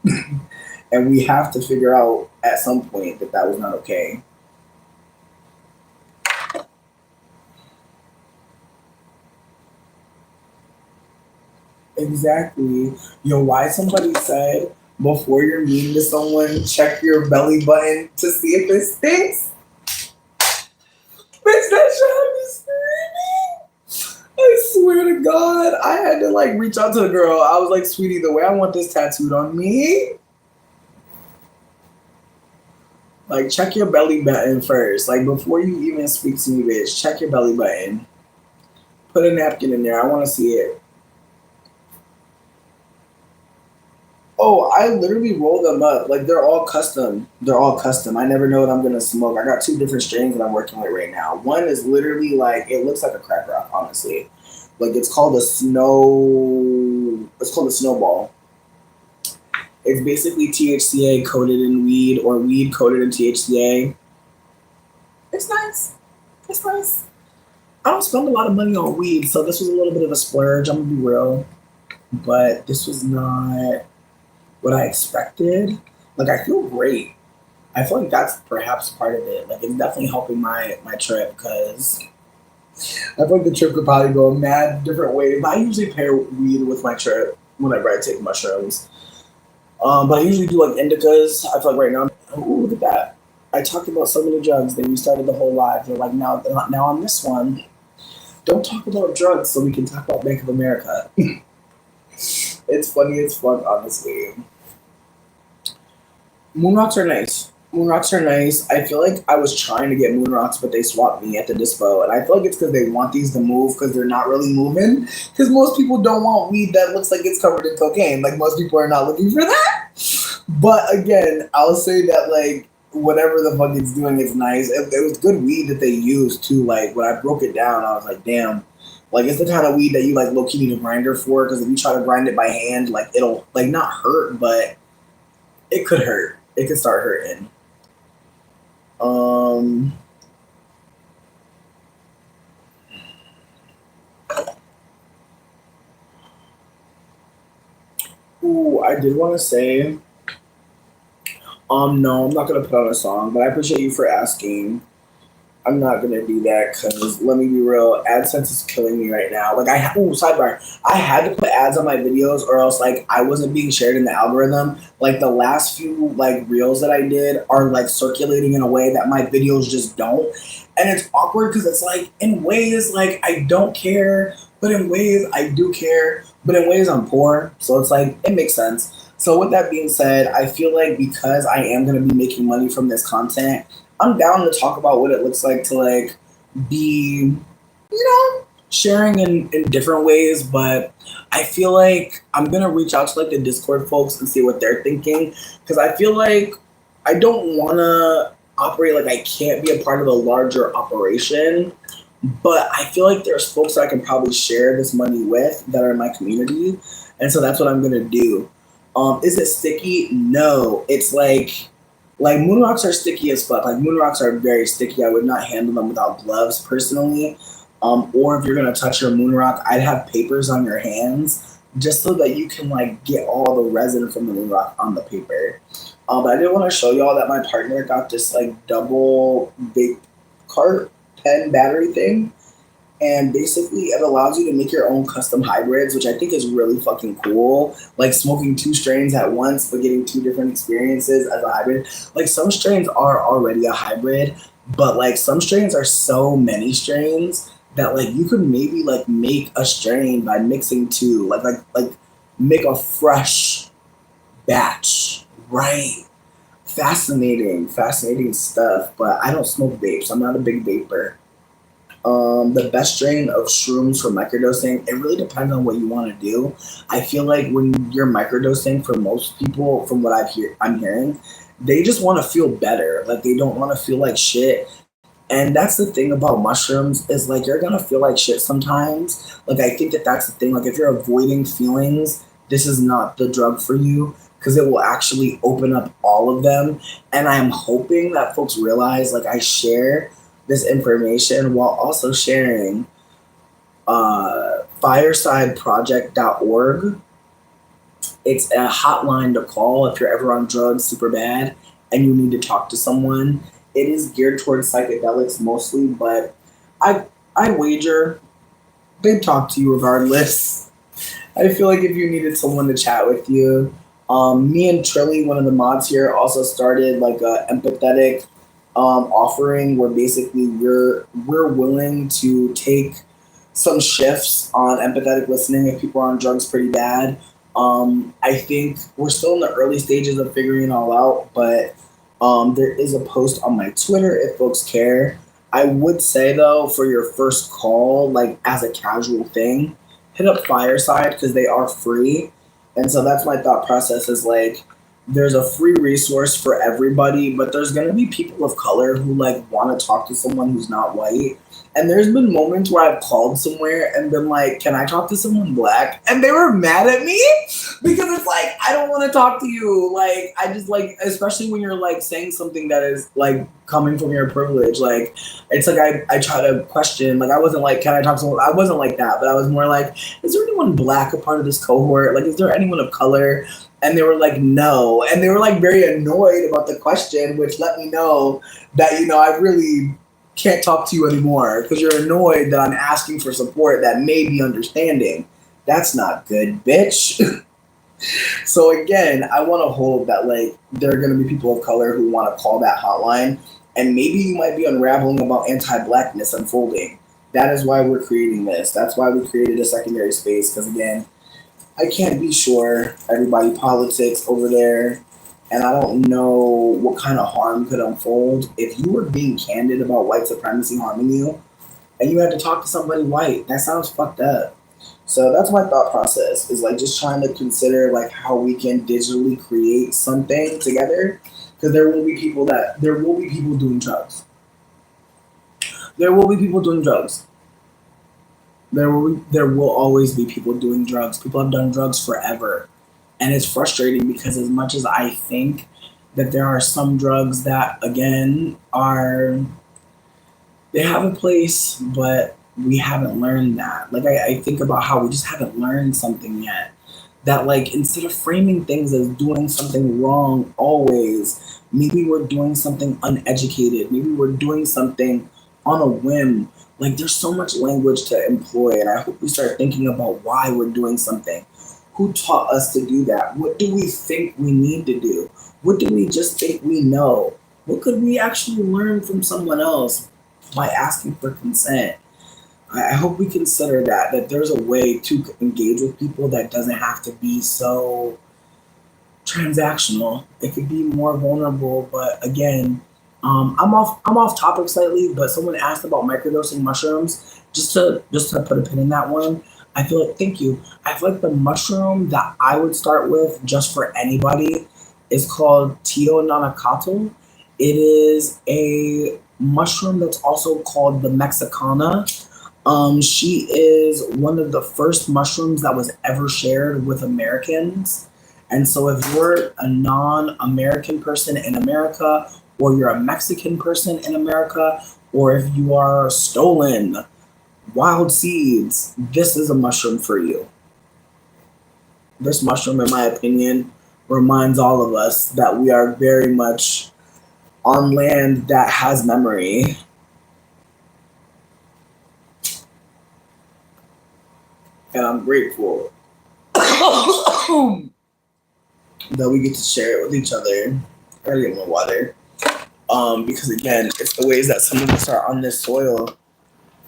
and we have to figure out at some point that that was not okay. Exactly. Why somebody said before you're mean to someone, check your belly button to see if it stinks? Bitch, that shit had me screaming. I swear to God, I had to like reach out to the girl. I was like, sweetie, the way I want this tattooed on me, like check your belly button first. Like before you even speak to me, bitch, check your belly button. Put a napkin in there. I want to see it. Oh, I literally roll them up. Like they're all custom. They're all custom. I never know what I'm gonna smoke. I got two different strains that I'm working with right now. One is literally like it looks like a crack rock, honestly. Like it's called a snow. It's called a snowball. It's basically THCA coated in weed or weed coated in THCA. It's nice. It's nice. I don't spend a lot of money on weed, so this was a little bit of a splurge. I'm gonna be real, but this was not what I expected. Like I feel great. I feel like that's perhaps part of it. Like it's definitely helping my trip because I feel like the trip could probably go a mad different way. But I usually pair weed with my trip whenever I take mushrooms. But I usually do like indicas. I feel like right now, ooh, look at that. I talked about so many drugs. They restarted the whole live. They're like now on this one. Don't talk about drugs so we can talk about Bank of America. It's funny as fuck, honestly. Moon rocks are nice. Moon rocks are nice. I feel like I was trying to get moon rocks, but they swapped me at the dispo, and I feel like it's because they want these to move because they're not really moving. Because most people don't want weed that looks like it's covered in cocaine. Like most people are not looking for that. But again, I'll say that like whatever the fuck it's doing is nice. It was good weed that they used too. Like when I broke it down, I was like, damn. Like it's the kind of weed that you like low key need a grinder for because if you try to grind it by hand, like it'll like not hurt, but it could hurt. It could start hurting. Um, I did want to say, no, I'm not gonna put on a song, but I appreciate you for asking. I'm not gonna do that because let me be real, AdSense is killing me right now. Like sidebar, I had to put ads on my videos or else like I wasn't being shared in the algorithm. Like the last few like reels that I did are like circulating in a way that my videos just don't, and it's awkward because it's like in ways like I don't care, but in ways I do care, but in ways I'm poor, so it's like it makes sense. So with that being said, I feel like because I am gonna be making money from this content, I'm down to talk about what it looks like to like be, sharing in different ways. But I feel like I'm gonna reach out to like the Discord folks and see what they're thinking because I feel like I don't want to operate like I can't be a part of a larger operation, But I feel like there's folks that I can probably share this money with that are in my community, and so that's what I'm gonna do. Is it sticky? No. It's like moon rocks are sticky as fuck. Like moon rocks are very sticky. I would not handle them without gloves personally. Or if you're gonna touch your moon rock, I'd have papers on your hands just so that you can like get all the resin from the moon rock on the paper. But I did want to show y'all that my partner got this like double vape cart pen battery thing, and basically it allows you to make your own custom hybrids, which I think is really fucking cool. Like smoking two strains at once but getting two different experiences as a hybrid. Like some strains are already a hybrid, but like some strains are so many strains that like you could maybe like make a strain by mixing two, like make a fresh batch, right? Fascinating stuff. But I don't smoke vapes. I'm not a big vapor. The best strain of shrooms for microdosing, it really depends on what you want to do. I feel like when you're microdosing, for most people, from what I'm hearing, they just want to feel better. Like they don't want to feel like shit. And that's the thing about mushrooms is like you're gonna feel like shit sometimes. Like I think that that's the thing. Like if you're avoiding feelings, this is not the drug for you because it will actually open up all of them. And I'm hoping that folks realize like I share this information while also sharing firesideproject.org. It's a hotline to call if you're ever on drugs super bad and you need to talk to someone. It is geared towards psychedelics mostly, but I wager they'd talk to you regardless. I feel like if you needed someone to chat with you, me and Trilly, one of the mods here, also started like a empathetic offering where basically we're willing to take some shifts on empathetic listening if people are on drugs pretty bad. I think we're still in the early stages of figuring it all out, but there is a post on my Twitter if folks care. I would say though, for your first call, like as a casual thing, hit up Fireside because they are free. And so that's my thought process is like there's a free resource for everybody, but there's gonna be people of color who like want to talk to someone who's not white. And there's been moments where I've called somewhere and been like, "Can I talk to someone black?" And they were mad at me because it's like I don't want to talk to you. Like I just like, especially when you're like saying something that is like coming from your privilege. Like it's like I try to question. Like I wasn't like, "Can I talk to someone?" I wasn't like that, but I was more like, "Is there anyone black a part of this cohort? Like, is there anyone of color?" And they were like, "No," and they were like very annoyed about the question, which let me know that I really can't talk to you anymore because you're annoyed that I'm asking for support that may be understanding. That's not good, bitch. So again, I want to hold that like there are going to be people of color who want to call that hotline, and maybe you might be unraveling about anti-blackness unfolding. That is why we're creating this. That's why we created a secondary space because again, I can't be sure everybody politics over there, and I don't know what kind of harm could unfold if you were being candid about white supremacy harming you, and you had to talk to somebody white. That sounds fucked up. So that's my thought process is like just trying to consider like how we can digitally create something together because there will be people doing drugs. There will be people doing drugs. There will always be people doing drugs. People have done drugs forever. And it's frustrating because as much as I think that there are some drugs that again are they have a place, but we haven't learned that. Like I think about how we just haven't learned something yet. That like instead of framing things as doing something wrong always, maybe we're doing something uneducated. Maybe we're doing something on a whim. Like there's so much language to employ, and I hope we start thinking about why we're doing something. Who taught us to do that? What do we think we need to do? What do we just think we know? What could we actually learn from someone else by asking for consent? I hope we consider that there's a way to engage with people that doesn't have to be so transactional. It could be more vulnerable, but again, I'm off topic slightly. But someone asked about microdosing mushrooms. Just to put a pin in that one, I feel like thank you. I feel like the mushroom that I would start with just for anybody is called Tio Nanakato. It is a mushroom that's also called the Mexicana. She is one of the first mushrooms that was ever shared with Americans. And so if you're a non-American person in America, or you're a Mexican person in America, or if you are stolen wild seeds, this is a mushroom for you. This mushroom, in my opinion, reminds all of us that we are very much on land that has memory. And I'm grateful that we get to share it with each other. I gotta get more water. Because again, it's the ways that some of us are on this soil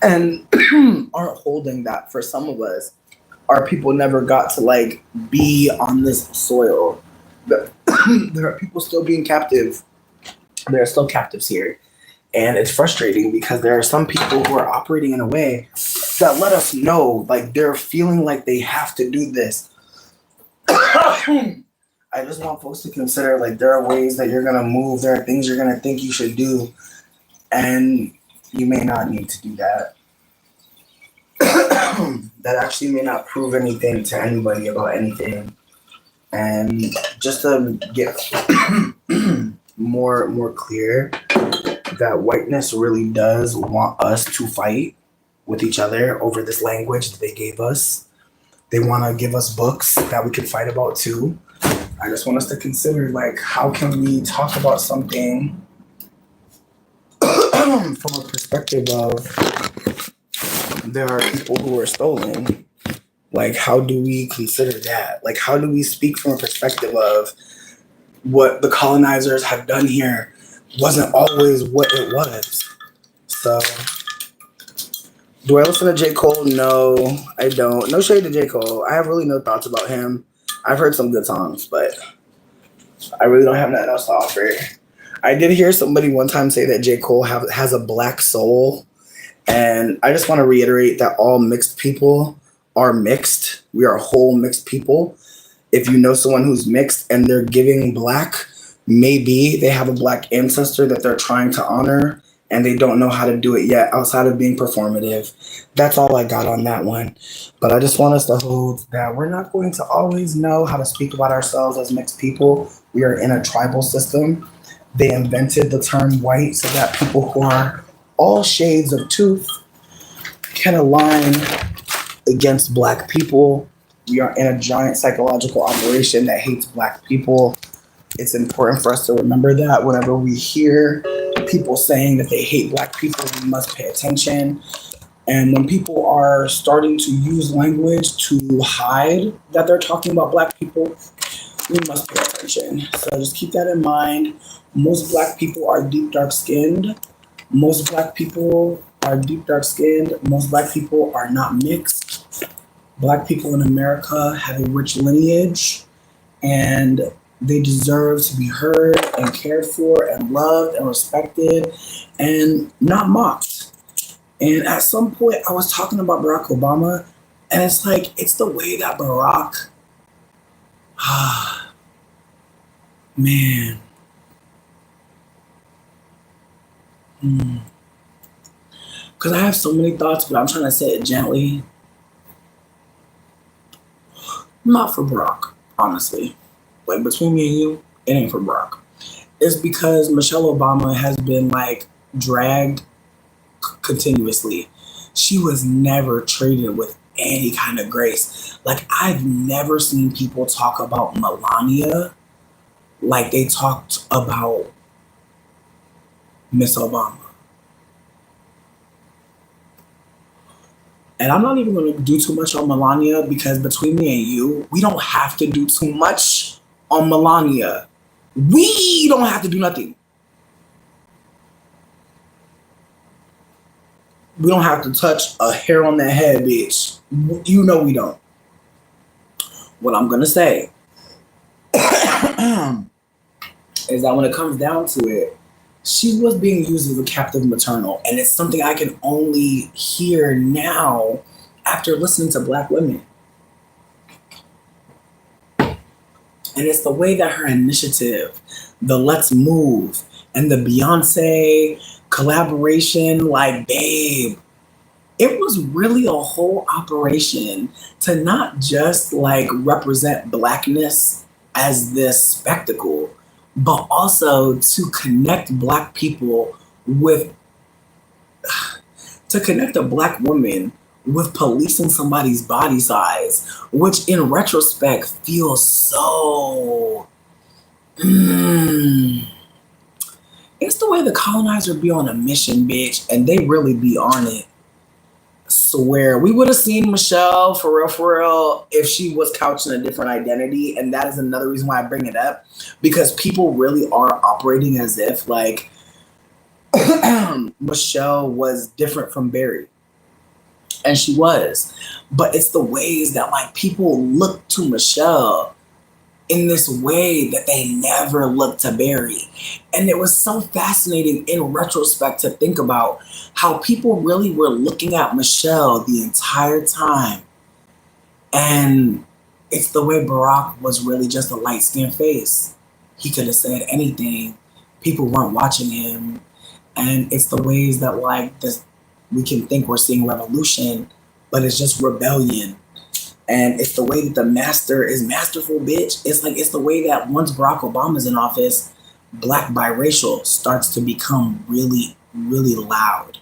and aren't holding that. For some of us, our people never got to like be on this soil. There are people still being captive. There are still captives here. And it's frustrating because there are some people who are operating in a way that let us know like they're feeling like they have to do this. I just want folks to consider like there are ways that you're gonna move, there are things you're gonna think you should do, and you may not need to do that. That actually may not prove anything to anybody about anything. And just to get more clear that whiteness really does want us to fight with each other over this language that they gave us. They want to give us books that we can fight about too. I just want us to consider like how can we talk about something from a perspective of there are people who are stolen. Like how do we consider that? Like how do we speak from a perspective of what the colonizers have done here wasn't always what it was. So do I listen to J. Cole? No, I don't. No shade to J. Cole. I have really no thoughts about him. I've heard some good songs, but I really don't have nothing else to offer. I did hear somebody one time say that J. Cole has a black soul. And I just want to reiterate that all mixed people are mixed. We are whole mixed people. If you know someone who's mixed and they're giving black, maybe they have a black ancestor that they're trying to honor and they don't know how to do it yet outside of being performative. That's all I got on that one. But I just want us to hold that we're not going to always know how to speak about ourselves as mixed people. We are in a tribal system. They invented the term white so that people who are all shades of tooth can align against black people. We are in a giant psychological operation that hates black people. It's important for us to remember that whenever we hear people saying that they hate black people, we must pay attention. And when people are starting to use language to hide that they're talking about black people, we must pay attention. So just keep that in mind. Most black people are deep dark skinned. Most black people are deep dark skinned. Most black people are not mixed. Black people in America have a rich lineage and they deserve to be heard and cared for and loved and respected and not mocked. And at some point, I was talking about Barack Obama, and it's like, it's the way that Barack, man. Because I have so many thoughts, but I'm trying to say it gently. Not for Barack, honestly. Like between me and you, it ain't for Barack. It's because Michelle Obama has been like dragged continuously. She was never treated with any kind of grace. Like I've never seen people talk about Melania like they talked about Miss Obama. And I'm not even going to do too much on Melania because between me and you, we don't have to do too much on Melania. We don't have to do nothing. We don't have to touch a hair on that head, bitch. You know we don't. What I'm going to say is that when it comes down to it, she was being used as a captive maternal. And it's something I can only hear now after listening to Black women. And it's the way that her initiative, the Let's Move, and the Beyonce collaboration, like, babe, it was really a whole operation to not just like represent blackness as this spectacle, but also to connect black people with, to connect a black woman with policing somebody's body size, which in retrospect feels so. It's the way the colonizer be on a mission, bitch, and they really be on it. Swear, we would have seen Michelle for real, if she was couched in a different identity, and that is another reason why I bring it up, because people really are operating as if like Michelle was different from Barry, and she was, but it's the ways that like people look to Michelle in this way that they never looked to Barry. And it was so fascinating in retrospect to think about how people really were looking at Michelle the entire time. And it's the way Barack was really just a light-skinned face. He could have said anything. People weren't watching him. And it's the ways that like this, we can think we're seeing revolution, but it's just rebellion. And it's the way that the master is masterful, bitch. It's like, it's the way that once Barack Obama's in office, black biracial starts to become really, really loud.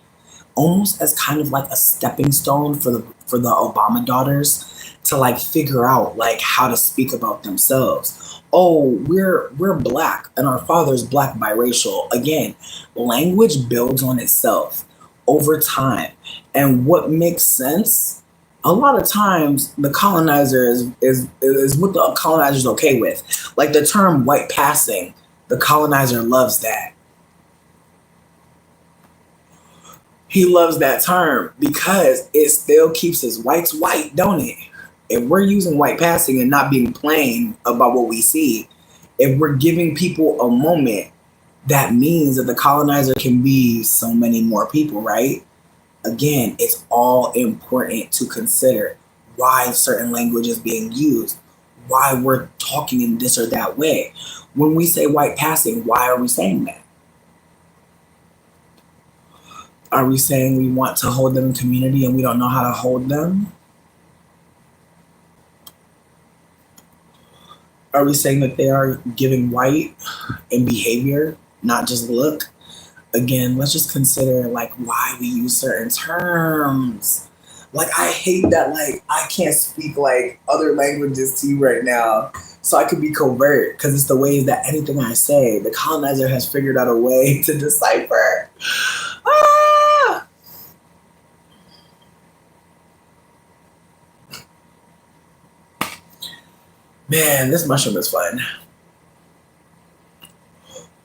Almost as kind of like a stepping stone for the Obama daughters to like figure out like how to speak about themselves. Oh, we're black and our father's black biracial. Again, language builds on itself over time. And what makes sense, a lot of times the colonizer is what the colonizer's okay with. Like the term white passing, the colonizer loves that. He loves that term because it still keeps his whites white, don't it? If we're using white passing and not being plain about what we see, if we're giving people a moment, that means that the colonizer can be so many more people, right? Again, it's all important to consider why certain language is being used, why we're talking in this or that way. When we say white passing, why are we saying that? Are we saying we want to hold them in community and we don't know how to hold them? Are we saying that they are giving white in behavior, not just look? Again, let's just consider like why we use certain terms. Like I hate that like I can't speak like other languages to you right now, so I could be covert because it's the ways that anything I say, the colonizer has figured out a way to decipher. Ah! Man, this mushroom is fun.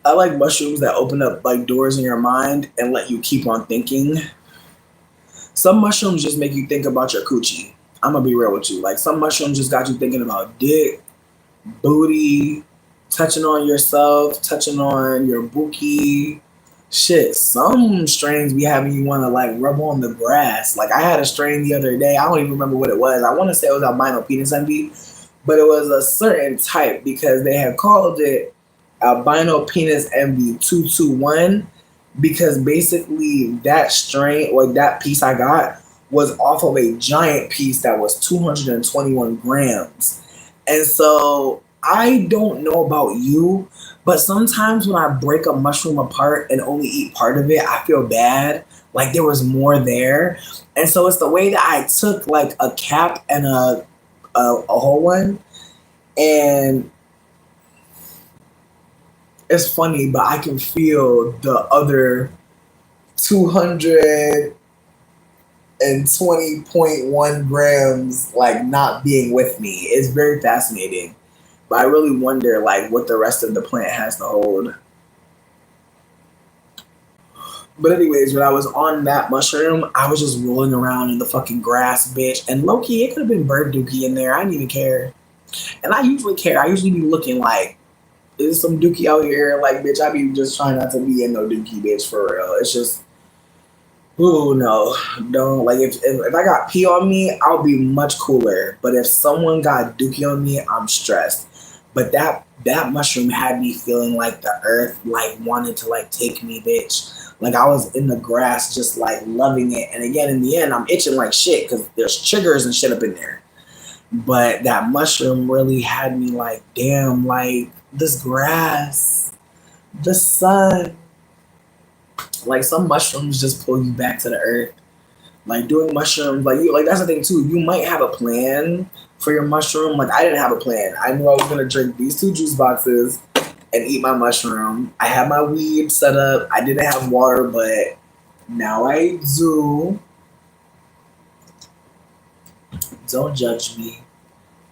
I like mushrooms that open up like doors in your mind and let you keep on thinking. Some mushrooms just make you think about your coochie. I'm gonna be real with you. Like some mushrooms just got you thinking about dick, booty, touching on yourself, touching on your bookie. Shit, some strains be having you want to like rub on the grass. Like I had a strain the other day. I don't even remember what it was. I want to say it was albino penis envy, but it was a certain type because they had called it albino penis envy 221 because basically that strain or that piece I got was off of a giant piece that was 221 grams. And so I don't know about you, but sometimes when I break a mushroom apart and only eat part of it, I feel bad. Like there was more there. And so it's the way that I took like a cap and a whole one. And it's funny, but I can feel the other 220.1 grams like not being with me. It's very fascinating. But I really wonder like what the rest of the plant has to hold. But anyways, when I was on that mushroom, I was just rolling around in the fucking grass, bitch. And low-key, it could have been bird dookie in there. I didn't even care. And I usually care. I usually be looking like, is some dookie out here? Like, bitch, I be just trying not to be in no dookie, bitch, for real. It's just, ooh, no. Don't, like, if I got pee on me, I'll be much cooler. But if someone got dookie on me, I'm stressed. But that that mushroom had me feeling like the earth like wanted to like take me, bitch. Like I was in the grass just like loving it. And again, in the end, I'm itching like shit because there's triggers and shit up in there. But that mushroom really had me like, damn, like this grass, the sun. Like some mushrooms just pull you back to the earth. Like doing mushrooms, like you, like that's the thing too. You might have a plan for your mushroom. Like I didn't have a plan. I knew I was gonna drink these 2 juice boxes and eat my mushroom. I had my weed set up. I didn't have water, but now I do. Don't judge me.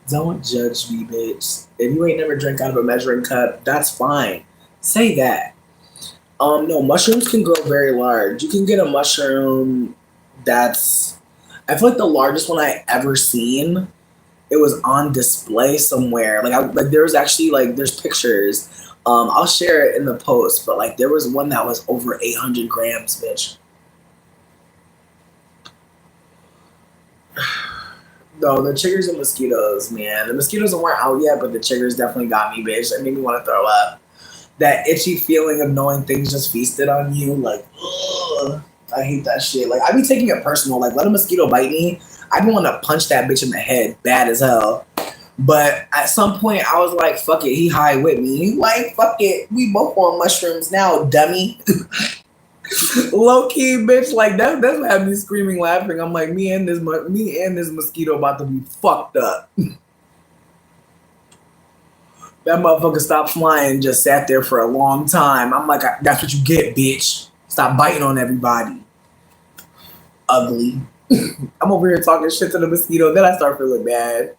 Don't judge me, bitch. If you ain't never drank out of a measuring cup, that's fine. Say that. No, mushrooms can grow very large. You can get a mushroom that's, I feel like the largest one I ever seen, it was on display somewhere. Like there was actually like there's pictures. I'll share it in the post, but like there was one that was over 800 grams, bitch. No, the chiggers and mosquitoes, man. The mosquitoes weren't out yet, but the chiggers definitely got me, bitch. That made me want to throw up. That itchy feeling of knowing things just feasted on you, like, ugh, I hate that shit. Like, I be taking it personal. Like, let a mosquito bite me, I be wanting to punch that bitch in the head, bad as hell. But at some point, I was like, fuck it, he high with me. Like, fuck it, we both on mushrooms now, dummy. Low key, bitch, like that's what had me screaming, laughing. I'm like, me and this mosquito about to be fucked up. That motherfucker stopped flying, just sat there for a long time. I'm like, that's what you get, bitch. Stop biting on everybody. Ugly. I'm over here talking shit to the mosquito. Then I start feeling bad.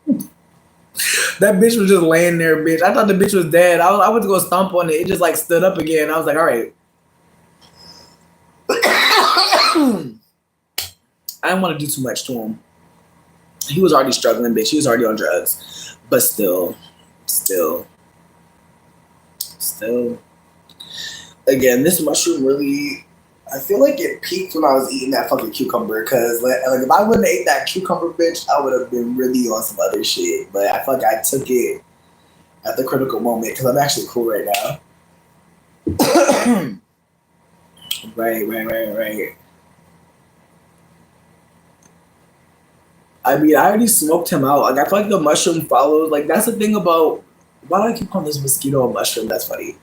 That bitch was just laying there, bitch. I thought the bitch was dead. I went to go stomp on it. It just like stood up again. I was like, all right. I didn't want to do too much to him. He was already struggling, bitch. He was already on drugs. But still. Again, this mushroom really, I feel like it peaked when I was eating that fucking cucumber. Cause like if I wouldn't have ate that cucumber, bitch, I would have been really on some other shit. But I feel like I took it at the critical moment because I'm actually cool right now. Right. I mean, I already smoked him out. Like, I feel like the mushroom follows. Like, that's the thing about, why do I keep calling this mosquito a mushroom? That's funny.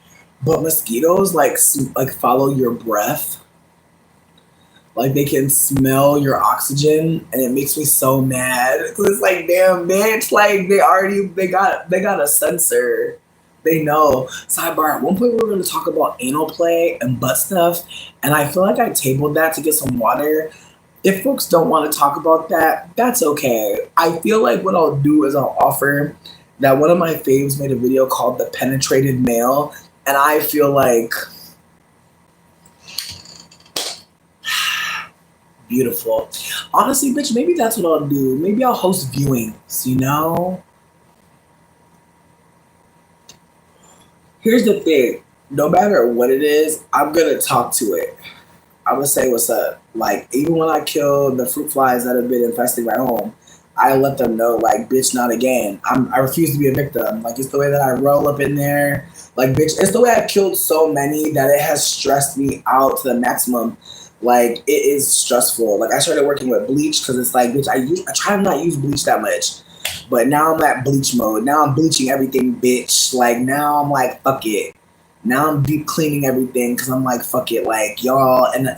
But mosquitoes like follow your breath. Like they can smell your oxygen, and it makes me so mad. It's like, damn, bitch! Like they got a sensor. They know. Sidebar. At one point, we were going to talk about anal play and butt stuff, and I feel like I tabled that to get some water. If folks don't want to talk about that, that's okay. I feel like what I'll do is I'll offer that one of my faves made a video called "The Penetrated Male," and I feel like beautiful. Honestly, bitch, maybe that's what I'll do. Maybe I'll host viewings, you know? Here's the thing. No matter what it is, I'm going to talk to it. I'm going to say what's up. Like, even when I kill the fruit flies that have been infesting my home, I let them know, like, bitch, not again. I refuse to be a victim. Like, it's the way that I roll up in there. Like, bitch, it's the way I've killed so many that it has stressed me out to the maximum. Like, it is stressful. Like, I started working with bleach because it's like, bitch, I try to not use bleach that much. But now I'm at bleach mode. Now I'm bleaching everything, bitch. Like, now I'm like, fuck it. Now I'm deep cleaning everything because I'm like, fuck it. Like, y'all, and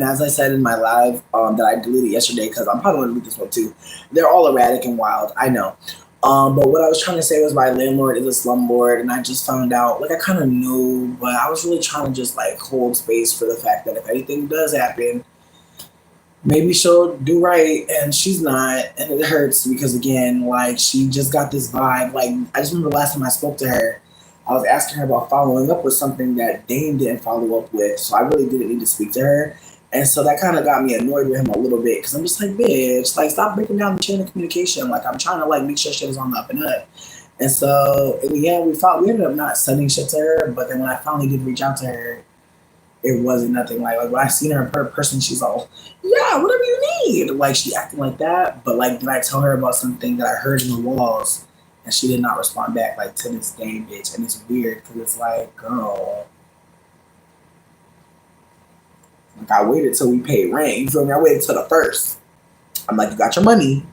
as I said in my live that I deleted yesterday, because I'm probably going to delete this one too. They're all erratic and wild. I know. But what I was trying to say was my landlord is a slumlord, and I just found out, like I kind of knew, but I was really trying to just like hold space for the fact that if anything does happen, maybe she'll do right, and she's not, and it hurts because again, like she just got this vibe. Like I just remember last time I spoke to her, I was asking her about following up with something that Dane didn't follow up with, so I really didn't need to speak to her. And so that kind of got me annoyed with him a little bit because I'm just like, bitch, like stop breaking down the chain of communication. Like I'm trying to like make sure shit is on the up and up. And so in the end, we ended up not sending shit to her. But then when I finally did reach out to her, it wasn't nothing like when I seen her in person, she's all, yeah, whatever you need. Like she acting like that. But like, did I tell her about something that I heard in the walls? And she did not respond back, like, to this day, bitch. And it's weird because it's like, girl, like, I waited till we paid rent. You feel me? I waited till the first. I'm like, you got your money.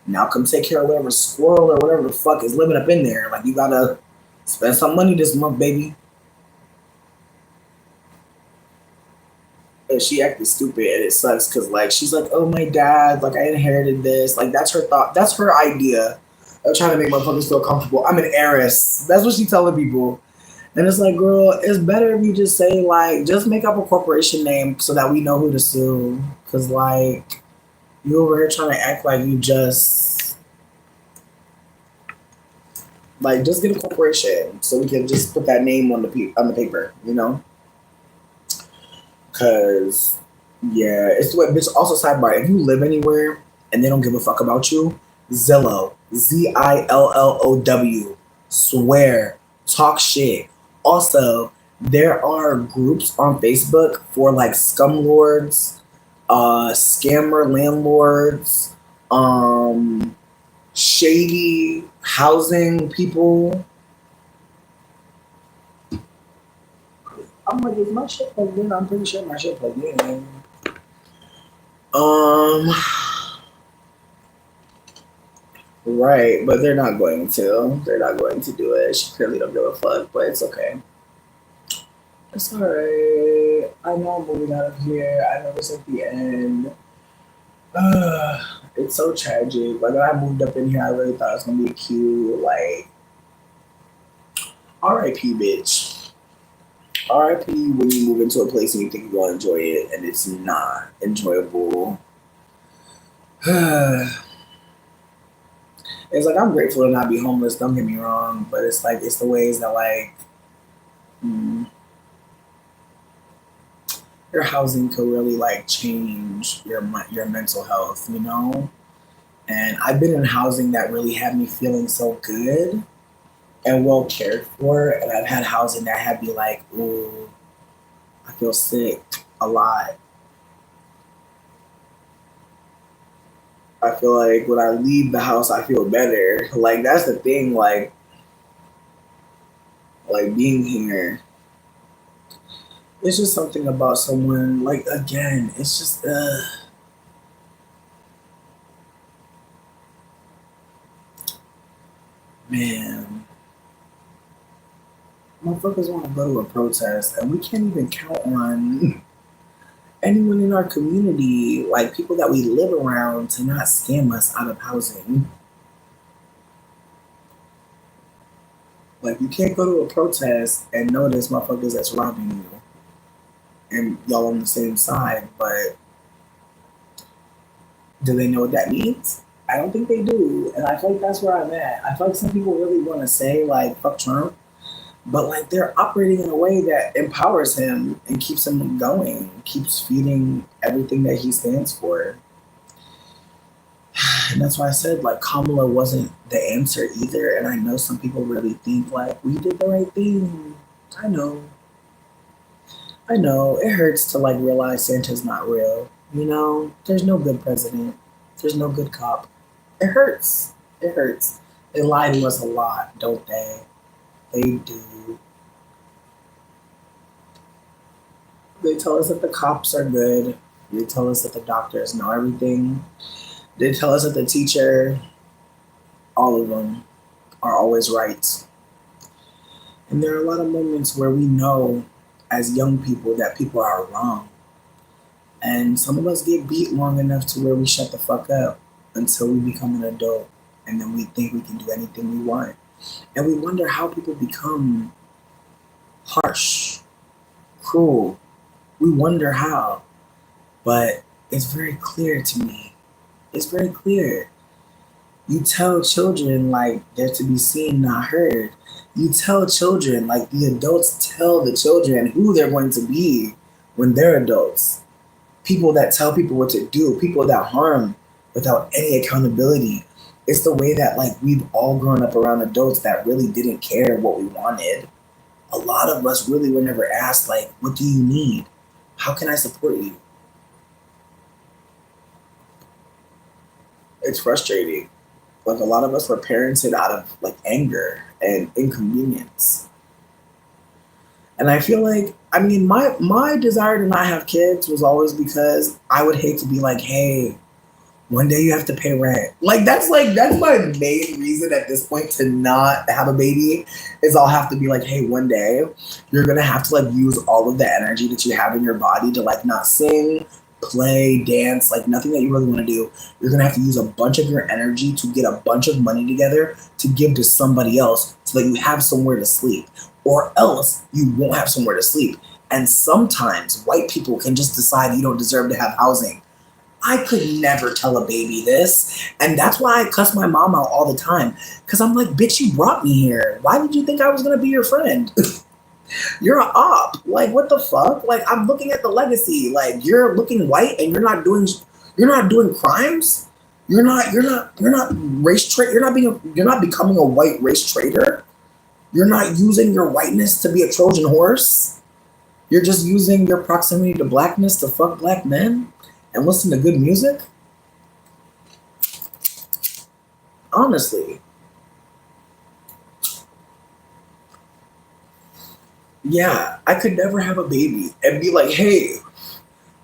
Now come take care of whatever squirrel or whatever the fuck is living up in there. Like, you gotta spend some money this month, baby. And she acted stupid, and it sucks because, like, she's like, oh, my dad, like, I inherited this. Like, that's her thought. That's her idea of trying to make motherfuckers feel comfortable. I'm an heiress. That's what she's telling people. And it's like, girl, it's better if you just say, like, just make up a corporation name so that we know who to sue. Because, like, you over here trying to act like you just, like, just get a corporation so we can just put that name on the paper, you know? Because, yeah, it's the way, bitch. Also, sidebar, if you live anywhere and they don't give a fuck about you, Zillow, Zillow, swear, talk shit. Also, there are groups on Facebook for, like, scumlords, scammer landlords, shady housing people. I'm like, is my shit plugged in? I'm pretty sure my shit plugged in. Right, but they're not going to. They're not going to do it. She clearly don't give a fuck, but it's okay. It's alright. I know I'm moving out of here. I know it's at the end. It's so tragic. Like, when I moved up in here, I really thought it was gonna be cute. Like, R.I.P. bitch. R.I.P. when you move into a place and you think you're gonna enjoy it, and it's not enjoyable. It's like, I'm grateful to not be homeless. Don't get me wrong, but it's like, it's the ways that, like, your housing could really, like, change your mental health, you know. And I've been in housing that really had me feeling so good and well cared for, and I've had housing that had me like, ooh, I feel sick a lot. I feel like when I leave the house, I feel better. Like, that's the thing. Like being here, it's just something about someone. Like, again, it's just man, motherfuckers want to go to a protest, and we can't even count on anyone in our community, like people that we live around, to not scam us out of housing. Like, you can't go to a protest and notice motherfuckers that's robbing you, and y'all on the same side, but do they know what that means? I don't think they do, and I feel like that's where I'm at. I feel like some people really want to say, like, fuck Trump, but, like, they're operating in a way that empowers him and keeps him going, keeps feeding everything that he stands for. And that's why I said, like, Kamala wasn't the answer either. And I know some people really think, like, we did the right thing. I know. I know. It hurts to, like, realize Santa's not real. You know, there's no good president. There's no good cop. It hurts. It hurts. They lie to us a lot, don't they? They do. They tell us that the cops are good. They tell us that the doctors know everything. They tell us that the teacher, all of them, are always right. And there are a lot of moments where we know as young people that people are wrong. And some of us get beat long enough to where we shut the fuck up until we become an adult. And then we think we can do anything we want. And we wonder how people become harsh, cruel. We wonder how. But it's very clear to me. It's very clear. You tell children, like, they're to be seen, not heard. You tell children, like, the adults tell the children who they're going to be when they're adults. People that tell people what to do, people that harm without any accountability. It's the way that, like, we've all grown up around adults that really didn't care what we wanted. A lot of us really were never asked, like, what do you need? How can I support you? It's frustrating. Like a lot of us were parented out of like anger and inconvenience. And I feel like, I mean, my desire to not have kids was always because I would hate to be like, hey, one day you have to pay rent. That's my main reason at this point to not have a baby is I'll have to be like, hey, one day you're gonna have to like use all of the energy that you have in your body to like not sing, play, dance, like nothing that you really want to do. You're gonna have to use a bunch of your energy to get a bunch of money together to give to somebody else so that you have somewhere to sleep. Or else you won't have somewhere to sleep. And sometimes white people can just decide you don't deserve to have housing. I could never tell a baby this. And that's why I cuss my mom out all the time. Because I'm like, bitch, you brought me here. Why did you think I was going to be your friend? You're an op. Like, what the fuck? Like, I'm looking at the legacy. Like, you're looking white and you're not doing crimes. You're not becoming a white race traitor. You're not using your whiteness to be a Trojan horse. You're just using your proximity to blackness to fuck black men and listen to good music. Honestly. Yeah, I could never have a baby and be like, hey,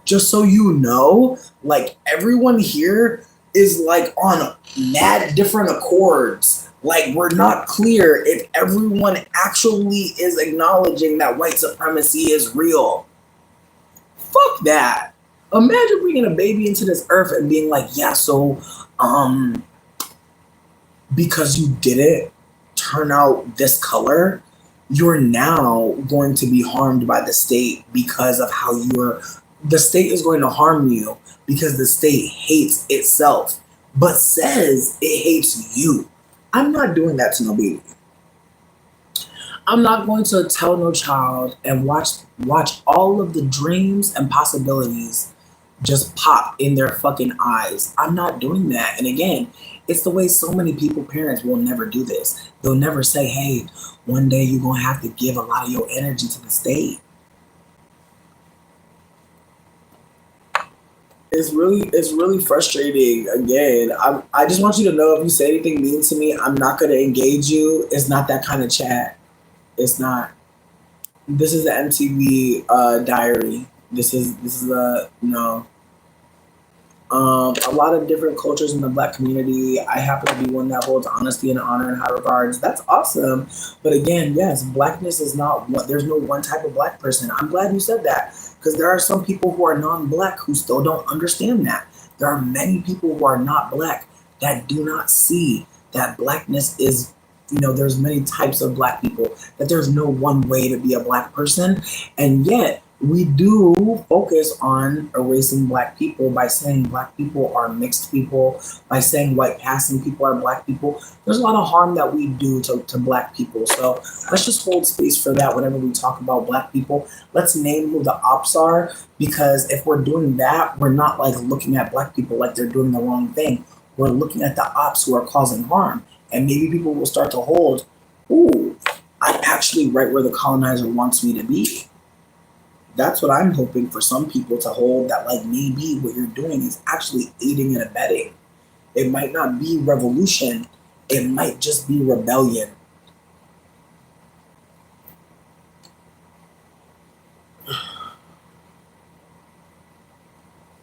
just so you know, like everyone here is like on mad different accords. Like we're not clear if everyone actually is acknowledging that white supremacy is real. Fuck that. Imagine bringing a baby into this earth and being like, yeah, so because you didn't turn out this color, you're now going to be harmed by the state because of how the state is going to harm you because the state hates itself, but says it hates you. I'm not doing that to no baby. I'm not going to tell no child and watch all of the dreams and possibilities just pop in their fucking eyes. I'm not doing that. And again, it's the way so many parents will never do this. They'll never say, hey, one day you're going to have to give a lot of your energy to the state. It's really frustrating. Again, I just want you to know if you say anything mean to me, I'm not going to engage you. It's not that kind of chat. It's not. This is the MTV diary. This is a no. A lot of different cultures in the black community. I happen to be one that holds honesty and honor in high regards. That's awesome. But again, yes, blackness is not one. There's no one type of black person. I'm glad you said that because there are some people who are non-black who still don't understand that. There are many people who are not black that do not see that blackness is, there's many types of black people, that there's no one way to be a black person. And yet we do focus on erasing black people by saying black people are mixed people, by saying white passing people are black people. There's a lot of harm that we do to black people. So let's just hold space for that whenever we talk about black people. Let's name who the ops are, because if we're doing that, we're not like looking at black people like they're doing the wrong thing. We're looking at the ops who are causing harm. And maybe people will start to hold, ooh, I'm actually right where the colonizer wants me to be. That's what I'm hoping for some people to hold, that like maybe what you're doing is actually aiding and abetting. It might not be revolution. It might just be rebellion.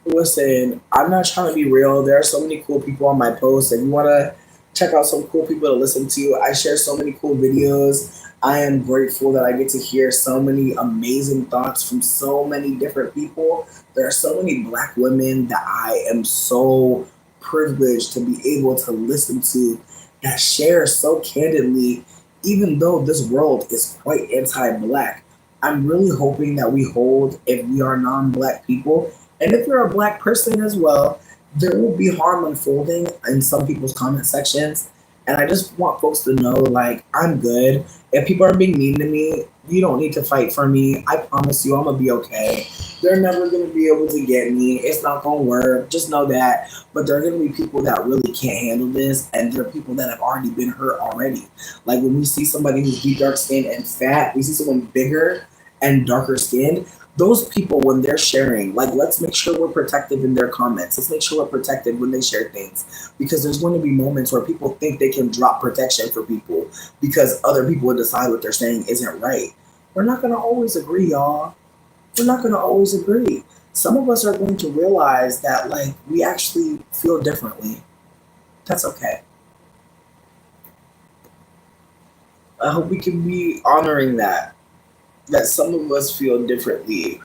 Listen, I'm not trying to be real. There are so many cool people on my posts. If you want to check out some cool people to listen to, I share so many cool videos. I am grateful that I get to hear so many amazing thoughts from so many different people. There are so many black women that I am so privileged to be able to listen to that share so candidly, even though this world is quite anti-black. I'm really hoping that we hold, if we are non-black people, and if you're a black person as well, there will be harm unfolding in some people's comment sections. And I just want folks to know, like, I'm good. If people are being mean to me, you don't need to fight for me. I promise you, I'm going to be okay. They're never going to be able to get me. It's not going to work. Just know that. But there are going to be people that really can't handle this. And there are people that have already been hurt already. Like when we see somebody who's deep, dark skinned and fat, we see someone bigger and darker skinned. those people, when they're sharing, like, let's make sure we're protective in their comments. Let's make sure we're protected when they share things, because there's going to be moments where people think they can drop protection for people because other people will decide what they're saying isn't right. We're not going to always agree, y'all. We're not going to always agree. Some of us are going to realize that, like, we actually feel differently. That's okay. I hope we can be honoring that some of us feel differently.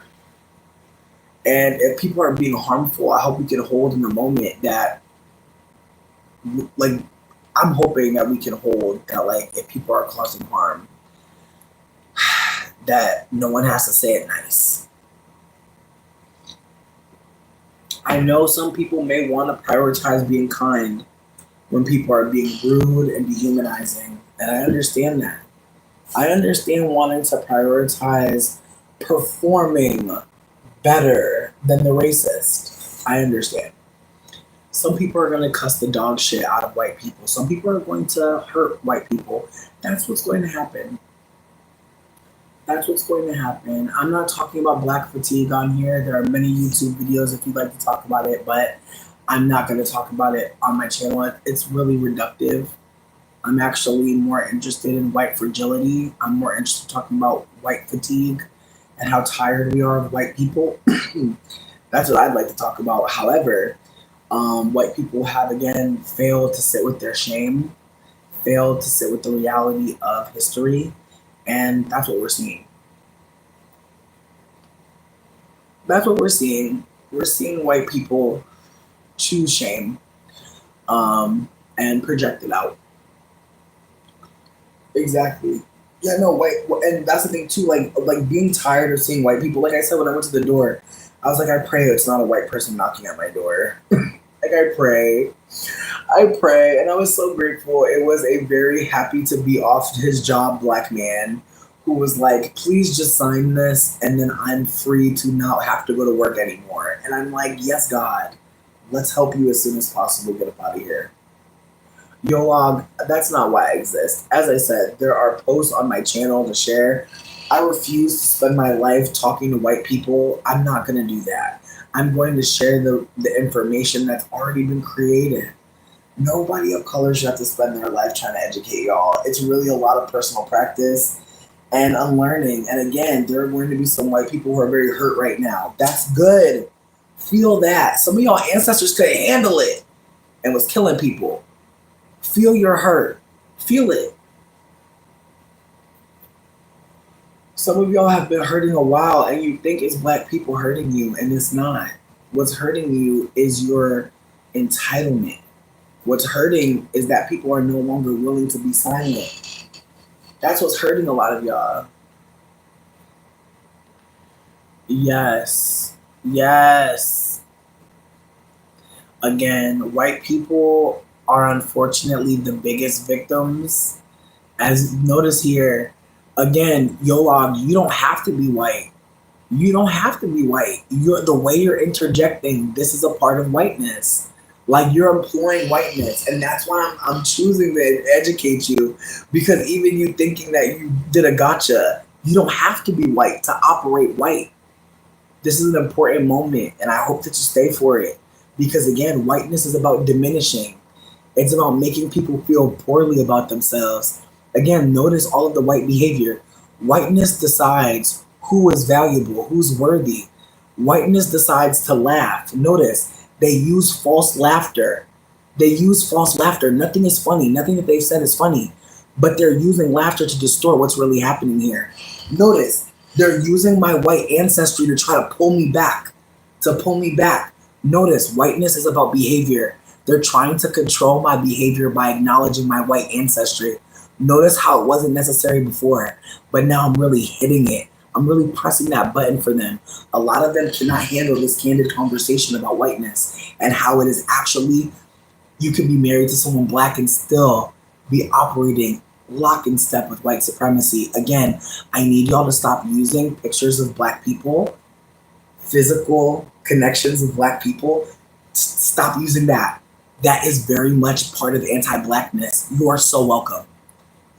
And if people are being harmful, I hope we can hold in the moment that, like, I'm hoping that we can hold that, like, if people are causing harm, that no one has to say it nice. I know some people may want to prioritize being kind when people are being rude and dehumanizing, and I understand that. I understand wanting to prioritize performing better than the racist. I understand. Some people are going to cuss the dog shit out of white people. Some people are going to hurt white people. That's what's going to happen. That's what's going to happen. I'm not talking about black fatigue on here. There are many YouTube videos if you'd like to talk about it, but I'm not going to talk about it on my channel. It's really reductive. I'm actually more interested in white fragility. I'm more interested in talking about white fatigue and how tired we are of white people. That's what I'd like to talk about. However, white people have again failed to sit with their shame, failed to sit with the reality of history, and that's what we're seeing. That's what we're seeing. We're seeing white people choose shame and project it out. Exactly. Yeah, no, white, and that's the thing too. Like being tired of seeing white people. Like I said when I went to the door, I was like, I pray it's not a white person knocking at my door. Like I pray, and I was so grateful. It was a very happy to be off his job black man who was like, please just sign this, and then I'm free to not have to go to work anymore. And I'm like, yes, God, let's help you as soon as possible get up out of here. Yo, log, that's not why I exist. As I said, there are posts on my channel to share. I refuse to spend my life talking to white people. I'm not going to do that. I'm going to share the information that's already been created. Nobody of color should have to spend their life trying to educate y'all. It's really a lot of personal practice and unlearning. And again, there are going to be some white people who are very hurt right now. That's good. Feel that. Some of y'all ancestors couldn't handle it and was killing people. Feel your hurt. Feel it. Some of y'all have been hurting a while and you think it's black people hurting you, and it's not. What's hurting you is your entitlement. What's hurting is that people are no longer willing to be silent. That's what's hurting a lot of y'all. Yes. Yes. Again, white people are unfortunately the biggest victims. As notice here, again, Yolog, you don't have to be white. You don't have to be white. You're the way you're interjecting. This is a part of whiteness. Like you're employing whiteness, and that's why I'm choosing to educate you, because even you thinking that you did a gotcha, you don't have to be white to operate white. This is an important moment, and I hope that you stay for it, because again, whiteness is about diminishing. It's about making people feel poorly about themselves. Again, notice all of the white behavior. Whiteness decides who is valuable, who's worthy. Whiteness decides to laugh. Notice, they use false laughter. They use false laughter. Nothing is funny. Nothing that they've said is funny. But they're using laughter to distort what's really happening here. Notice, they're using my white ancestry to try to pull me back. To pull me back. Notice, whiteness is about behavior. They're trying to control my behavior by acknowledging my white ancestry. Notice how it wasn't necessary before, but now I'm really hitting it. I'm really pressing that button for them. A lot of them cannot handle this candid conversation about whiteness and how it is actually, you can be married to someone black and still be operating lock in step with white supremacy. Again, I need y'all to stop using pictures of black people, physical connections of black people. Stop using that. That is very much part of anti-blackness. You are so welcome.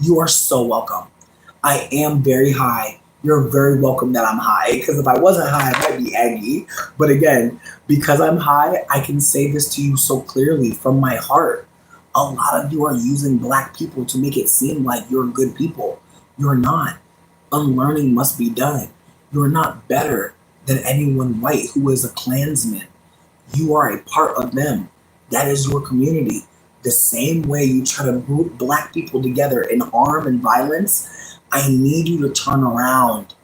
You are so welcome. I am very high. You're very welcome that I'm high, because if I wasn't high, I might be aggy. But again, because I'm high, I can say this to you so clearly from my heart. A lot of you are using black people to make it seem like you're good people. You're not. Unlearning must be done. You're not better than anyone white who is a Klansman. You are a part of them. That is your community. The same way you try to group black people together in harm and violence, I need you to turn around.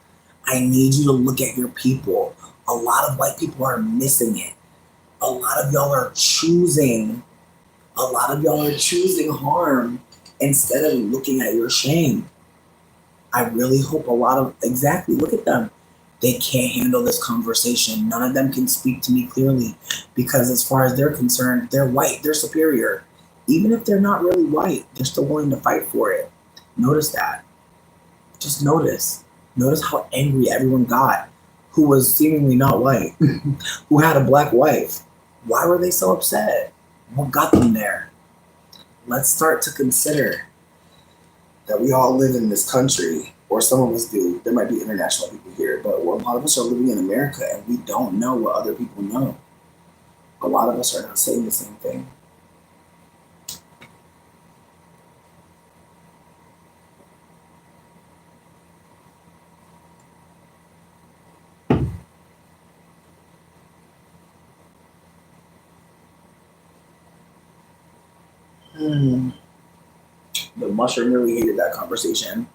I need you to look at your people. A lot of white people are missing it. A lot of y'all are choosing, harm instead of looking at your shame. I really hope a lot of, exactly, look at them. They can't handle this conversation. None of them can speak to me clearly because, as far as they're concerned, they're white, they're superior. Even if they're not really white, they're still willing to fight for it. Notice that. Just notice. Notice how angry everyone got who was seemingly not white, who had a black wife. Why were they so upset? What got them there? Let's start to consider that we all live in this country, or some of us do. There might be international people here, but a lot of us are living in America and we don't know what other people know. A lot of us are not saying the same thing. Hmm. The mushroom really hated that conversation.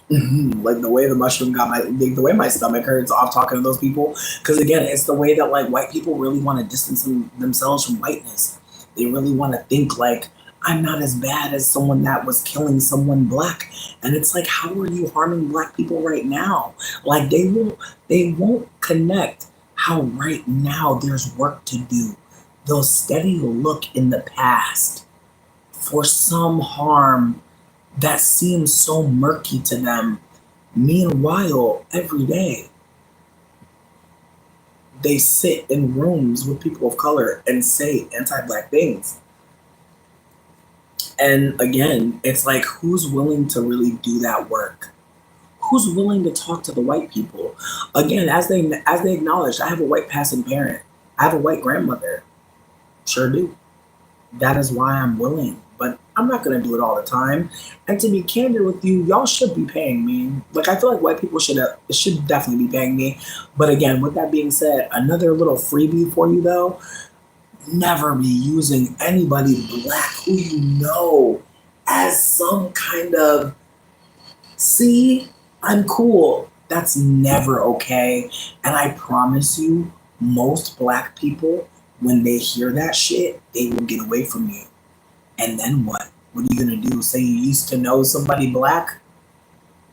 Like the way the mushroom got the way my stomach hurts off talking to those people. Because again, it's the way that like white people really want to distance themselves from whiteness. They really want to think like I'm not as bad as someone that was killing someone black. And it's like, how are you harming black people right now? Like they won't connect how right now there's work to do. They'll steady look in the past for some harm that seems so murky to them. Meanwhile, every day, they sit in rooms with people of color and say anti black things. And again, it's like, who's willing to really do that work? Who's willing to talk to the white people? Again, as they acknowledged, I have a white passing parent. I have a white grandmother. Sure do. That is why I'm willing. But I'm not gonna do it all the time. And to be candid with you, y'all should be paying me. Like I feel like white people should definitely be paying me. But again, with that being said, another little freebie for you though: never be using anybody black who you know as some kind of, see, I'm cool. That's never okay. And I promise you, most black people, when they hear that shit, they will get away from you. And then what? What are you gonna do? Say you used to know somebody black?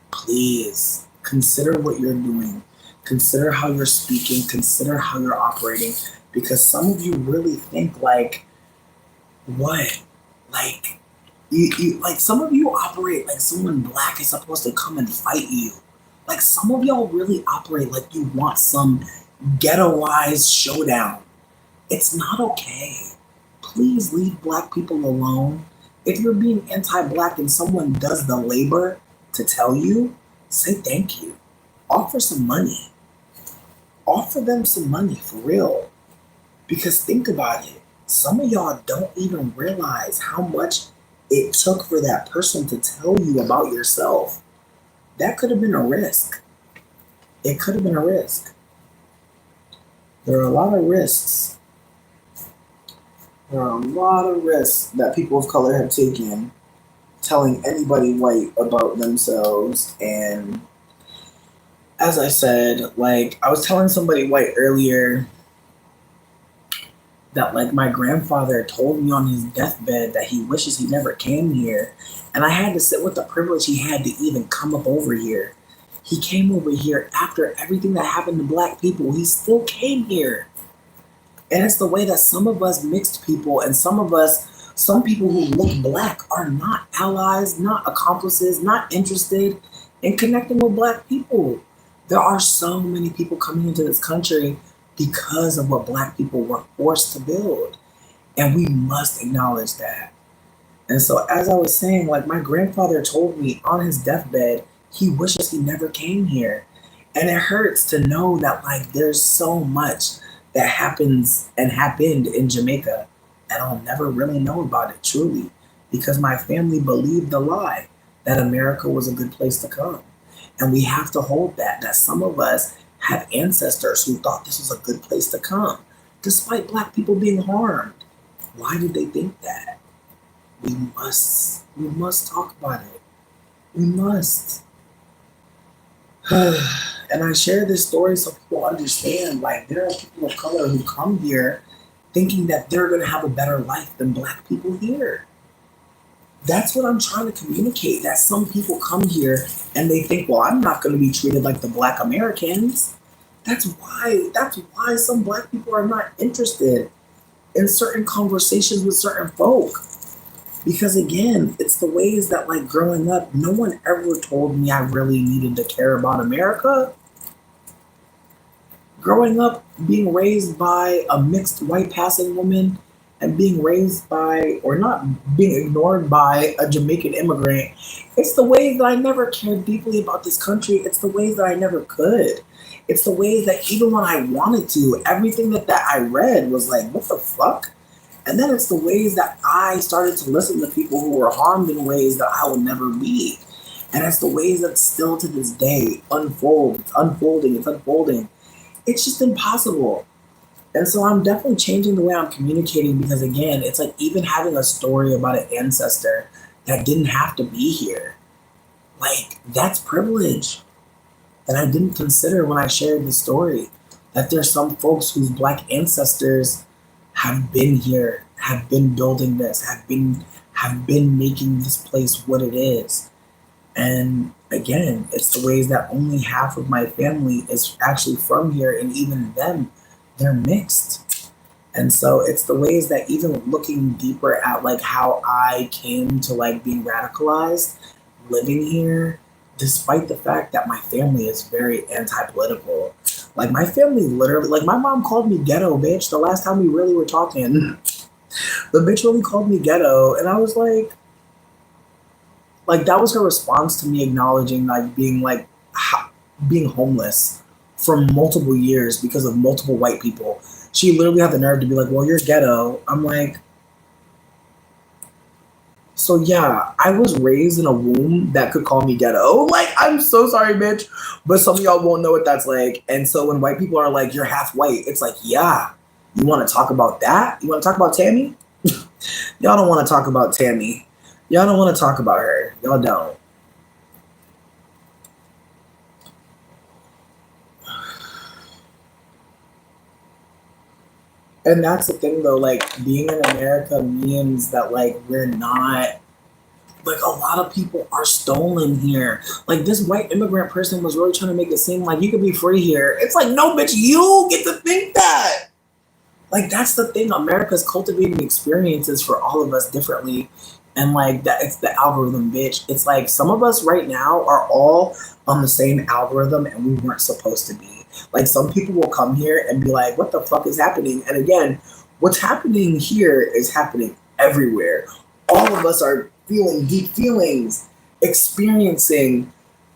Please consider what you're doing. Consider how you're speaking. Consider how you're operating. Because some of you really think like, what? Like you like some of you operate like someone black is supposed to come and fight you. Like some of y'all really operate like you want some ghettoized showdown. It's not okay. Please leave black people alone. If you're being anti-black and someone does the labor to tell you, say thank you. Offer some money. Offer them some money for real. Because think about it. Some of y'all don't even realize how much it took for that person to tell you about yourself. That could have been a risk. It could have been a risk. There are a lot of risks. There are a lot of risks that people of color have taken telling anybody white about themselves. And as I said, like I was telling somebody white earlier that like my grandfather told me on his deathbed that he wishes he never came here. And I had to sit with the privilege he had to even come up over here. He came over here after everything that happened to black people. He still came here. And it's the way that some of us mixed people and some people who look black are not allies, not accomplices, not interested in connecting with black people. There are so many people coming into this country because of what black people were forced to build. And we must acknowledge that. And so, as I was saying, like my grandfather told me on his deathbed, he wishes he never came here. And it hurts to know that like there's so much that happens and happened in Jamaica and I'll never really know about it truly because my family believed the lie that America was a good place to come. And we have to hold that some of us have ancestors who thought this was a good place to come, despite black people being harmed. Why did they think that? We must talk about it. We must. And I share this story so people understand like there are people of color who come here thinking that they're gonna have a better life than black people here. That's what I'm trying to communicate. That some people come here and they think, well, I'm not gonna be treated like the black Americans. That's why some black people are not interested in certain conversations with certain folk. Because again, it's the ways that like growing up, no one ever told me I really needed to care about America. Growing up, being raised by a mixed white passing woman and being raised by, or not being ignored by a Jamaican immigrant, it's the ways that I never cared deeply about this country. It's the ways that I never could. It's the ways that even when I wanted to, everything that I read was like, what the fuck? And then it's the ways that I started to listen to people who were harmed in ways that I would never be. And it's the ways that still to this day unfold. It's unfolding. It's unfolding. It's just impossible. And so I'm definitely changing the way I'm communicating because again, it's like even having a story about an ancestor that didn't have to be here. Like that's privilege that I didn't consider when I shared the story. That there's some folks whose black ancestors have been here, have been building this, have been making this place what it is. And again, it's the ways that only half of my family is actually from here, and even them, they're mixed. And so it's the ways that even looking deeper at like how I came to like being radicalized, living here, despite the fact that my family is very anti-political. Like my family literally, like my mom called me ghetto, bitch. The last time we really were talking, the bitch really called me ghetto, and I was like that was her response to me acknowledging like being homeless for multiple years because of multiple white people. She literally had the nerve to be like, "Well, you're ghetto." I'm like, so yeah, I was raised in a womb that could call me ghetto. Like, I'm so sorry, bitch. But some of y'all won't know what that's like. And so when white people are like, you're half white, it's like, yeah. You want to talk about that? You want to talk about Tammy? Y'all don't want to talk about Tammy. Y'all don't want to talk about her. Y'all don't. And that's the thing though, like being in America means that like we're not like a lot of people are stolen here. Like this white immigrant person was really trying to make it seem like you could be free here. It's like, no, bitch, you get to think that. Like that's the thing. America's cultivating experiences for all of us differently. And like that it's the algorithm, bitch. It's like some of us right now are all on the same algorithm and we weren't supposed to be. Like some people will come here and be like, what the fuck is happening? And again, what's happening here is happening everywhere. All of us are feeling deep feelings, experiencing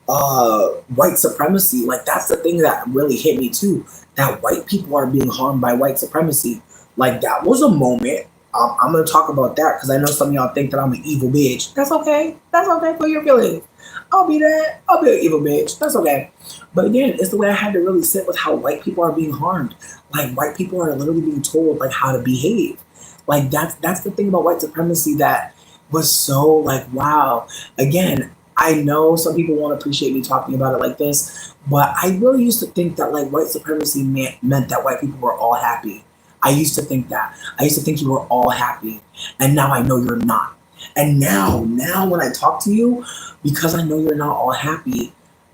white supremacy. Like that's the thing that really hit me too. That white people are being harmed by white supremacy. Like that was a moment. I'm gonna talk about that because I know some of y'all think that I'm an evil bitch. That's okay. That's okay for your feelings. I'll be that. I'll be an evil bitch. That's okay. But again, it's the way I had to really sit with how white people are being harmed. Like white people are literally being told like how to behave. Like that's the thing about white supremacy that was so like wow. Again, I know some people won't appreciate me talking about it like this, but I really used to think that like white supremacy meant that white people were all happy. I used to think that. I used to think you were all happy, and now I know you're not. And now when I talk to you, because I know you're not all happy,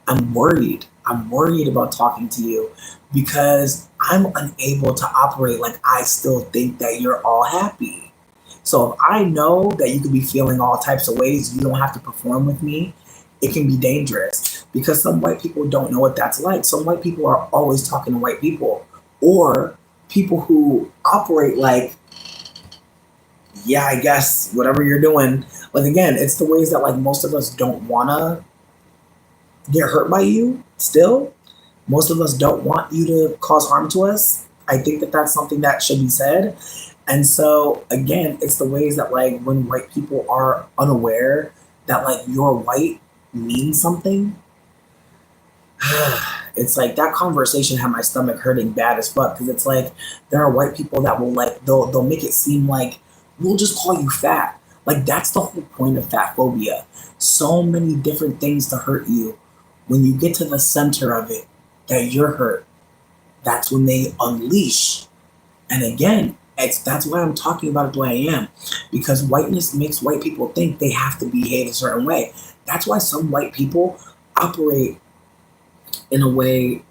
I'm worried. I'm worried about talking to you because I'm unable to operate like I still think that you're all happy. So if I know that you could be feeling all types of ways, you don't have to perform with me, it can be dangerous because some white people don't know what that's like. Some white people are always talking to white people or people who operate like, yeah, I guess whatever you're doing. Like again, it's the ways that like most of us don't wanna. get hurt by you still. Most of us don't want you to cause harm to us. I think that that's something that should be said. And so, again, it's the ways that, like, when white people are unaware that, like, you're white means something, it's like that conversation had my stomach hurting bad as fuck because it's like there are white people that will, like, they'll make it seem like we'll just call you fat. Like, that's the whole point of fat phobia. So many different things to hurt you. When you get to the center of it, that you're hurt, that's when they unleash. And again, that's why I'm talking about it the way I am, because whiteness makes white people think they have to behave a certain way. That's why some white people operate in a way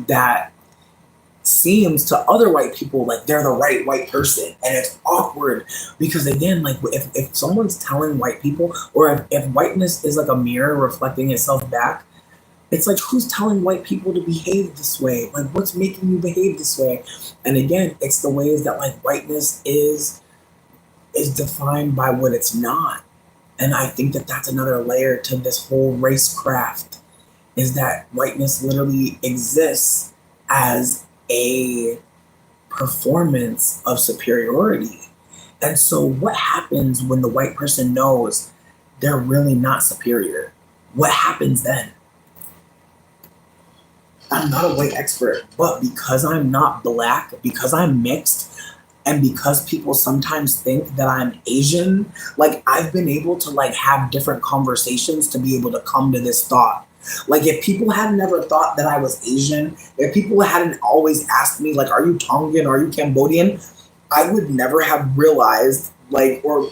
that seems to other white people like they're the right white person, and it's awkward because, again, like, if someone's telling white people, or if whiteness is like a mirror reflecting itself back, it's like, who's telling white people to behave this way? Like, what's making you behave this way? And again, it's the ways that, like, whiteness is defined by what it's not. And I think that that's another layer to this whole race craft, is that whiteness literally exists as a performance of superiority. And so what happens when the white person knows they're really not superior? What happens then? I'm not a white expert, but because I'm not black, because I'm mixed, and because people sometimes think that I'm Asian, like, I've been able to, like, have different conversations to be able to come to this thought. Like, if people had never thought that I was Asian, if people hadn't always asked me, like, are you Tongan, are you Cambodian, I would never have realized, like, or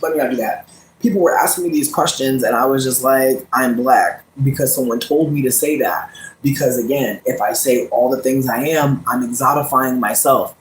let me not do that. People were asking me these questions and I was just like, I'm black because someone told me to say that. Because again, if I say all the things I am, I'm exotifying myself.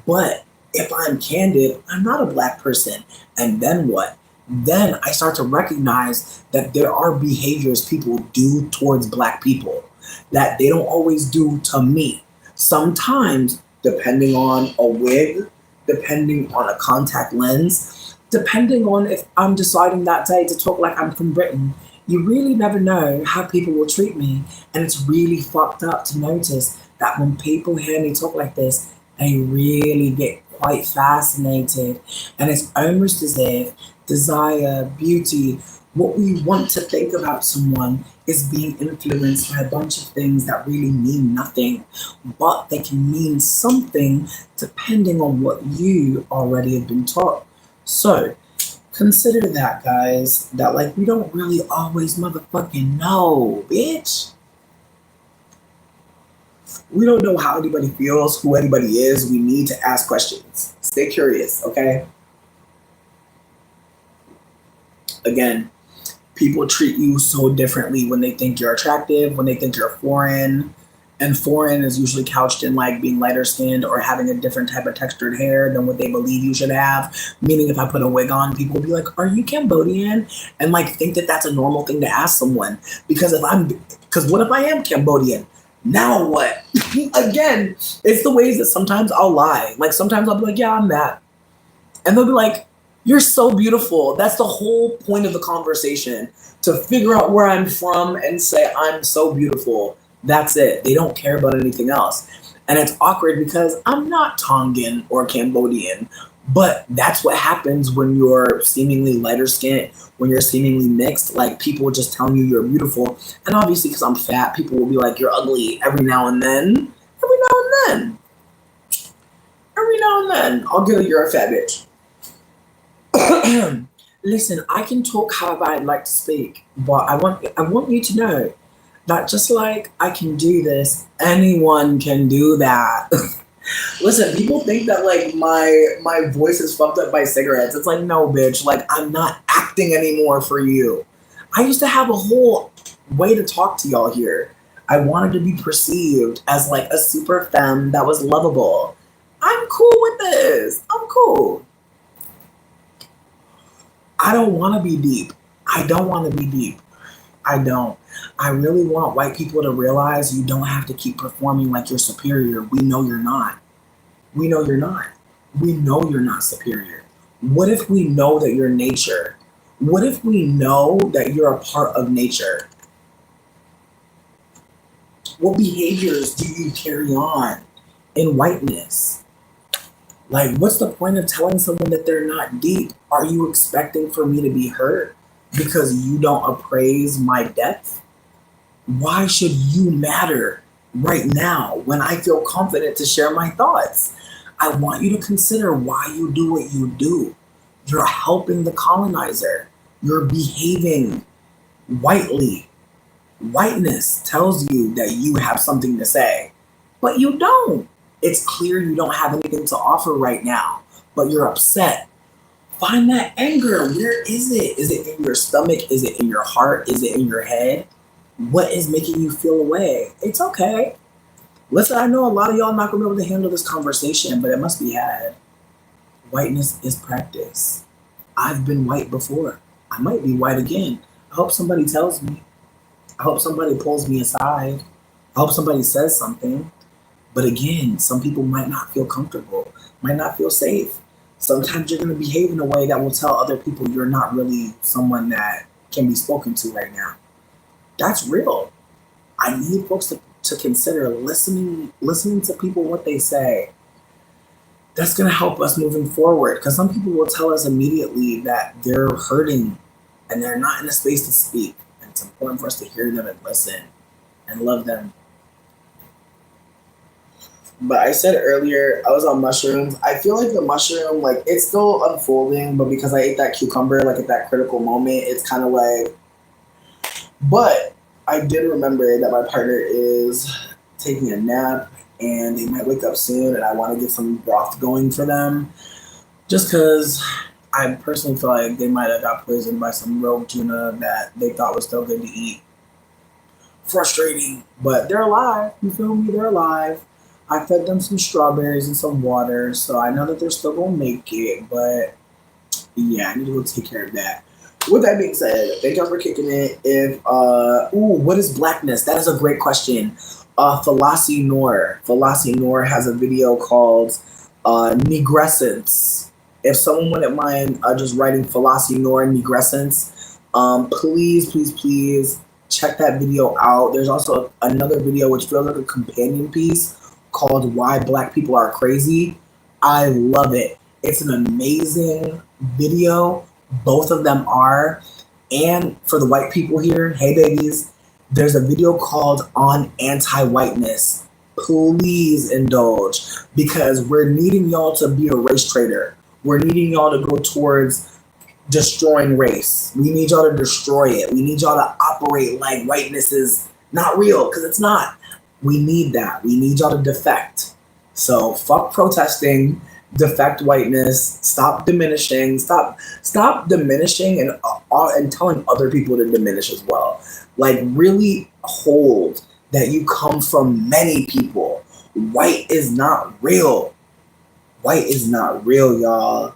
But if I'm candid, I'm not a black person. And then what? Then I start to recognize that there are behaviors people do towards black people that they don't always do to me. Sometimes, depending on a wig, depending on a contact lens, depending on if I'm deciding that day to talk like I'm from Britain, you really never know how people will treat me. And it's really fucked up to notice that when people hear me talk like this, they really get quite fascinated. And it's almost as if desire, beauty, what we want to think about someone is being influenced by a bunch of things that really mean nothing, but they can mean something depending on what you already have been taught. So, consider that, guys, that, like, we don't really always motherfucking know, bitch. We don't know how anybody feels, who anybody is. We need to ask questions. Stay curious, okay? Again, people treat you so differently when they think you're attractive, when they think you're foreign. And foreign is usually couched in, like, being lighter skinned or having a different type of textured hair than what they believe you should have. Meaning, if I put a wig on, people will be like, are you Cambodian? And, like, think that that's a normal thing to ask someone. Because what if I am Cambodian? Now what? Again, it's the ways that sometimes I'll lie. Like, sometimes I'll be like, yeah, I'm that. And they'll be like, you're so beautiful. That's the whole point of the conversation, to figure out where I'm from and say I'm so beautiful. That's it. They don't care about anything else. And it's awkward because I'm not Tongan or Cambodian, but that's what happens when you're seemingly lighter skinned, when you're seemingly mixed. Like, people just telling you you're beautiful. And obviously, because I'm fat, people will be like, you're ugly every now and then. Every now and then. Every now and then. I'll give you, you're a fat bitch. Listen, I can talk however I'd like to speak, but I want you to know that just like I can do this, anyone can do that. Listen, people think that, like, my voice is fucked up by cigarettes. It's like, no, bitch. Like, I'm not acting anymore for you. I used to have a whole way to talk to y'all here. I wanted to be perceived as, like, a super femme that was lovable. I'm cool with this. I'm cool. I don't want to be deep. I don't want to be deep. I don't. I really want white people to realize you don't have to keep performing like you're superior. We know you're not. We know you're not. We know you're not superior. What if we know that you're nature? What if we know that you're a part of nature? What behaviors do you carry on in whiteness? Like, what's the point of telling someone that they're not deep? Are you expecting for me to be hurt because you don't appraise my depth? Why should you matter right now when I feel confident to share my thoughts? I want you to consider why you do what you do. You're helping the colonizer. You're behaving whitely. Whiteness tells you that you have something to say, but you don't. It's clear you don't have anything to offer right now, but you're upset. Find that anger. Where is it? Is it in your stomach? Is it in your heart? Is it in your head? What is making you feel away? It's okay. Listen, I know a lot of y'all not gonna be able to handle this conversation, but it must be had. Whiteness is practice. I've been white before. I might be white again. I hope somebody tells me. I hope somebody pulls me aside. I hope somebody says something. But again, some people might not feel comfortable, might not feel safe. Sometimes you're going to behave in a way that will tell other people you're not really someone that can be spoken to right now. That's real. I need folks to consider listening to people what they say. That's going to help us moving forward, because some people will tell us immediately that they're hurting and they're not in a space to speak. And it's important for us to hear them and listen and love them. But I said earlier, I was on mushrooms. I feel like the mushroom, like, it's still unfolding, but because I ate that cucumber, like, at that critical moment, it's kind of like, but I did remember that my partner is taking a nap and they might wake up soon, and I want to get some broth going for them, just because I personally feel like they might have got poisoned by some rogue tuna that they thought was still good to eat. Frustrating, but they're alive. You feel me? They're alive. I fed them some strawberries and some water, so I know that they're still gonna make it. But yeah, I need to go take care of that. With that being said, thank y'all for kicking it. What is blackness? That is a great question. Falasi Noor has a video called Negrescence. If someone wouldn't mind just writing Falasi Noor Negrescence, please check that video out. There's also another video which feels like a companion piece called Why Black People Are Crazy. I love it. It's an amazing video. Both of them are. And for the white people here, hey babies, there's a video called On Anti-Whiteness. Please indulge, because we're needing y'all to be a race trader. We're needing y'all to go towards destroying race. We need y'all to destroy it. We need y'all to operate like whiteness is not real, because it's not. We need that. We need y'all to defect. So fuck protesting, defect whiteness, stop diminishing, stop diminishing and telling other people to diminish as well. Like, really hold that you come from many people. White is not real. White is not real, y'all.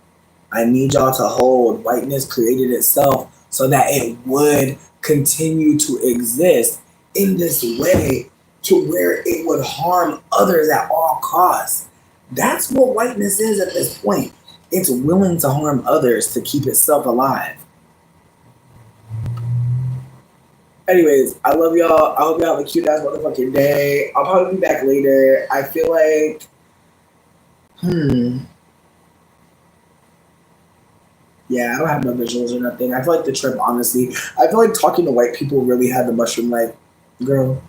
I need y'all to hold. Whiteness created itself so that it would continue to exist in this way to where it would harm others at all costs. That's what whiteness is at this point. It's willing to harm others to keep itself alive. Anyways, I love y'all. I hope y'all have a cute ass motherfucking day. I'll probably be back later. I feel like, yeah, I don't have no visuals or nothing. I feel like the trip, honestly, I feel like talking to white people really had the mushroom, like, girl.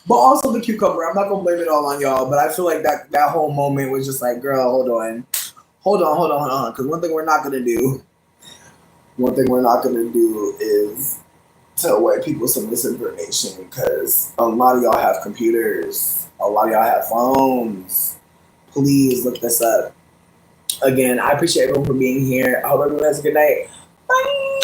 But also the cucumber. I'm not gonna blame it all on y'all, but I feel like that whole moment was just like, girl, hold on. Because one thing we're not gonna do is tell white people some misinformation, because a lot of y'all have computers, a lot of y'all have phones. Please look this up. Again, I appreciate everyone for being here. I hope everyone has a good night. Bye.